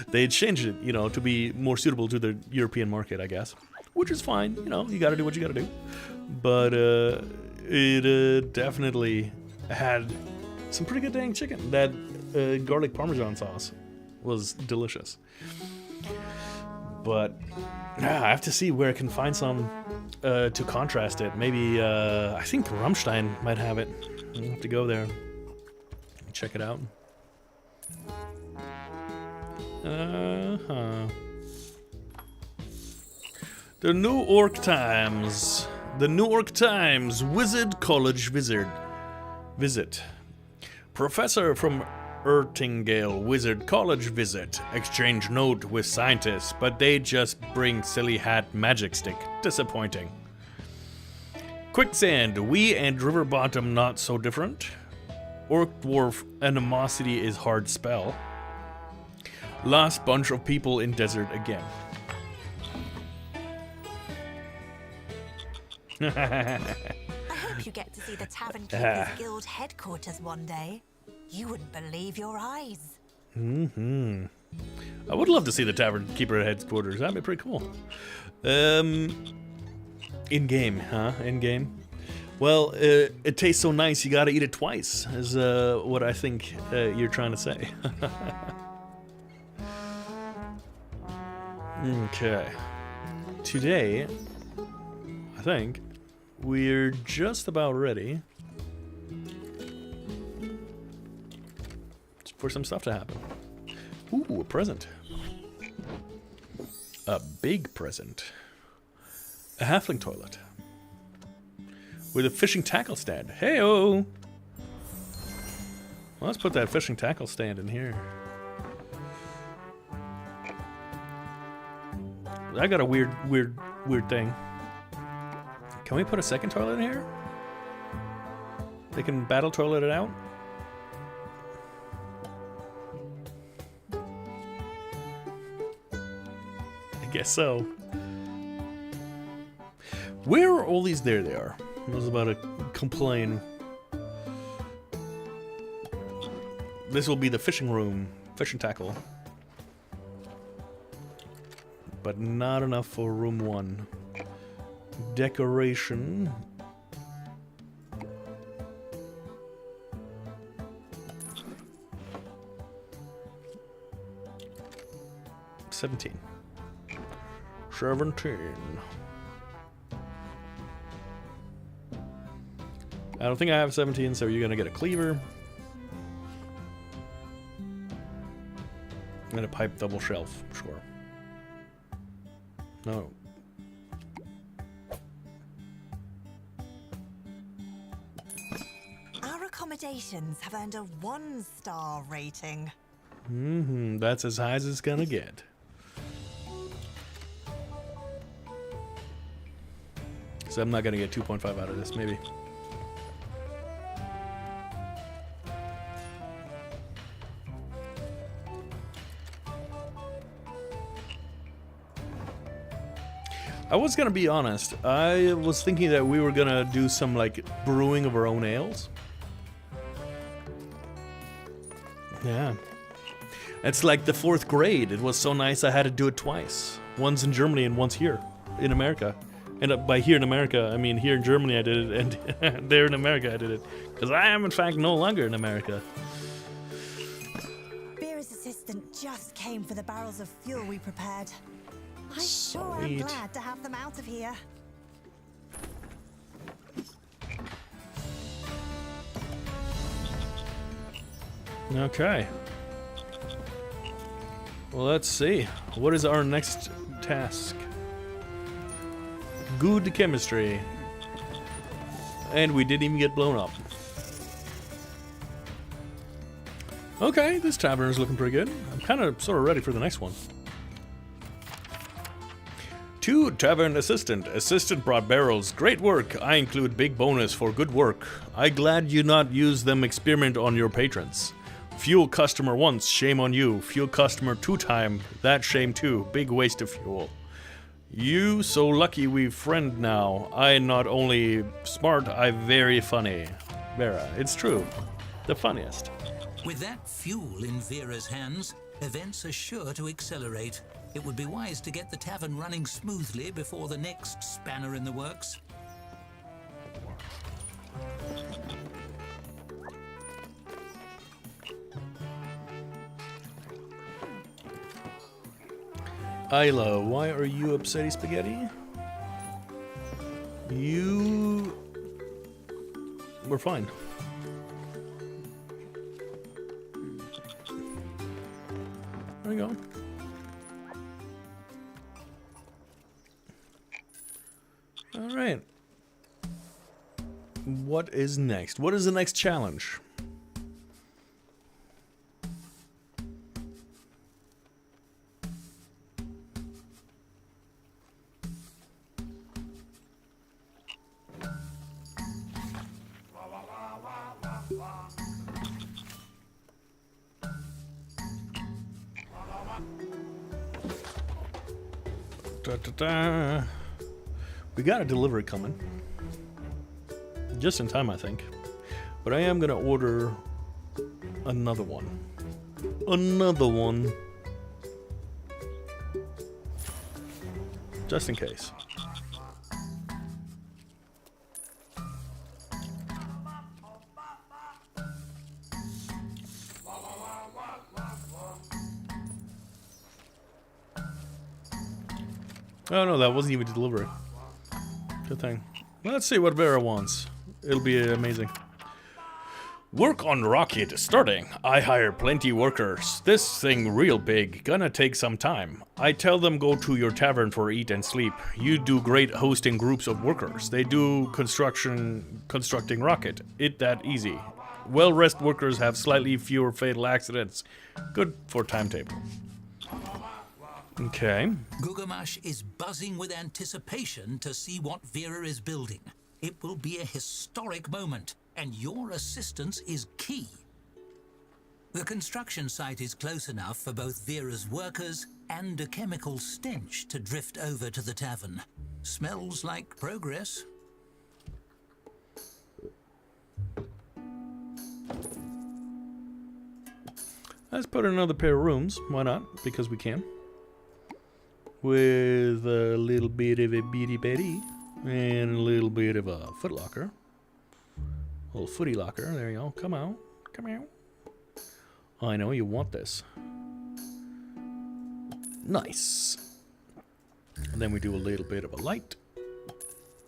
They changed it, you know, to be more suitable to the European market, I guess. Which is fine, you know, you gotta do what you gotta do. But it definitely had some pretty good dang chicken. That garlic parmesan sauce was delicious. But I have to see where I can find some to contrast it. Maybe, I think Rammstein might have it. I'll have to go there. Check it out. The New Ork Times. The New Ork Times Wizard College Visit. Professor from Ertingale Wizard College visit. Exchange note with scientists, but they just bring silly hat magic stick. Disappointing. Quicksand, we and river bottom not so different. Orc dwarf animosity is hard spell. Last bunch of people in desert again. I hope you get to see the Tavern Keepers Guild headquarters one day. You wouldn't believe your eyes. I would love to see the Tavern Keeper headquarters. That'd be pretty cool. In-game, huh? In-game? Well, it tastes so nice you gotta eat it twice, is what I think you're trying to say. Okay. Today, I think, we're just about ready for some stuff to happen. Ooh, a present. A big present. A halfling toilet. With a fishing tackle stand. Hey-o! Well, let's put that fishing tackle stand in here. I got a weird thing. Can we put a second toilet in here? They can battle toilet it out? I guess so. Where are all these? There they are. I was about to complain. This will be the fishing room. Fishing tackle. But not enough for room 1. Decoration. $17. I don't think I have 17, so you're gonna get a cleaver. And a pipe double shelf, sure. No. Our accommodations have earned a 1-star rating. That's as high as it's gonna get. So I'm not gonna get 2.5 out of this, maybe. I was gonna be honest. I was thinking that we were gonna do some like brewing of our own ales. Yeah. It's like the 4th grade. It was so nice I had to do it twice. Once in Germany and once here in America. And by here in America, I mean here in Germany I did it, and there in America I did it. Because I am in fact no longer in America. Beer is a sister assistant just came for the barrels of fuel we prepared. I sure am Sweet. glad to have them out of here. Okay. Well, let's see. What is our next task? Good chemistry. And we didn't even get blown up. Okay, this tavern is looking pretty good. I'm kind of sort of ready for the next one. To tavern assistant. Assistant brought barrels. Great work. I include big bonus for good work. I glad you not use them experiment on your patrons. Fuel customer once, shame on you. Fuel customer 2 time, that shame too. Big waste of fuel. You so lucky we friend now. I not only smart, I very funny. Vera, it's true. The funniest. With that fuel in Vera's hands, events are sure to accelerate. It would be wise to get the tavern running smoothly before the next spanner in the works. Isla, why are you upsetty spaghetti? We're fine. There we go. All right. What is next? What is the next challenge? We got a delivery coming. Just in time, I think. But I am gonna order another one. Another one. Just in case. Oh no, that wasn't even delivery. Good thing. Let's see what Vera wants. It'll be amazing. Work on rocket starting. I hire plenty workers. This thing real big. Gonna take some time. I tell them go to your tavern for eat and sleep. You do great hosting groups of workers. They do constructing rocket. It that easy. Well-rest workers have slightly fewer fatal accidents. Good for timetable. Okay. Gugamash is buzzing with anticipation to see what Vera is building. It will be a historic moment, and your assistance is key. The construction site is close enough for both Vera's workers and a chemical stench to drift over to the tavern. Smells like progress. Let's put in another pair of rooms. Why not? Because we can. With a little bit of a beady betty and a little bit of a foot locker. A little footy locker. There you go. Come out. Come out. I know you want this. Nice. And then we do a little bit of a light.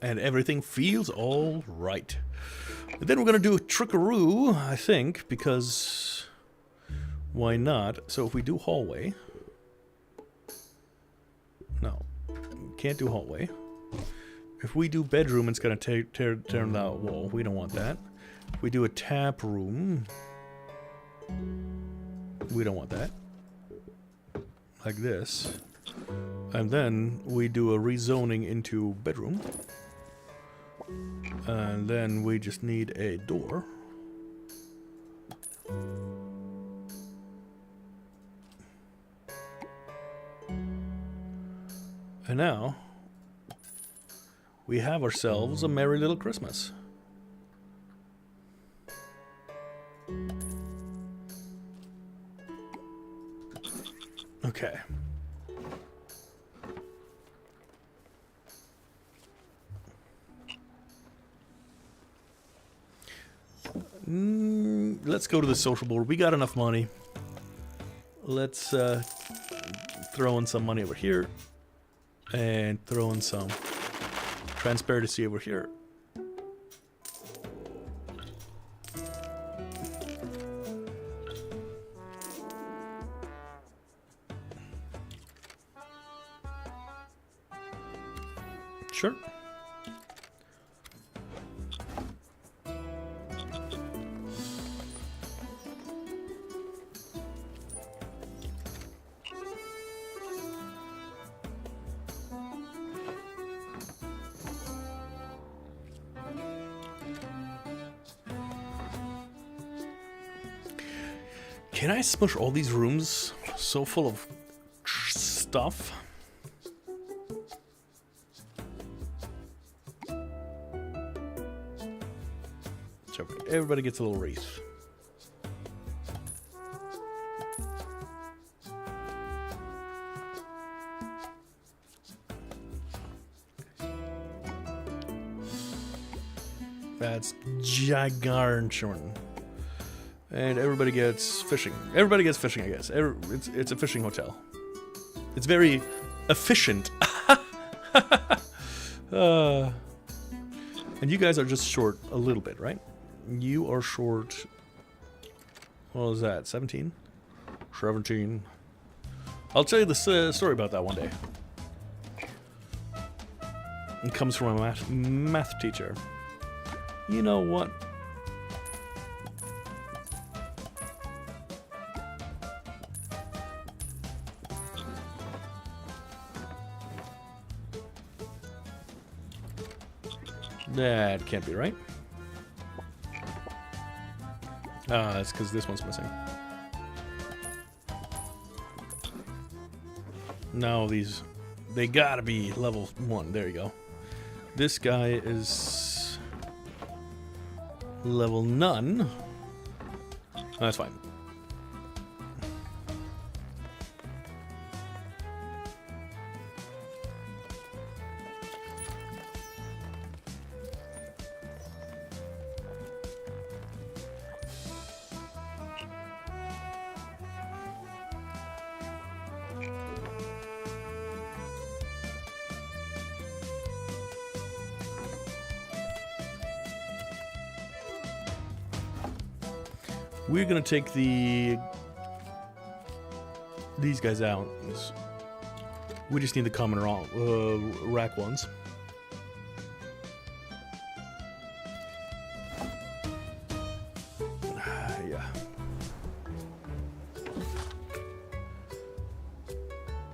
And everything feels all right. And then we're going to do a trickaroo, I think, because why not? So if we do hallway. No, can't do hallway. If we do bedroom, it's gonna tear down that wall. We don't want that. If we do a tap room, we don't want that. Like this. And then we do a rezoning into bedroom. And then we just need a door. And now, we have ourselves a merry little Christmas. Okay. Let's go to the social board. We got enough money. let's throw in some money over here and throw in some transparency over here. Sure. Can I smush all these rooms so full of stuff? So everybody gets a little wreath. That's gigantuan. And everybody gets fishing. Everybody gets fishing, I guess. It's a fishing hotel. It's very efficient. And you guys are just short a little bit, right? You are short... What was that? 17? 17. I'll tell you the story about that one day. It comes from a math teacher. You know what? That can't be right. Ah, that's because this one's missing. No, these... They gotta be level 1. There you go. This guy is... level none. That's fine. We're gonna take these guys out. We just need the common rack ones. Yeah.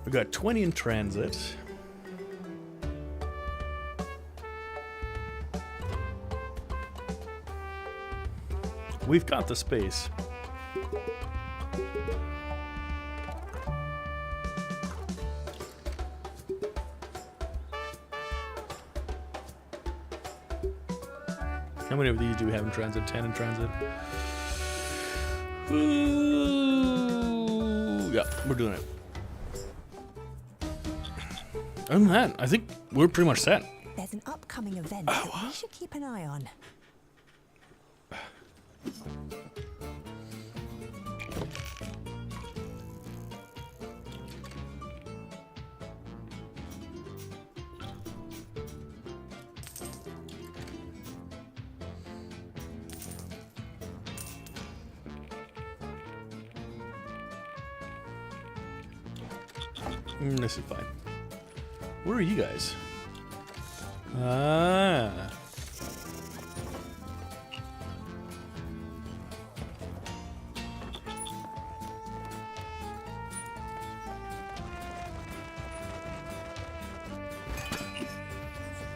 We got 20 in transit. We've got the space. How many of these do we have in transit? 10 in transit. Ooh, yeah, we're doing it. Other than that, I think we're pretty much set. There's an upcoming event that we should keep an eye on. This is fine. Where are you guys? Ah.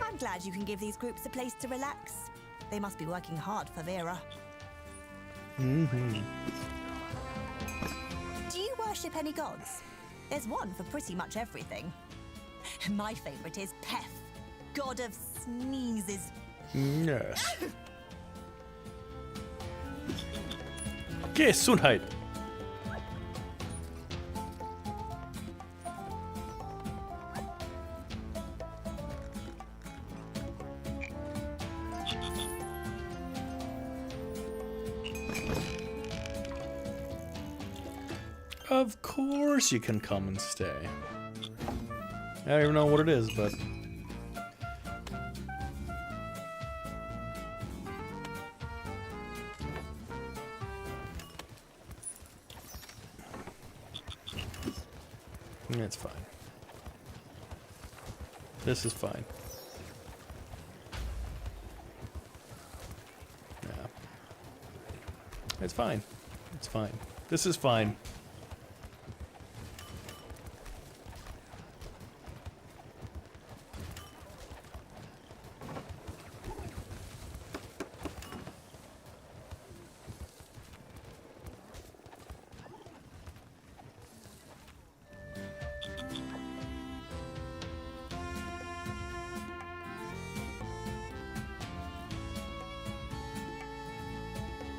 I'm glad you can give these groups a place to relax. They must be working hard for Vera. Mm-hmm. Do you worship any gods? There's one for pretty much everything. My favorite is Pef, god of sneezes. Yes. Gesundheit. Of course you can come and stay. I don't even know what it is, but... It's fine. This is fine. Yeah. It's fine. It's fine. This is fine.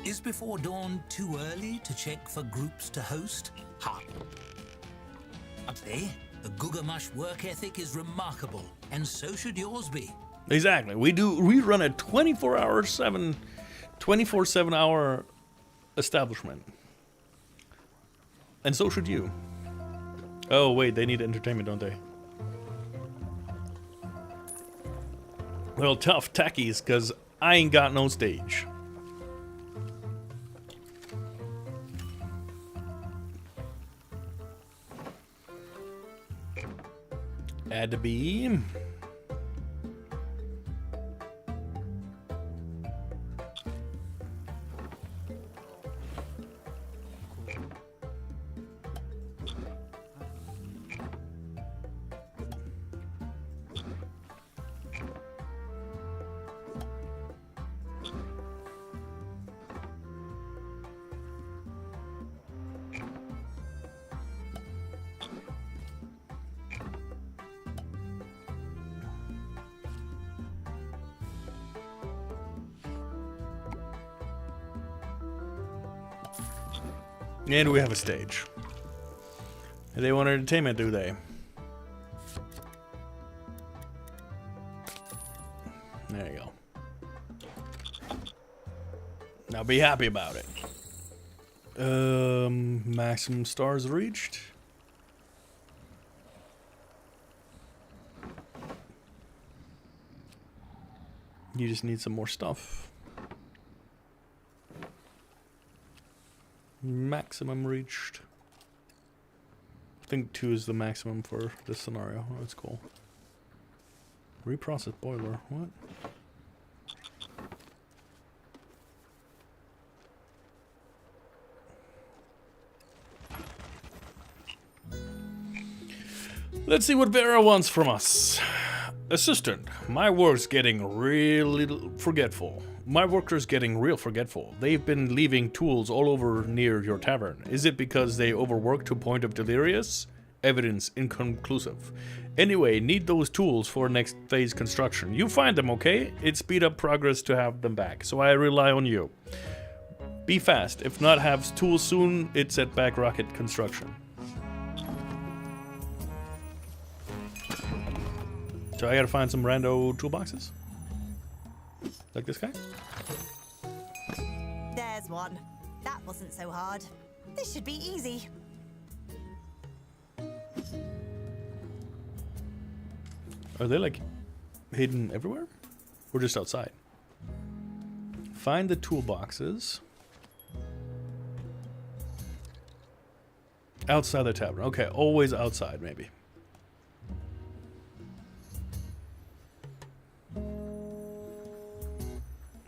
Is before dawn too early to check for groups to host? Ha! Upday, the Gugamash work ethic is remarkable, and so should yours be. Exactly. We run a 24/7 hour establishment. And so should you. Oh wait, they need entertainment, don't they? Well, tough tackies, cause I ain't got no stage. Add the beam. And we have a stage. They want entertainment, do they? There you go. Now be happy about it. Maximum stars reached. You just need some more stuff. Maximum reached. I think 2 is the maximum for this scenario. Oh, that's cool. Reprocess boiler. What? Let's see what Vera wants from us. Assistant, my work's getting really forgetful. My workers getting real forgetful. They've been leaving tools all over near your tavern. Is it because they overwork to point of delirious? Evidence inconclusive. Anyway, need those tools for next phase construction. You find them, okay? It speed up progress to have them back, so I rely on you. Be fast. If not have tools soon, it set back rocket construction. So I gotta find some rando toolboxes? Like this guy? There's one. That wasn't so hard. This should be easy. Are they like hidden everywhere? Or just outside? Find the toolboxes. Outside the tavern. Okay, always outside maybe.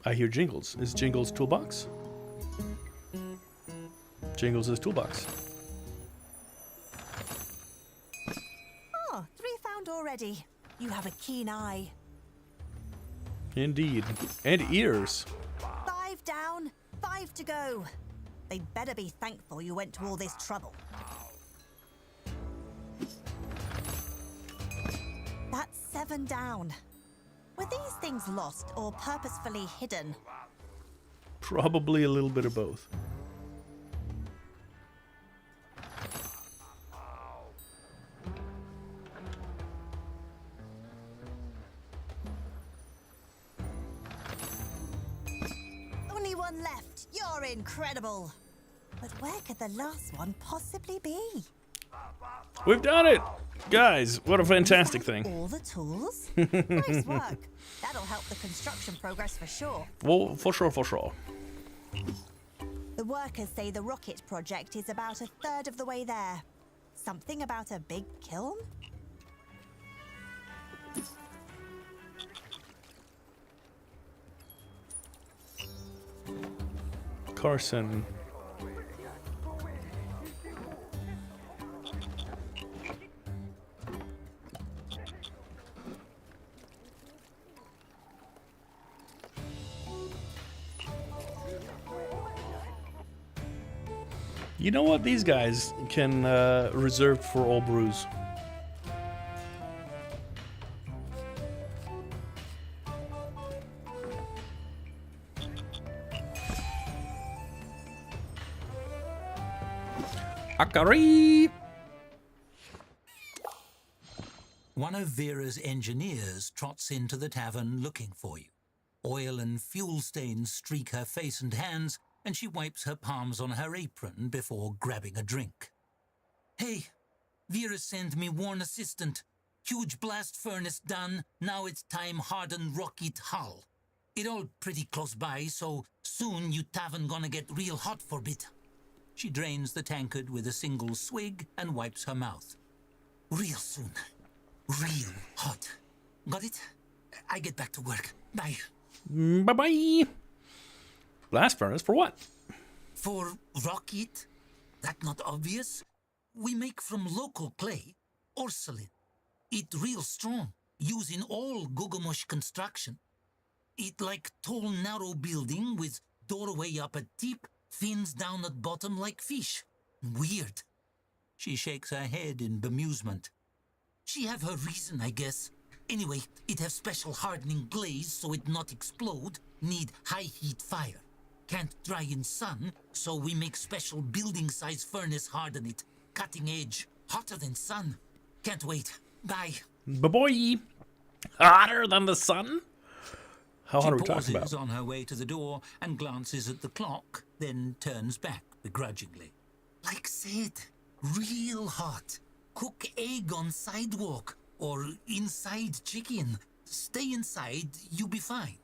I hear Jingles. Is Jingles toolbox? Jingles is toolbox. Oh, 3 found already. You have a keen eye. Indeed. And ears. 5 down, 5 to go. They'd better be thankful you went to all this trouble. That's 7 down. Were these things lost or purposefully hidden? Probably a little bit of both. Only 1 left. You're incredible. But where could the last one possibly be? We've done it! Guys, what a fantastic Found thing. all the tools? Nice work. That'll help the construction progress for sure. Well, for sure, for sure. The workers say the rocket project is about a third of the way there. Something about a big kiln? Carson. You know what? These guys can reserve for all brews. Akari! One of Vera's engineers trots into the tavern looking for you. Oil and fuel stains streak her face and hands, and she wipes her palms on her apron before grabbing a drink. Hey, Vera sent me Warn Assistant. Huge blast furnace done, now it's time harden rocket hull. It all pretty close by, so soon you tavern gonna get real hot for bit. She drains the tankard with a single swig and wipes her mouth. Real soon. Real hot. Got it? I get back to work. Bye. Bye-bye! Blast furnace for what? For rocket? That not obvious? We make from local clay, porcelain. It real strong, using all Gugamush construction. It like tall narrow building with doorway up at tip, fins down at bottom like fish. Weird. She shakes her head in bemusement. She have her reason, I guess. Anyway, it have special hardening glaze so it not explode, need high heat fire. Can't dry in sun, so we make special building size furnace harden it. Cutting edge, hotter than sun. Can't wait. Bye. Bye-bye! Hotter than the sun? How hot are we She talking pauses about? on her way to the door and glances at the clock, then turns back begrudgingly. Like said, real hot. Cook egg on sidewalk or inside chicken. Stay inside, you be fine.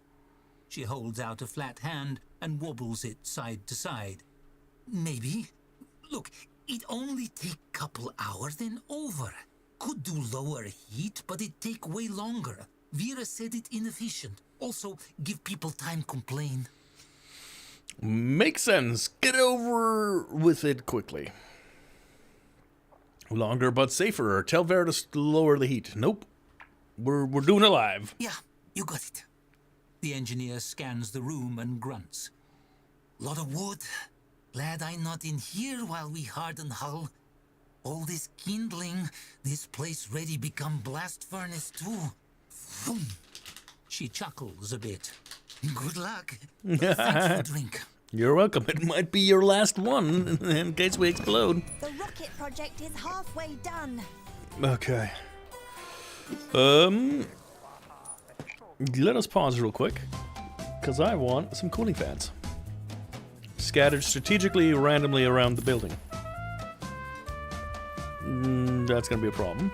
She holds out a flat hand and wobbles it side to side. Maybe. Look, it only take couple hour then over. Could do lower heat, but it take way longer. Vera said it inefficient. Also, give people time complain. Makes sense. Get over with it quickly. Longer but safer. Tell Vera to lower the heat. Nope. We're doing it live. Yeah, you got it. The engineer scans the room and grunts. Lot of wood. Glad I'm not in here while we harden hull. All this kindling, this place ready become blast furnace too. Boom. She chuckles a bit. Good luck. Thanks for drink. You're welcome. It might be your last one in case we explode. The rocket project is halfway done. Okay. Let us pause real quick, because I want some cooling fans. Scattered strategically randomly around the building. That's gonna be a problem.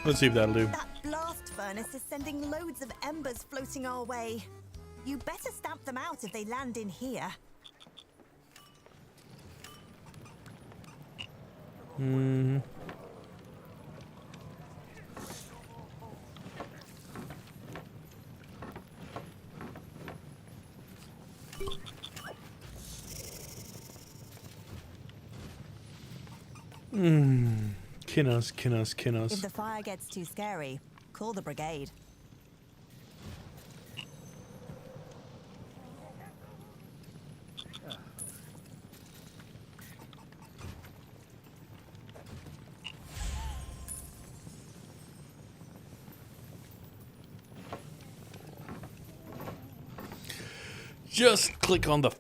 Let's see if that'll do. That blast furnace is sending loads of embers floating our way. You better stamp them out if they land in here. Kinnos. If the fire gets too scary, call the brigade. Just click on the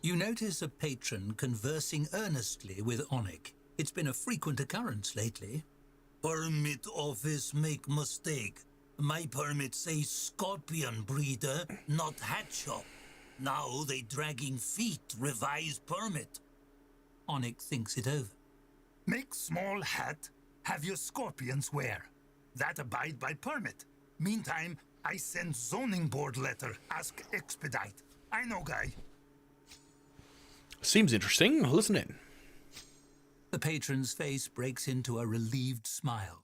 You notice a patron conversing earnestly with Onik. It's been a frequent occurrence lately. Permit office make mistake. My permit says scorpion breeder, not hat shop. Now they dragging feet revise permit. Onik thinks it over. Make small hat, have your scorpions wear. That abide by permit. Meantime, I send zoning board letter, ask expedite. I know guy. Seems interesting. Listen in. The patron's face breaks into a relieved smile.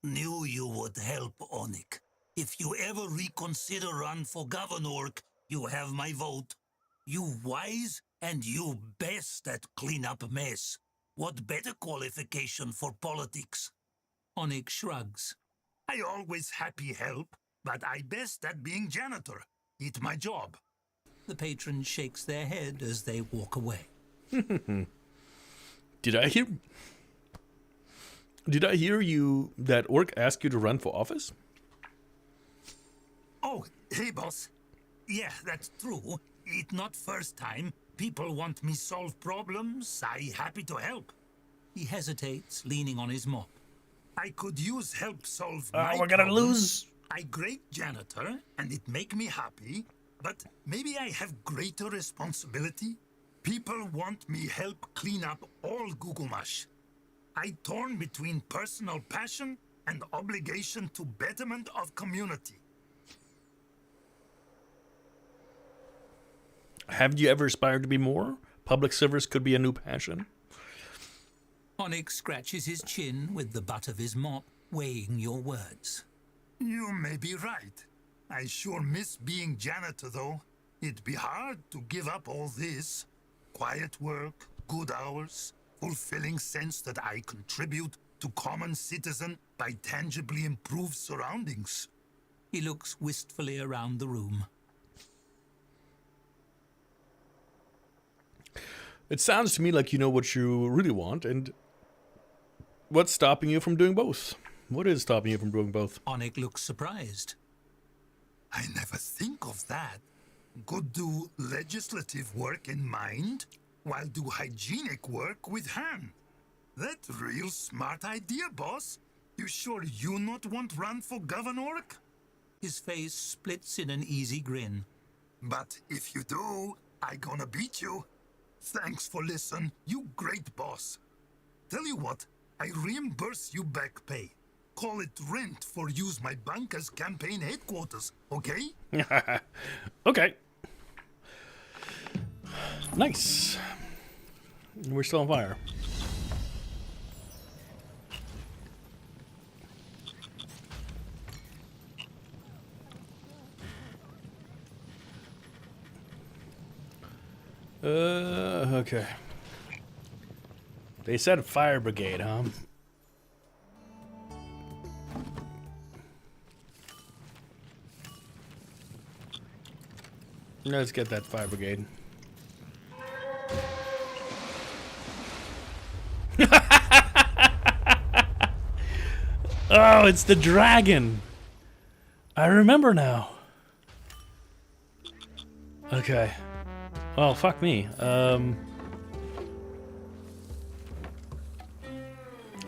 Knew you would help, Onik. If you ever reconsider run for governor, you have my vote. You wise and you best at clean up mess. What better qualification for politics? Onik shrugs. I always happy help, but I best at being janitor. It my job. The patron shakes their head as they walk away. Did I hear you that Orc asked you to run for office? Oh, hey boss. Yeah, that's true. It not first time. People want me solve problems. I happy to help. He hesitates, leaning on his mop. I could use help solve my We're gonna problems. lose. I great janitor, and it make me happy, but maybe I have greater responsibility. People want me help clean up all Gugumash. I torn between personal passion and obligation to betterment of community. Have you ever aspired to be more? Public service could be a new passion. Onik scratches his chin with the butt of his mop, weighing your words. You may be right. I sure miss being janitor, though. It'd be hard to give up all this. Quiet work, good hours, fulfilling sense that I contribute to common citizen by tangibly improved surroundings. He looks wistfully around the room. It sounds to me like you know what you really want, and what's stopping you from doing both? What is stopping you from doing both? Onik looks surprised. I never think of that. Could do legislative work in mind, while do hygienic work with hand. That real smart idea, boss. You sure you not want run for governor? His face splits in an easy grin. But if you do, I gonna beat you. Thanks for listen, you great boss. Tell you what, I reimburse you back pay. Call it rent for use my banker's campaign headquarters, okay? Okay. Nice. We're still on fire. Okay. They said fire brigade, huh? Let's get that fire brigade. Oh, it's the dragon. I remember now. Okay. Well, fuck me.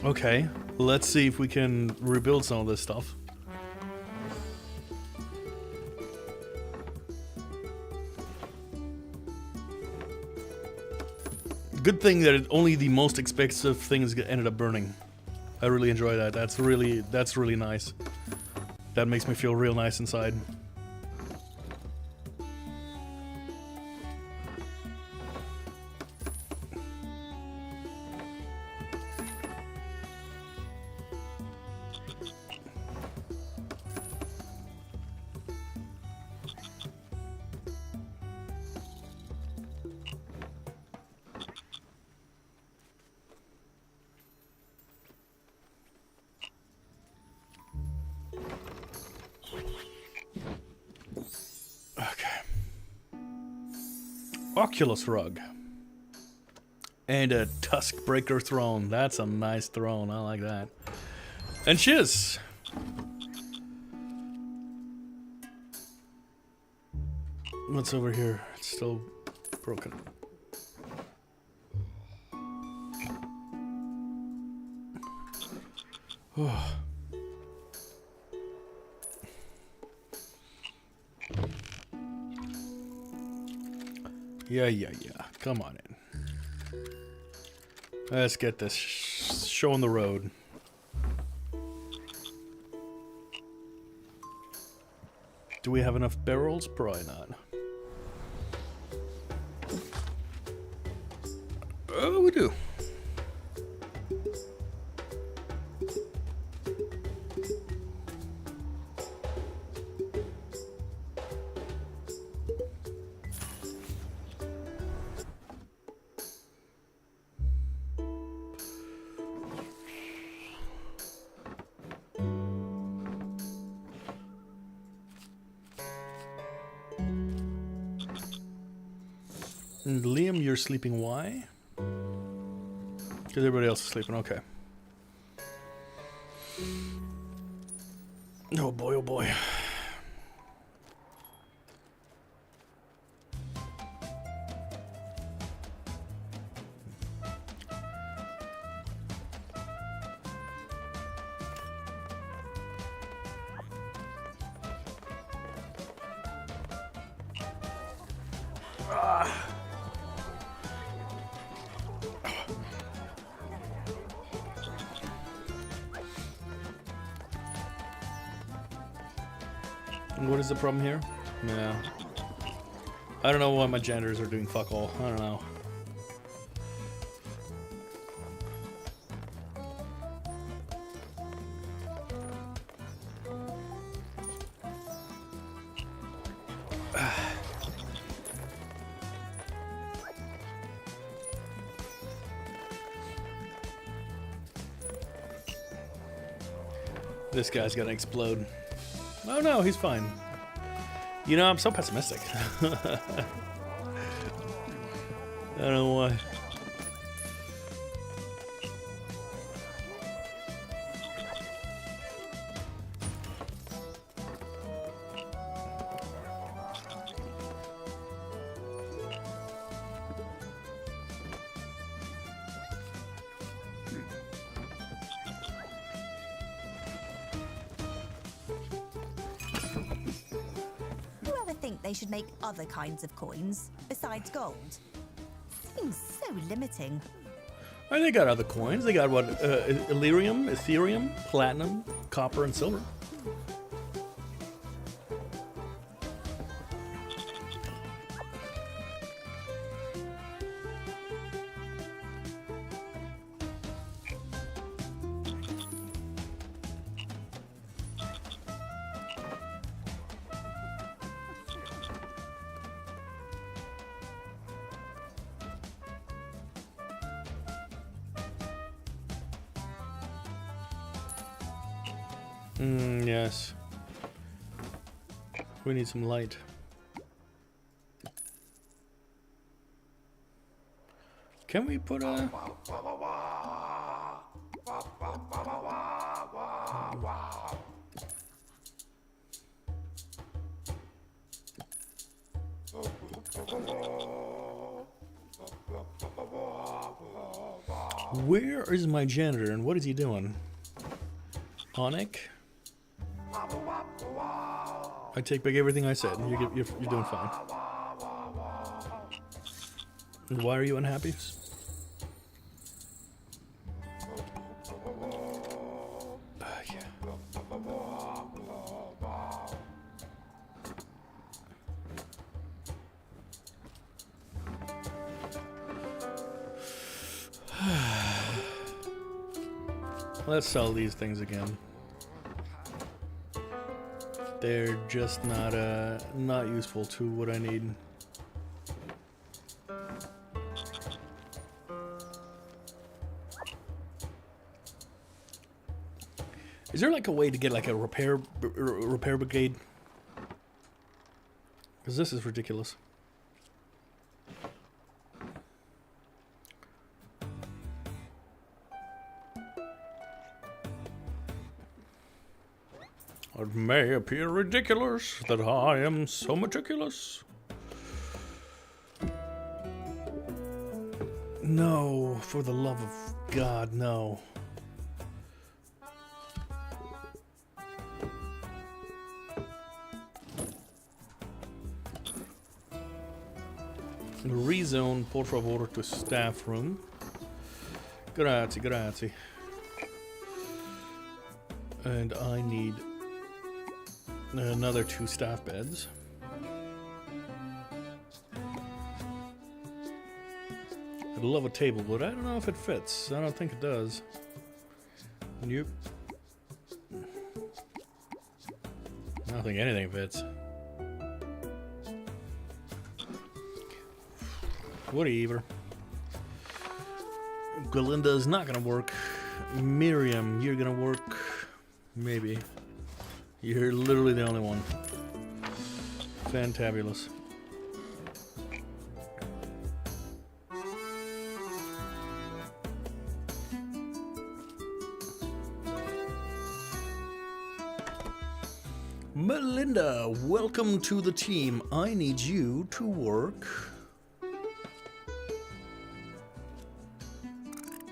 Okay, let's see if we can rebuild some of this stuff. Good thing that only the most expensive things ended up burning. I really enjoy that. That's really nice. That makes me feel real nice inside. Oculus rug. And a tusk breaker throne. That's a nice throne. I like that. And shiz. What's over here? It's still broken. Oh. Yeah. Come on in. Let's get this show on the road. Do we have enough barrels? Probably not. Oh, we do. And Liam, you're sleeping. Why? Because everybody else is sleeping. Okay. Oh boy, oh boy. What is the problem here? Yeah. I don't know why my janitors are doing fuck all. I don't know. This guy's gonna explode. Oh no, he's fine. You know, I'm so pessimistic. I don't know why. They should make other kinds of coins besides gold. Seems so limiting. Oh, they got other coins. They got what? Illyrium, Ethereum, Platinum, Copper, and Silver. Yes. We need some light. Can we put a... Where is my janitor and what is he doing? Onic? I take back everything I said. You're doing fine. And why are you unhappy? Yeah. Let's sell these things again. They're just not useful to what I need. Is there like a way to get like a repair brigade? Because this is ridiculous. It may appear ridiculous that I am so meticulous. No, for the love of God, no. Rezone, por favor, to staff room. Grazie, grazie. And I need another 2 staff beds. I'd love a table, but I don't know if it fits. I don't think it does. Nope. I don't think anything fits. Whatever. Galinda's not gonna work. Miriam, you're gonna work. Maybe. You're literally the only one. Fantabulous. Melinda, welcome to the team. I need you to work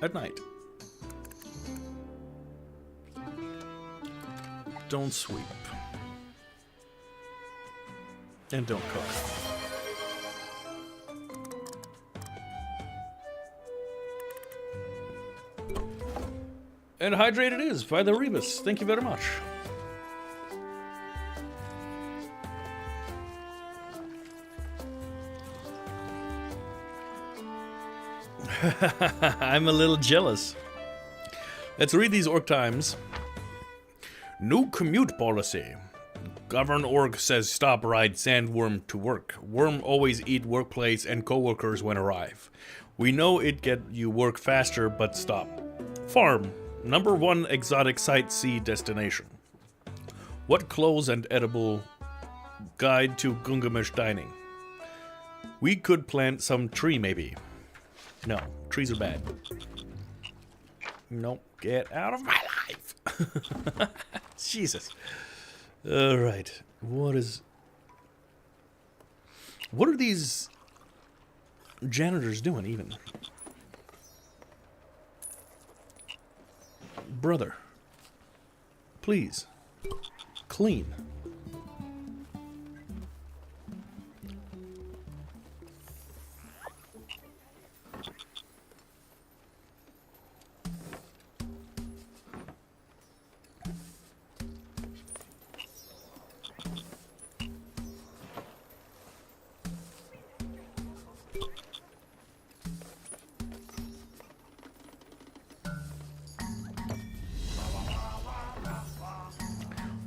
at night. Don't sweep. And don't cook. And hydrate it is by the Rebus. Thank you very much. I'm a little jealous. Let's read these Ork times. New commute policy. Govern Ork says stop ride sandworm to work. Worm always eat workplace and co-workers when arrive. We know it get you work faster, but stop. Farm. #1 exotic sightsee destination. What clothes and edible guide to Gungamish dining. We could plant some tree maybe. No, trees are bad. Nope, get out of my life. Jesus. All right. What are these janitors doing even? Brother, please, clean.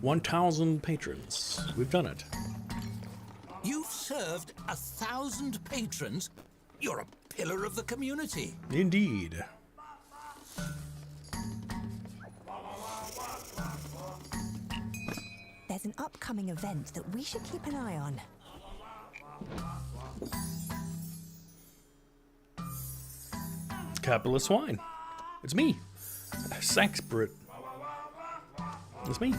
$1,000 patrons. We've done it. You've served 1,000 patrons? You're a pillar of the community. Indeed. There's an upcoming event that we should keep an eye on. Capitalist swine. It's me. Saxbrit. It's me.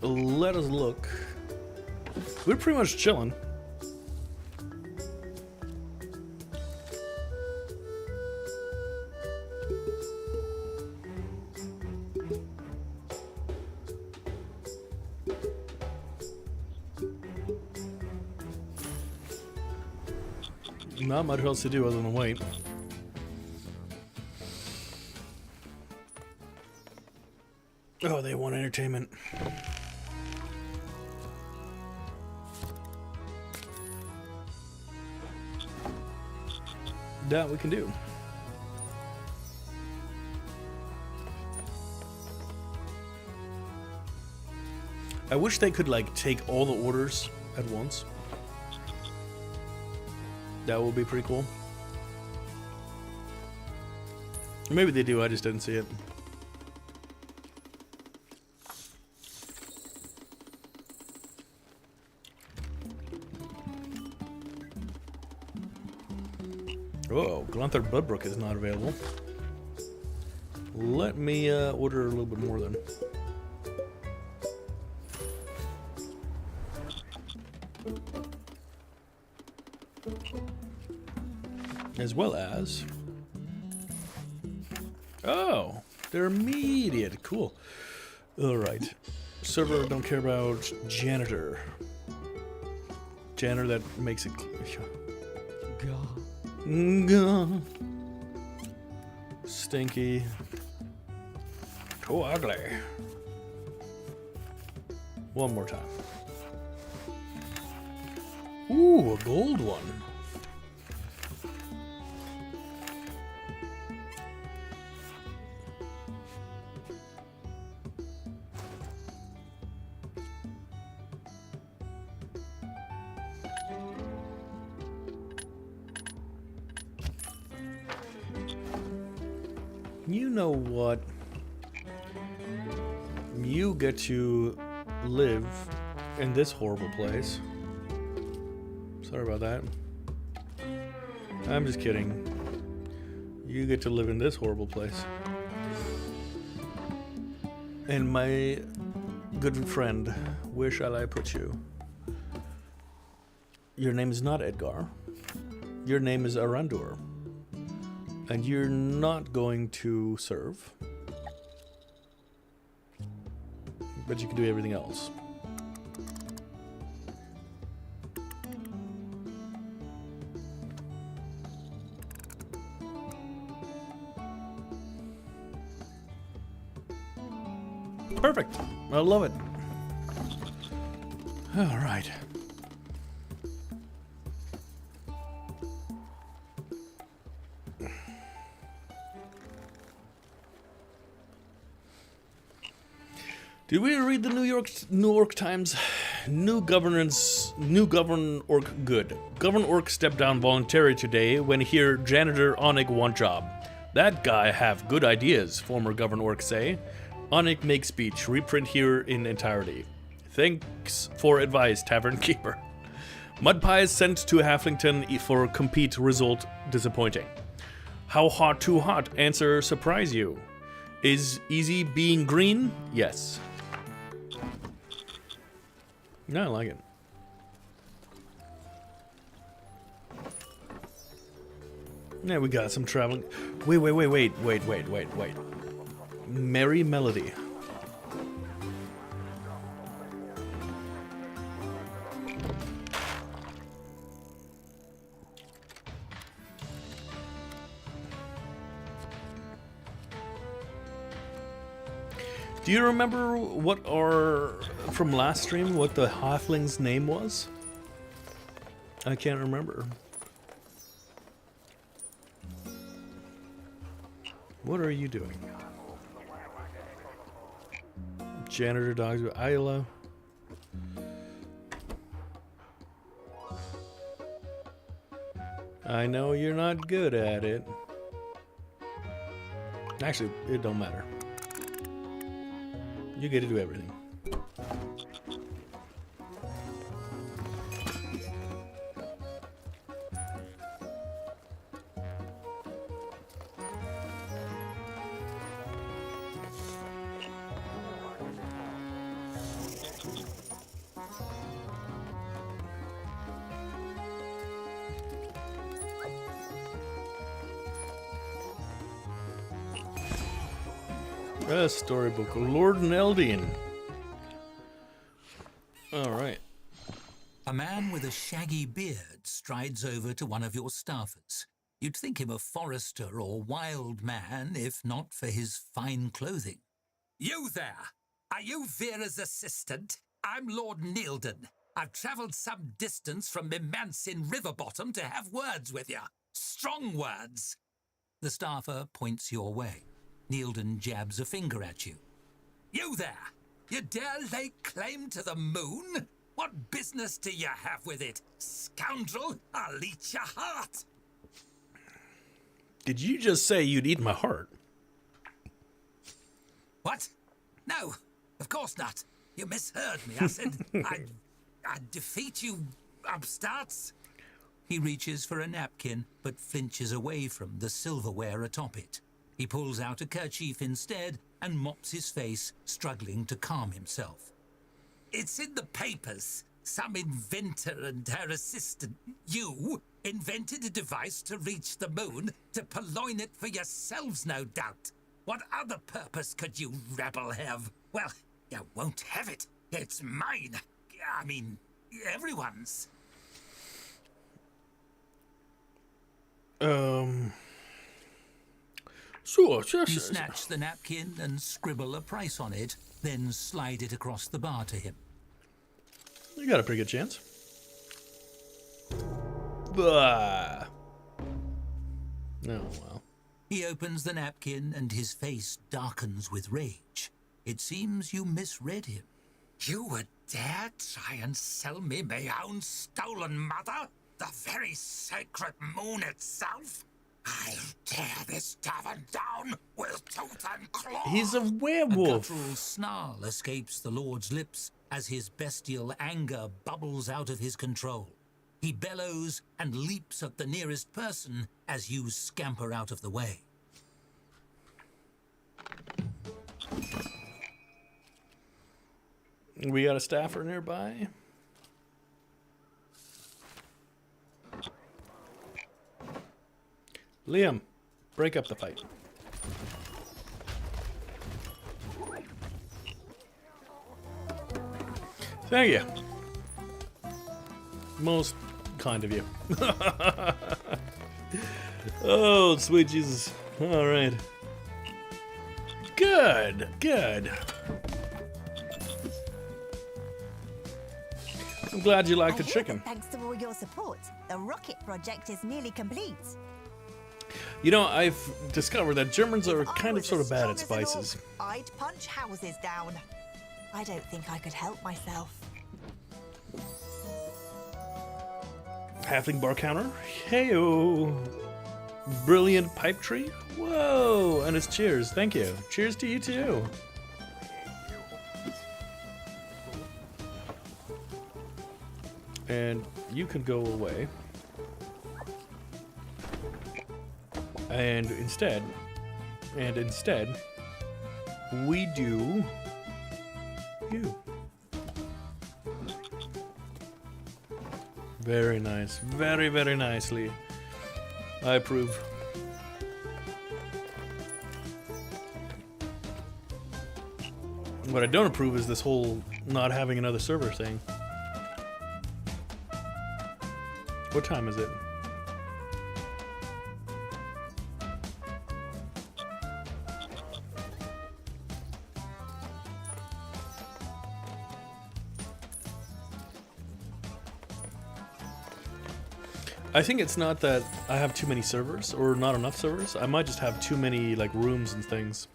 Let us look. We're pretty much chilling. Not much else to do other than wait. Oh, they want entertainment. That we can do. I wish they could like take all the orders at once. That would be pretty cool. Maybe they do, I just didn't see it. Oh, Glunther Budbrook is not available. Let me order a little bit more then. As well as... Oh, they're immediate. Cool. Alright. Server, don't care about. Janitor. Janitor that makes it... Gah. Stinky. Too ugly. One more time. Ooh, a gold one. You know what? You get to live in this horrible place. Sorry about that. I'm just kidding. You get to live in this horrible place. And my good friend, where shall I put you? Your name is not Edgar. Your name is Arandur. And you're not going to serve. But you can do everything else. Perfect. I love it. All right. Did we read the New York Times? New govern Ork good. Govern Ork stepped down voluntarily today when hear janitor Onig want job. That guy have good ideas, former Govern Ork say. Onig make speech, reprint here in entirety. Thanks for advice, Tavern Keeper. Mud pies sent to Halflington for compete, result disappointing. How hot too hot? Answer surprise you. Is easy being green? Yes. No, I like it. Yeah, we got some traveling. Wait. Merry Melody. Do you remember what from last stream, what the halfling's name was? I can't remember. What are you doing? Janitor dogs with Isla. I know you're not good at it. Actually, it don't matter. You get to do everything. A storybook. Lord Neldine. Alright. A man with a shaggy beard strides over to one of your staffers. You'd think him a forester or wild man, if not for his fine clothing. You there! Are you Vera's assistant? I'm Lord Neildon. I've travelled some distance from Mimance in Riverbottom to have words with you. Strong words. The staffer points your way. Neildon jabs a finger at you. You there! You dare lay claim to the moon? What business do you have with it? Scoundrel, I'll eat your heart! Did you just say you'd eat my heart? What? No, of course not. You misheard me. I said I'd defeat you upstarts. He reaches for a napkin, but flinches away from the silverware atop it. He pulls out a kerchief instead and mops his face, struggling to calm himself. It's in the papers. Some inventor and her assistant, you, invented a device to reach the moon, to purloin it for yourselves, no doubt. What other purpose could you rebel have? Well, you won't have it. It's mine. I mean, everyone's. Sure. You snatch the napkin and scribble a price on it, then slide it across the bar to him. You got a pretty good chance. Bah. Oh, well. He opens the napkin and his face darkens with rage. It seems you misread him. You would dare try and sell me my own stolen mother? The very sacred moon itself? I'll tear this tavern down with tooth and claw. He's a A werewolf. guttural snarl escapes the Lord's lips as his bestial anger bubbles out of his control. He bellows and leaps at the nearest person as you scamper out of the way. We got a staffer nearby. Liam, break up the fight. Thank you. Most kind of you. Oh, sweet Jesus. All right. Good, good. I'm glad you like the I hear chicken. that thanks to all your support, the rocket project is nearly complete. You know, I've discovered that Germans are If I kind of was sort as of bad at strong as an spices. orc, I'd punch houses down. I don't think I could help myself. Halfling bar counter. Heyo. Brilliant pipe tree. Whoa. And it's cheers. Thank you. Cheers to you too. And you can go away. And instead, we do you. Very nice. Very, very nicely. I approve. What I don't approve is this whole not having another server thing. What time is it? I think it's not that I have too many servers or not enough servers. I might just have too many like rooms and things.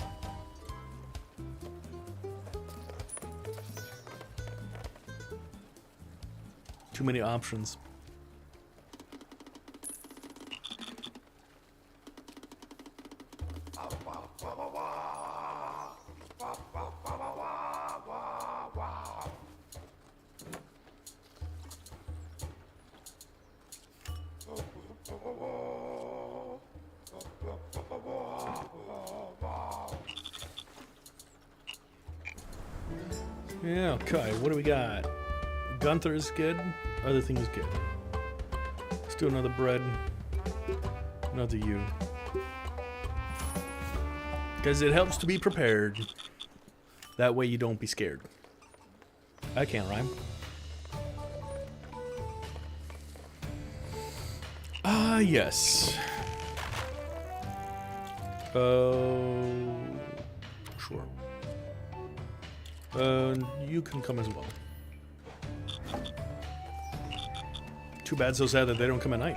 Too many options. Yeah, okay, what do we got? Gunther is good. Other thing is good. Let's do another bread. Another you. Because it helps to be prepared. That way you don't be scared. I can't rhyme. Ah, yes. Sure. You can come as well. Too bad, so sad that they don't come at night.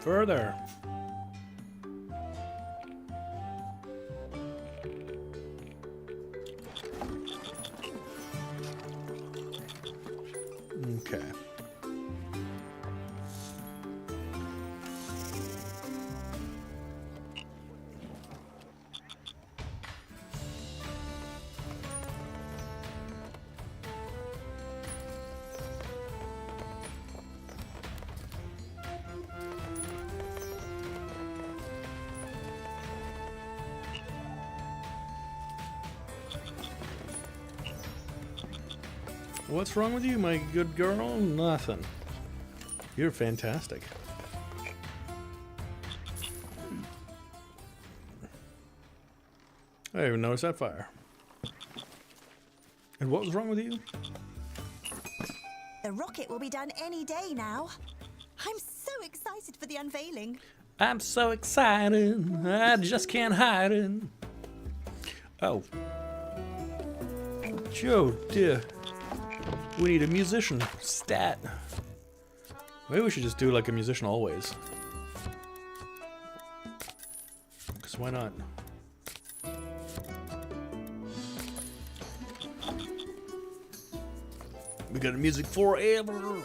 Further. Okay. What's wrong with you, my good girl? Nothing. You're fantastic. I didn't even notice that fire. And what was wrong with you? The rocket will be done any day now. I'm so excited for the unveiling. I'm so excited, I just can't hide it. Oh. Joe, dear. We need a musician. Stat. Maybe we should just do like a musician always. Because why not? We got music forever.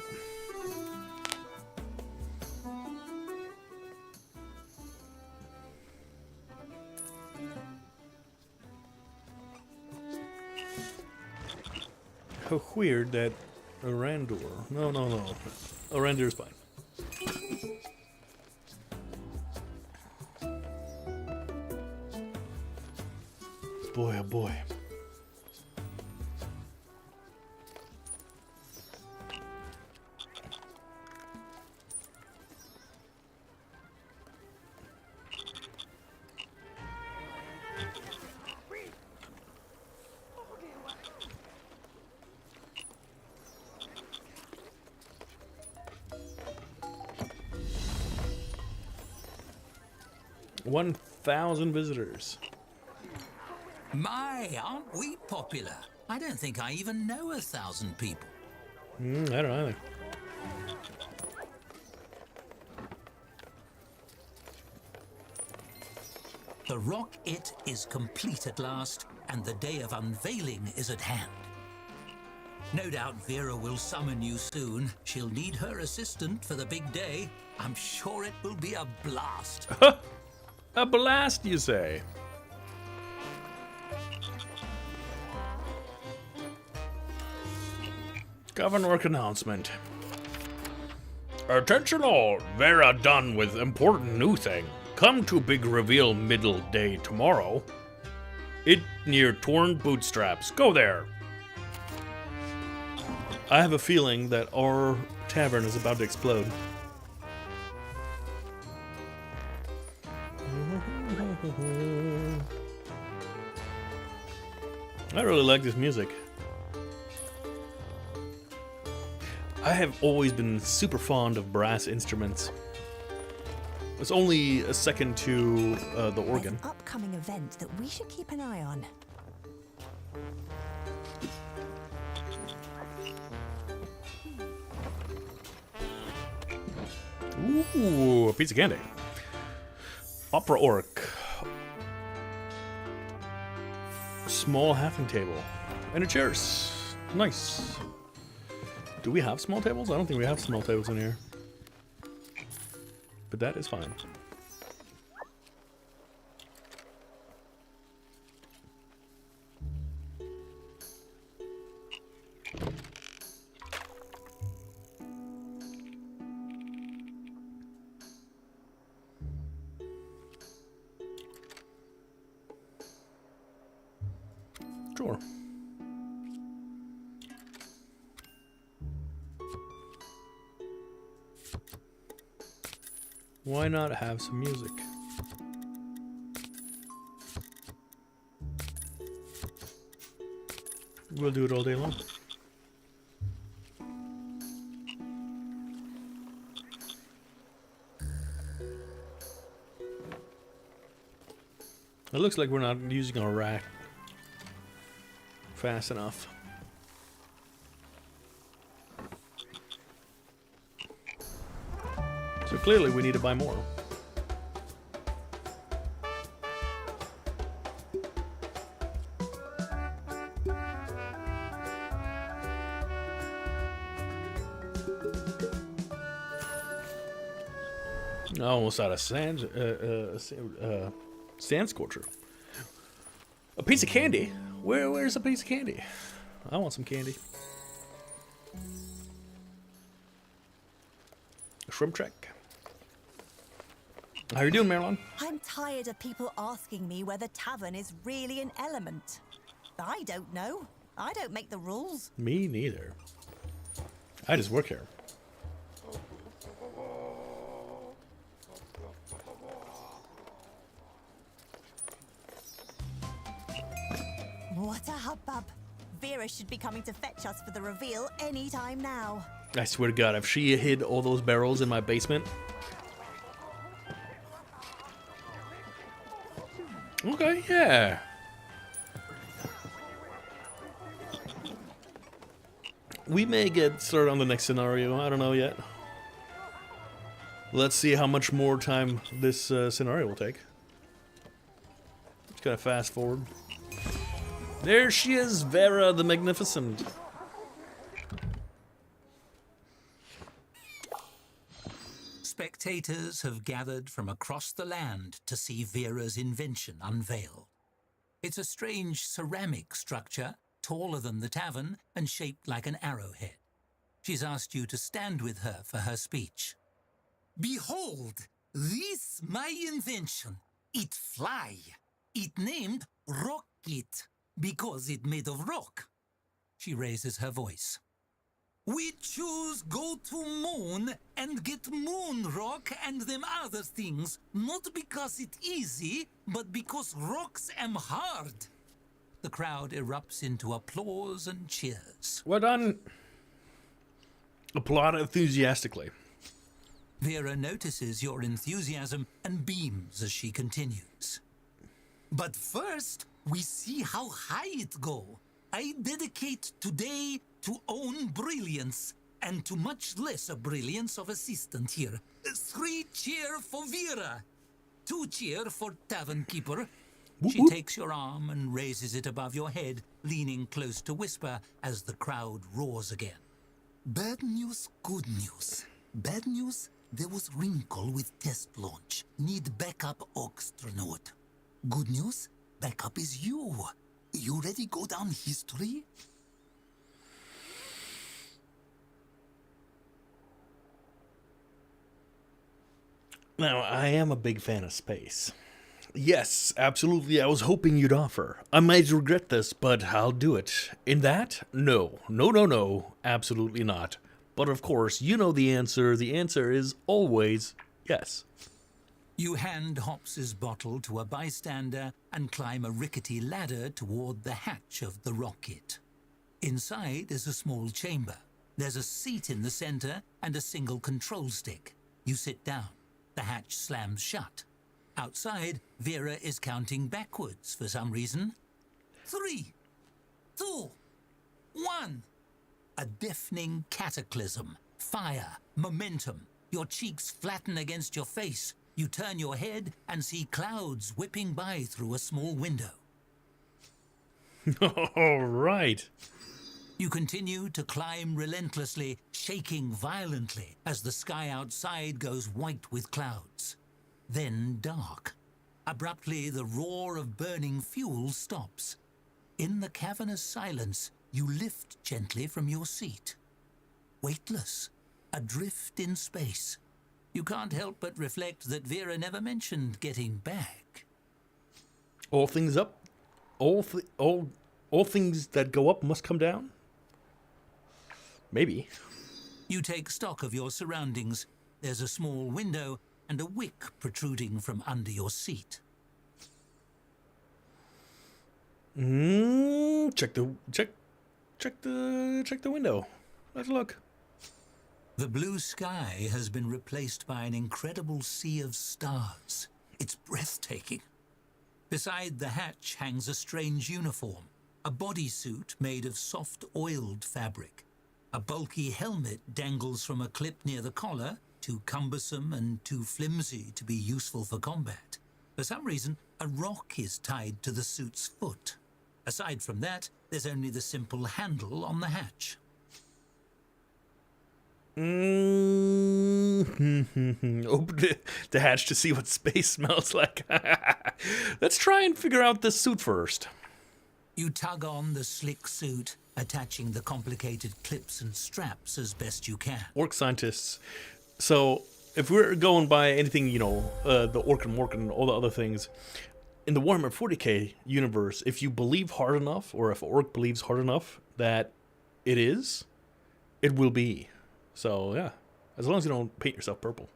How weird that Arandor. No. Arandor's fine. Boy, oh boy. $1,000 visitors. My, aren't we popular? I don't think I even know 1,000 people. I don't know either. The rock-it is complete at last, and the day of unveiling is at hand. No doubt Vera will summon you soon. She'll need her assistant for the big day. I'm sure it will be a blast. A blast, you say? Governor Ork announcement. Attention all, Vera done with important new thing. Come to big reveal middle day tomorrow. It near torn bootstraps. Go there. I have a feeling that our tavern is about to explode. I really like this music. I have always been super fond of brass instruments. It's only a second to the organ. There's an upcoming event that we should keep an eye on. Ooh, a piece of candy. Opera Ork. Small halfing table. And a chairs. Nice. Do we have small tables? I don't think we have small tables in here. But that is fine. Sure. Why not have some music? We'll do it all day long. It looks like we're not using our rack fast enough. So clearly we need to buy more. I almost out of sand scorcher. A piece of candy? Where's a piece of candy? I want some candy. Shrimp track. How you doing, Marilyn? I'm tired of people asking me whether Tavern is really an element. I don't know. I don't make the rules. Me neither. I just work here. What a hubbub. Vera should be coming to fetch us for the reveal any time now. I swear to God, if she hid all those barrels in my basement. Okay, yeah. We may get started on the next scenario. I don't know yet. Let's see how much more time this scenario will take. Just gonna fast forward. There she is, Vera the Magnificent. Spectators have gathered from across the land to see Vera's invention unveil. It's a strange ceramic structure, taller than the tavern and shaped like an arrowhead. She's asked you to stand with her for her speech. Behold, this my invention. It fly. It named Rocket because it made of rock. She raises her voice. We choose go to moon and get moon rock and them other things, not because it easy, but because rocks am hard. The crowd erupts into applause and cheers. Well done. Applaud enthusiastically. Vera notices your enthusiasm and beams as she continues. But first, we see how high it go. I dedicate today to own brilliance, and to much lesser brilliance of assistant here. 3 cheer for Vera, 2 cheer for tavern keeper. She takes your arm and raises it above your head, leaning close to whisper as the crowd roars again. Bad news, good news. Bad news, there was wrinkle with test launch. Need backup astronaut. Good news, backup is you. You ready go down history? Now, I am a big fan of space. Yes, absolutely, I was hoping you'd offer. I might regret this, but I'll do it. In that? No. No, no, no. Absolutely not. But of course, you know the answer. The answer is always yes. You hand Hops's bottle to a bystander and climb a rickety ladder toward the hatch of the rocket. Inside is a small chamber. There's a seat in the center and a single control stick. You sit down. The hatch slams shut. Outside, Vera is counting backwards for some reason. 3, 2, 1. A deafening cataclysm. Fire. Momentum. Your cheeks flatten against your face. You turn your head and see clouds whipping by through a small window. All right. You continue to climb relentlessly, shaking violently as the sky outside goes white with clouds. Then dark. Abruptly, the roar of burning fuel stops. In the cavernous silence, you lift gently from your seat. Weightless, adrift in space. You can't help but reflect that Vera never mentioned getting back. All things up, all things that go up must come down? Maybe. You take stock of your surroundings. There's a small window and a wick protruding from under your seat. Check the window. Let's look. The blue sky has been replaced by an incredible sea of stars. It's breathtaking. Beside the hatch hangs a strange uniform, a bodysuit made of soft oiled fabric. A bulky helmet dangles from a clip near the collar, too cumbersome and too flimsy to be useful for combat. For some reason, a rock is tied to the suit's foot. Aside from that, there's only the simple handle on the hatch. Open the hatch to see what space smells like. Let's try and figure out this suit first. You tug on the slick suit, attaching the complicated clips and straps as best you can. Orc scientists. So, if we're going by anything, the Orc and Mork and all the other things, in the Warhammer 40k universe, if you believe hard enough, or if Orc believes hard enough that it is, it will be. So, yeah. As long as you don't paint yourself purple.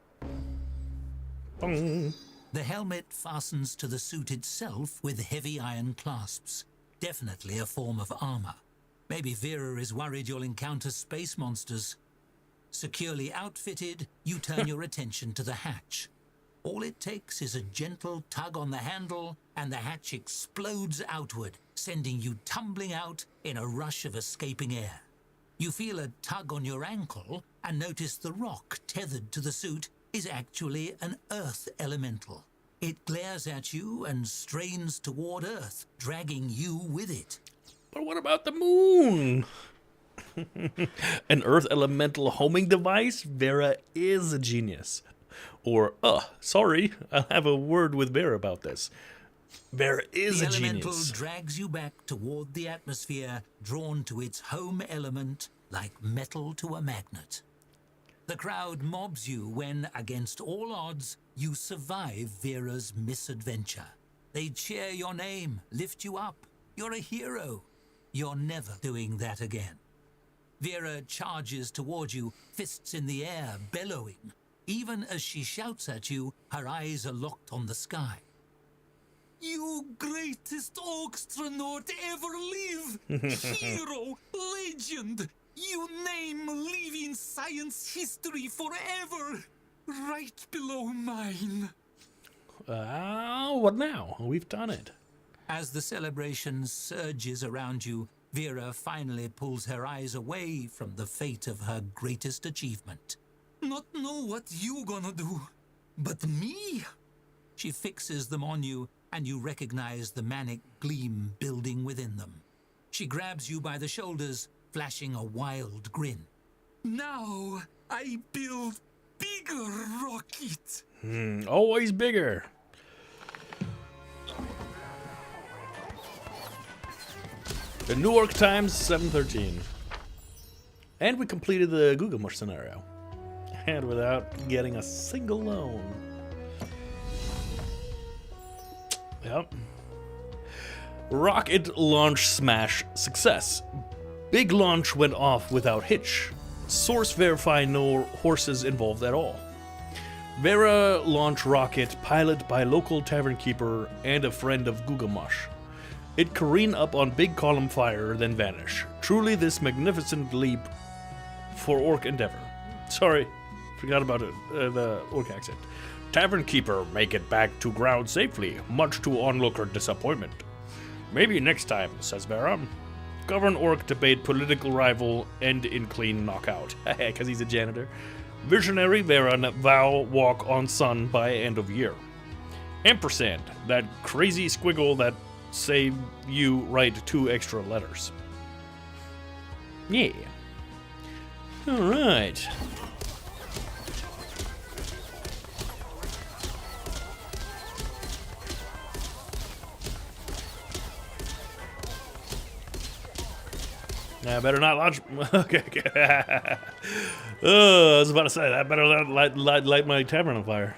Bong. The helmet fastens to the suit itself with heavy iron clasps. Definitely a form of armor. Maybe Vera is worried you'll encounter space monsters. Securely outfitted, you turn your attention to the hatch. All it takes is a gentle tug on the handle, and the hatch explodes outward, sending you tumbling out in a rush of escaping air. You feel a tug on your ankle, and notice the rock tethered to the suit is actually an earth elemental. It glares at you and strains toward Earth, dragging you with it. But what about the moon? An earth elemental homing device? Vera is a genius. Or, sorry, I'll have a word with Vera about this. Vera is a genius. The elemental drags you back toward the atmosphere, drawn to its home element like metal to a magnet. The crowd mobs you when, against all odds, you survive Vera's misadventure. They cheer your name, lift you up. You're a hero. You're never doing that again. Vera charges toward you, fists in the air, bellowing. Even as she shouts at you, her eyes are locked on the sky. You greatest Orkstronaut ever live! Hero, legend! You name living science history forever! Right below mine. What now? We've done it. As the celebration surges around you, Vera finally pulls her eyes away from the fate of her greatest achievement. Not know what you gonna do, but me? She fixes them on you, and you recognize the manic gleam building within them. She grabs you by the shoulders, flashing a wild grin. Now I build bigger rocket. Always bigger. The New York Times 713. And we completed the Gugamush scenario. And without getting a single loan. Yep. Rocket launch smash success. Big launch went off without hitch. Source verify no horses involved at all. Vera launch rocket pilot by local tavern keeper and a friend of Gugamush. It careen up on big column fire, then vanish. Truly this magnificent leap for Orc endeavor. Sorry, forgot about it, the Orc accent. Tavern keeper make it back to ground safely, much to onlooker disappointment. Maybe next time, says Vera. Govern Orc debate political rival, end in clean knockout. Because he's a janitor. Visionary Vera vow walk on sun by end of year. Ampersand, that crazy squiggle that say you write 2 extra letters. Yeah. Alright. I better not launch. Okay. I was about to say, I better light my tavern on fire.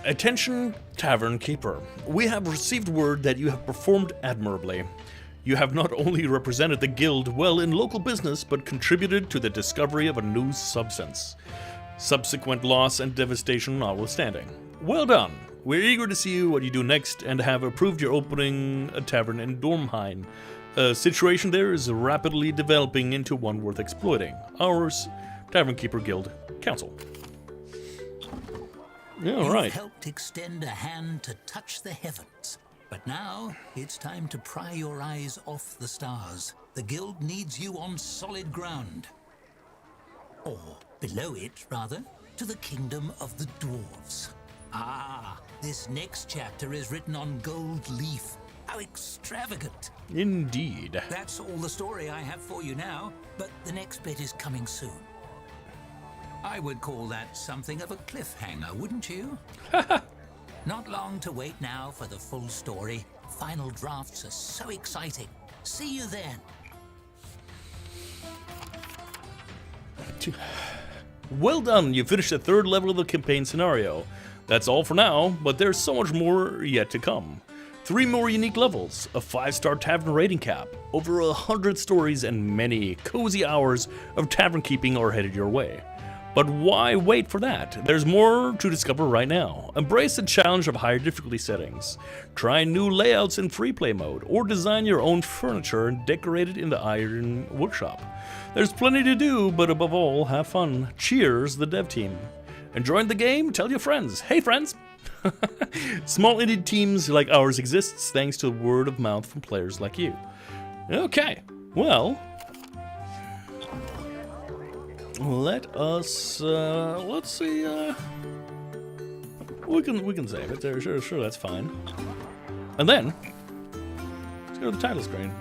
Attention, Tavern Keeper. We have received word that you have performed admirably. You have not only represented the guild well in local business, but contributed to the discovery of a new substance. Subsequent loss and devastation notwithstanding. Well done. We're eager to see what you do next and have approved your opening a tavern in Dormheim. A situation there is rapidly developing into one worth exploiting. Ours, Tavern Keeper Guild Council. All right. You've helped extend a hand to touch the heavens. But now, it's time to pry your eyes off the stars. The guild needs you on solid ground. Or below it, rather, to the kingdom of the dwarves. Ah, this next chapter is written on gold leaf. How extravagant. Indeed. That's all the story I have for you now, but the next bit is coming soon. I would call that something of a cliffhanger, wouldn't you? Not long to wait now for the full story. Final drafts are so exciting. See you then. Well done, you finished the 3rd level of the campaign scenario. That's all for now, but there's so much more yet to come. 3 more unique levels, a 5-star tavern rating cap, over 100 stories, and many cozy hours of tavern keeping are headed your way. But why wait for that? There's more to discover right now. Embrace the challenge of higher difficulty settings. Try new layouts in free play mode, or design your own furniture and decorate it in the Iron Workshop. There's plenty to do, but above all, have fun. Cheers, the dev team. Enjoying the game? Tell your friends. Hey friends! Small indie teams like ours exists thanks to word of mouth from players like you. Okay, well, let us let's see. We can save it there. Sure, that's fine. And then let's go to the title screen.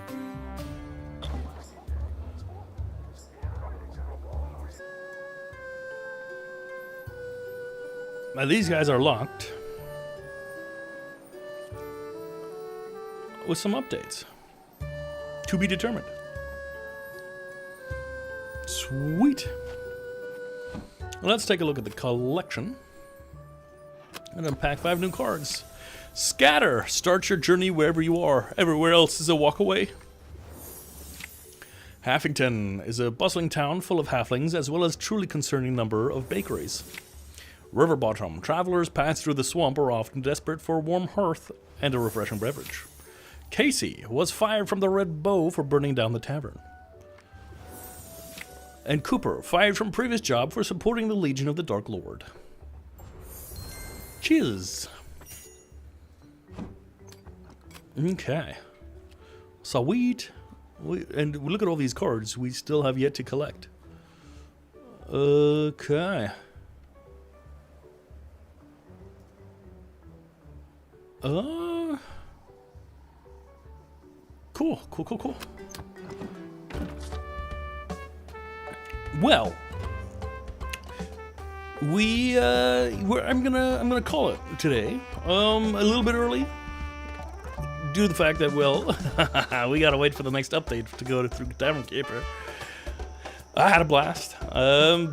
Now these guys are locked with some updates to be determined. Sweet. Let's take a look at the collection and unpack 5 new cards. Scatter. Start your journey wherever you are. Everywhere else is a walk away. Halfington is a bustling town full of halflings as well as truly concerning number of bakeries. Riverbottom. Travelers pass through the swamp are often desperate for a warm hearth and a refreshing beverage. Casey was fired from the Red Bow for burning down the tavern. And Cooper, fired from previous job for supporting the Legion of the Dark Lord. Cheers. Okay. Sweet. And look at all these cards we still have yet to collect. Okay. Cool. Well, I'm gonna call it today. A little bit early, due to the fact that, well, we gotta wait for the next update to go through Tavern Keeper. I had a blast. I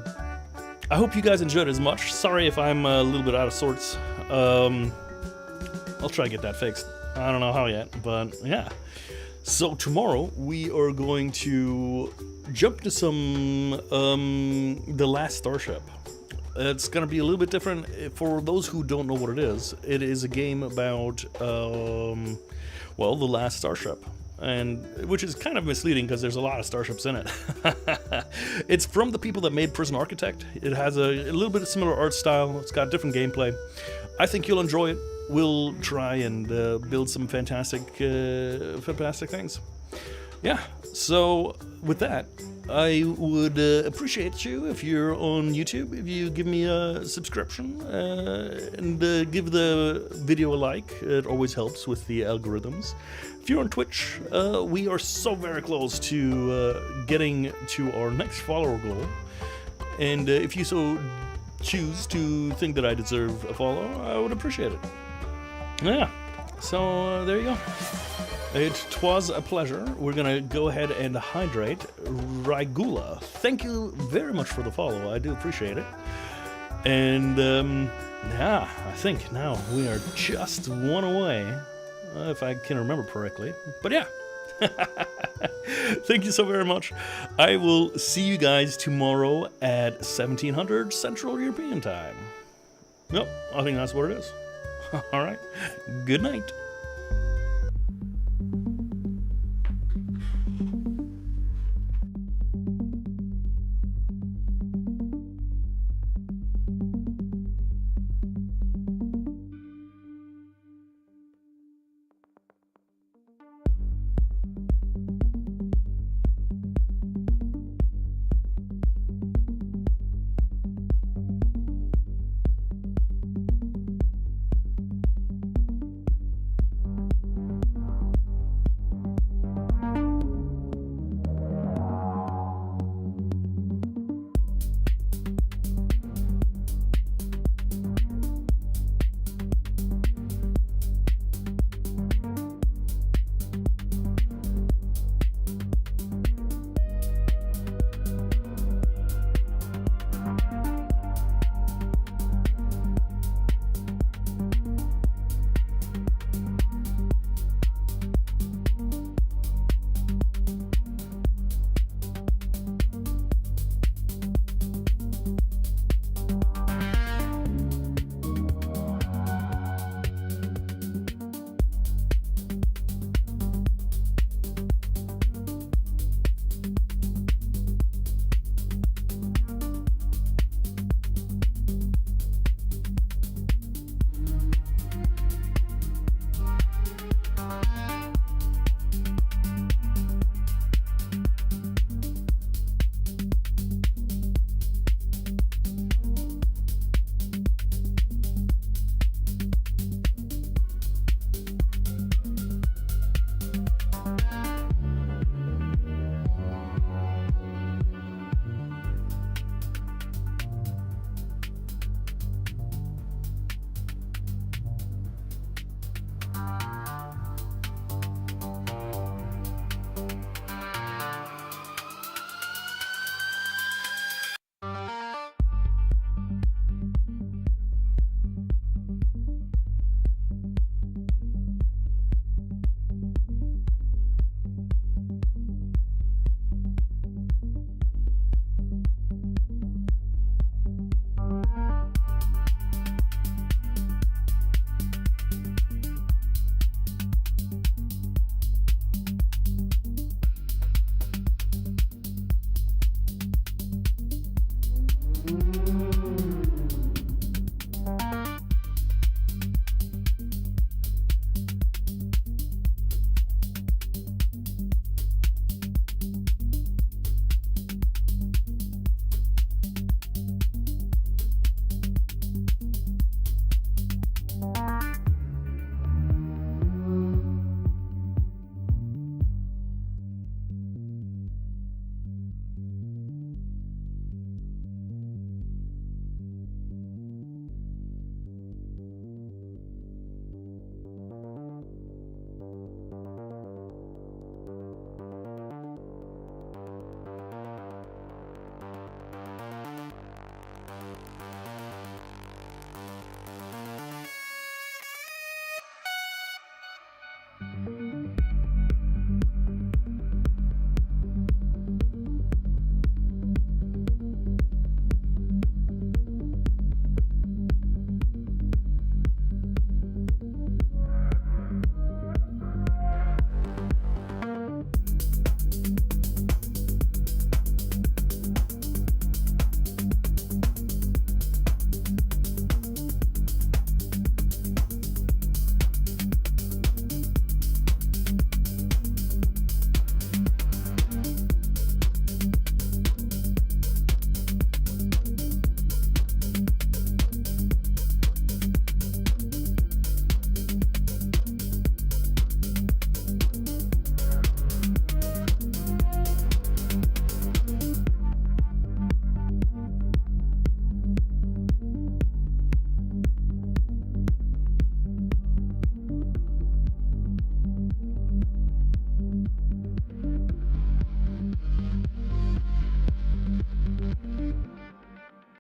hope you guys enjoyed it as much. Sorry if I'm a little bit out of sorts. I'll try to get that fixed. I don't know how yet, but yeah. So tomorrow we are going to jump to some The Last Starship. It's going to be a little bit different for those who don't know what it is. It is a game about well, The Last Starship, and which is kind of misleading because there's a lot of starships in it. It's from the people that made Prison Architect. It has a little bit of similar art style. It's got different gameplay. I think you'll enjoy it. We'll try and build some fantastic things. Yeah, so with that, I would appreciate you if you're on YouTube, if you give me a subscription and give the video a like. It always helps with the algorithms. If you're on Twitch, we are so very close to getting to our next follower goal. And if you so choose to think that I deserve a follow, I would appreciate it. Yeah, so there you go. It was a pleasure. We're gonna go ahead and hydrate Rigula. Thank you very much for the follow. I do appreciate it. And yeah, I think now we are just one away, if I can remember correctly. But yeah. Thank you so very much. I will see you guys tomorrow at 1700 Central European Time. Nope, I think that's what it is. All right. Good night.